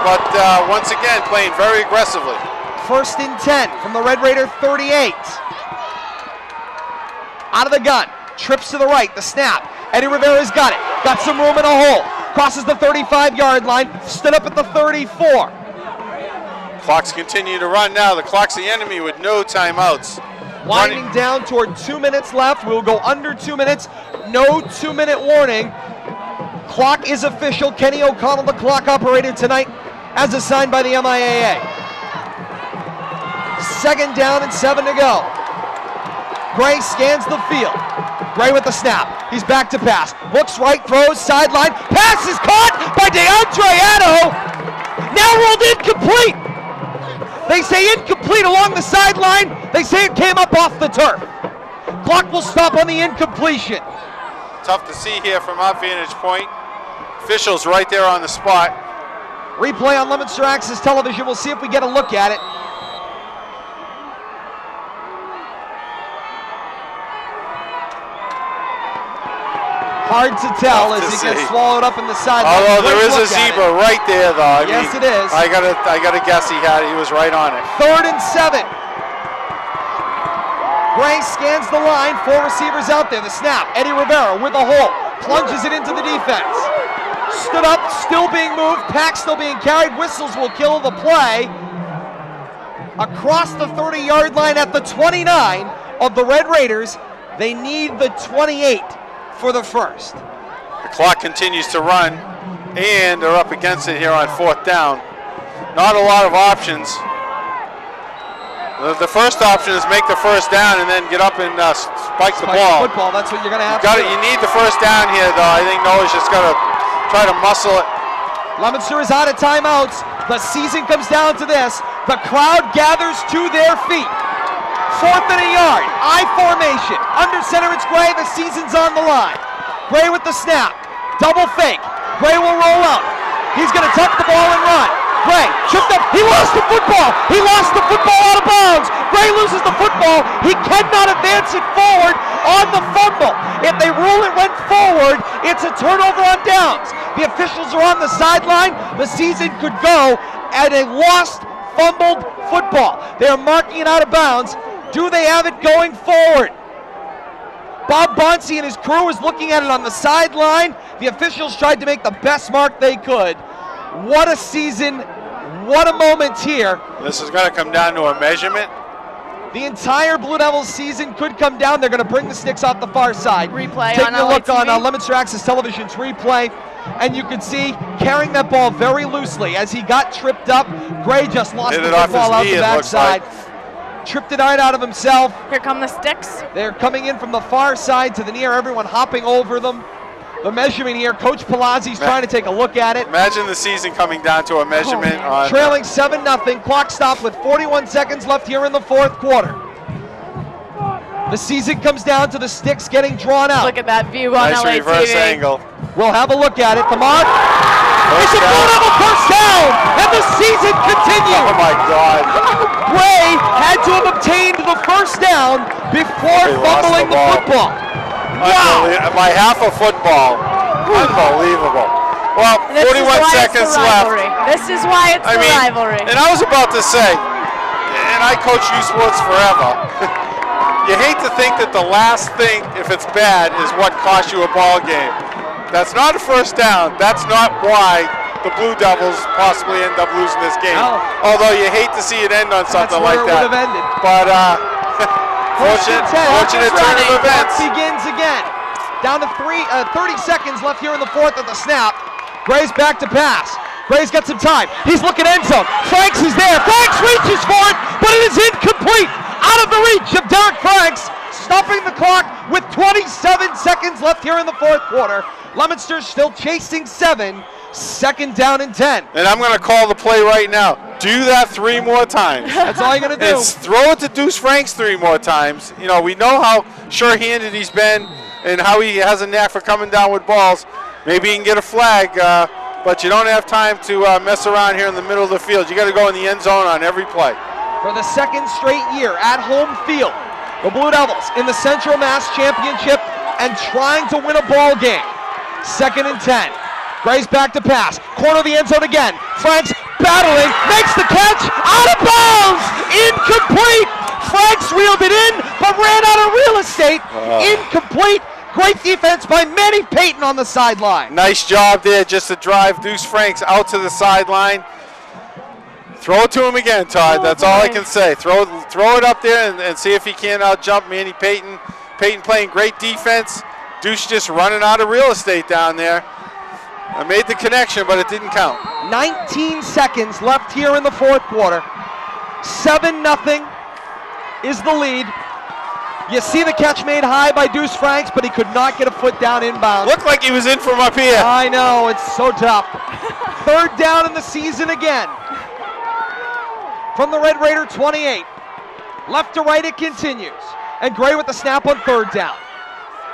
but once again, playing very aggressively. 1st and 10 from the Red Raider 38. Out of the gun. Trips to the right, the snap. Eddie Rivera's got it. Got some room in a hole. Crosses the 35-yard line. Stood up at the 34. Clocks continue to run now. The clock's the enemy with no timeouts. Winding down toward 2 minutes left. We'll go under 2 minutes. No 2-minute warning. Clock is official. Kenny O'Connell, the clock operator tonight, as assigned by the MIAA. 2nd down and 7 to go. Gray scans the field. Gray with the snap. He's back to pass. Looks right, throws, sideline. Pass is caught by DeAndre Addo. Now ruled incomplete. They say incomplete along the sideline. They say it came up off the turf. Clock will stop on the incompletion. Tough to see here from our vantage point. Officials right there on the spot. Replay on Leominster Access Television. We'll see if we get a look at it. Hard to tell Tough as to he gets see. swallowed up in the sideline. Although there Great is a look at it. zebra right there, though. I Yes, mean, it is. I gotta guess he was right on it. 3rd and 7. Gray scans the line, 4 receivers out there. The snap, Eddie Rivera with a hole, plunges it into the defense. Stood up, still being moved, pack still being carried, whistles will kill the play. Across the 30-yard line at the 29 of the Red Raiders, they need the 28 for the first. The clock continues to run, and they're up against it here on 4th down. Not a lot of options. The first option is make the first down and then get up and spike the ball. Football, that's what you're going to have to do. You need the first down here, though. I think Noah's just got to try to muscle it. Leominster is out of timeouts. The season comes down to this. The crowd gathers to their feet. 4th and a yard. I formation. Under center, it's Gray. The season's on the line. Gray with the snap. Double fake. Gray will roll out. He's going to tuck the ball and run. Gray tripped up. He lost the football. He lost the football out of bounds. Gray loses the football. He cannot advance it forward on the fumble. If they rule it went forward, it's a turnover on downs. The officials are on the sideline. The season could go at a lost, fumbled football. They are marking it out of bounds. Do they have it going forward? Bob Bonsi and his crew is looking at it on the sideline. The officials tried to make the best mark they could. What a season, what a moment here. This is going to come down to a measurement. The entire Blue Devils season could come down. They're going to bring the sticks off the far side. Replay Taking on a look LHS. on Leominster Access Television's replay, and you can see carrying that ball very loosely. As he got tripped up, Gray just lost Hit the it off football his out knee, the it looks backside. like. Tripped it right out of himself. Here come the sticks. They're coming in from the far side to the near, everyone hopping over them. The measurement here, Coach Palazzi's trying to take a look at it. Imagine the season coming down to a measurement on. Trailing 7-0, clock stopped with 41 seconds left here in the 4th quarter. The season comes down to the sticks getting drawn out. Look at that view on Nice LA reverse TV. angle. We'll have a look at it. The mark. It's a down. Blue Devil first down, and the season continues. Oh my God. Gray had to have obtained the first down before He lost fumbling the the ball. football. Wow. By half a football. Unbelievable. Well, This 41 is why seconds it's the left. rivalry. This is why it's the rivalry. And I was about to say, and I coach youth sports forever, you hate to think that the last thing, if it's bad, is what costs you a ball game. That's not a first down. That's not why the Blue Devils possibly end up losing this game. No. Although you hate to see it end on something That's where like it that. would have ended. But First and 10. fortunate turn of events. Begins again. Down to 30 seconds left here in the 4th at the snap. Gray's back to pass. Gray's got some time. He's looking end zone. Franks is there. Franks reaches for it, but it is incomplete. Out of the reach of Derek Franks, stopping the clock with 27 seconds left here in the 4th quarter. Leominster still chasing 7. 2nd down and 10. And I'm going to call the play right now. Do that 3 more times. That's all you're going to do. It's throw it to Deuce Franks 3 more times. You know, we know how sure-handed he's been and how he has a knack for coming down with balls. Maybe he can get a flag, but you don't have time to mess around here in the middle of the field. You got to go in the end zone on every play. For the 2nd straight year at home field, the Blue Devils in the Central Mass Championship and trying to win a ball game. 2nd and 10. Gray's back to pass. Corner of the end zone again. Franks battling, makes the catch, out of bounds, incomplete. Franks reeled it in, but ran out of real estate. Incomplete. Great defense by Manny Payton on the sideline. Nice job there just to drive Deuce Franks out to the sideline. Throw it to him again, Todd. That's all I can say. Throw it up there and see if he can out-jump Manny Payton. Payton playing great defense. Deuce just running out of real estate down there. I made the connection, but it didn't count. 19 seconds left here in the 4th quarter. 7-0 is the lead. You see the catch made high by Deuce Franks, but he could not get a foot down inbound. Looked like he was in from up here. I know, it's so tough. 3rd down in the season again. From the Red Raider 28. Left to right it continues. And Gray with the snap on 3rd down.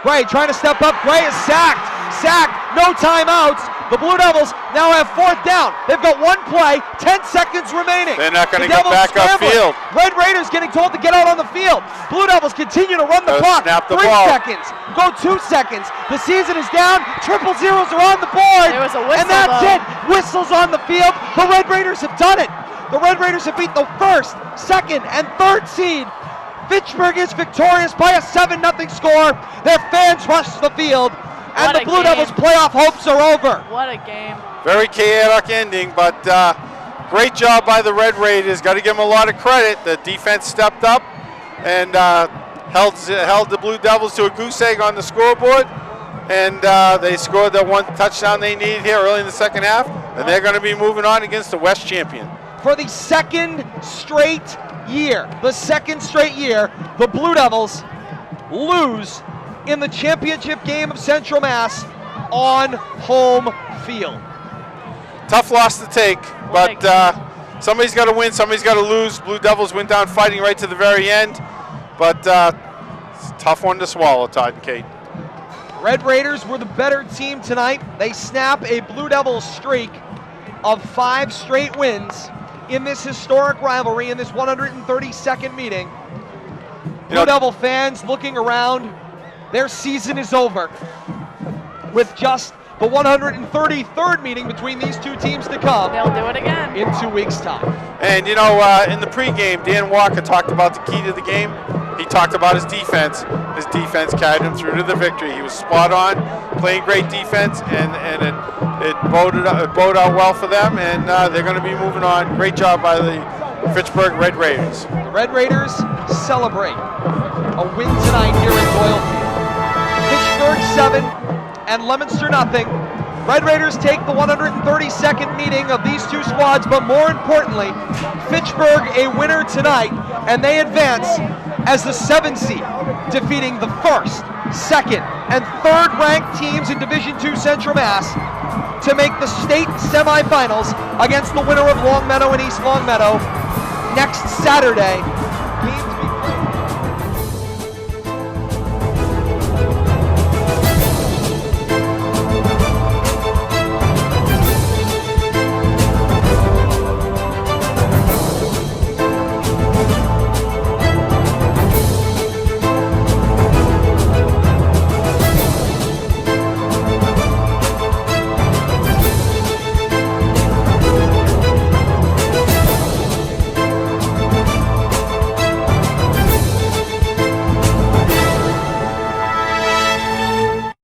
Gray trying to step up. Gray is sacked. Sacked. No timeouts. The Blue Devils now have 4th down. They've got 1 play, 10 seconds remaining. They're not going to The get Devils back scrambling. upfield. Red Raiders getting told to get out on the field. Blue Devils continue to run the Gotta clock. snap the 3 ball. seconds, go 2 seconds. The season is down. Triple zeros are on the board. There was a whistle, and that's though. it. Whistles on the field. The Red Raiders have done it. The Red Raiders have beat the 1st, 2nd, and 3rd seed. Fitchburg is victorious by a 7-0 score. Their fans rush the field, and What the a Blue game. Devils' playoff hopes are over. What a game. Very chaotic ending, but great job by the Red Raiders. Got to give them a lot of credit. The defense stepped up and held the Blue Devils to a goose egg on the scoreboard, and they scored the 1 touchdown they needed here early in the second half, and they're going to be moving on against the West champion. For the second straight year, the Blue Devils lose in the championship game of Central Mass on home field. Tough loss to take, but somebody's got to win, somebody's got to lose. Blue Devils went down fighting right to the very end, but it's a tough one to swallow, Todd and Kate. Red Raiders were the better team tonight. They snap a Blue Devils streak of 5 straight wins in this historic rivalry, in this 132nd meeting. Blue Devil fans looking around, their season is over with just the 133rd meeting between these two teams to come. They'll do it again. In 2 weeks' time. And in the pregame, Dan Walker talked about the key to the game. He talked about his defense. His defense carried him through to the victory. He was spot on, playing great defense, and it boded out well for them, and they're going to be moving on. Great job by the Fitchburg Red Raiders. The Red Raiders celebrate a win tonight here at Doyle Field. Fitchburg 7 and Leominster 0. Red Raiders take the 132nd meeting of these two squads, but more importantly, Fitchburg a winner tonight, and they advance as the 7th seed, defeating the 1st, 2nd, and 3rd ranked teams in Division II Central Mass to make the state semifinals against the winner of Longmeadow and East Longmeadow next Saturday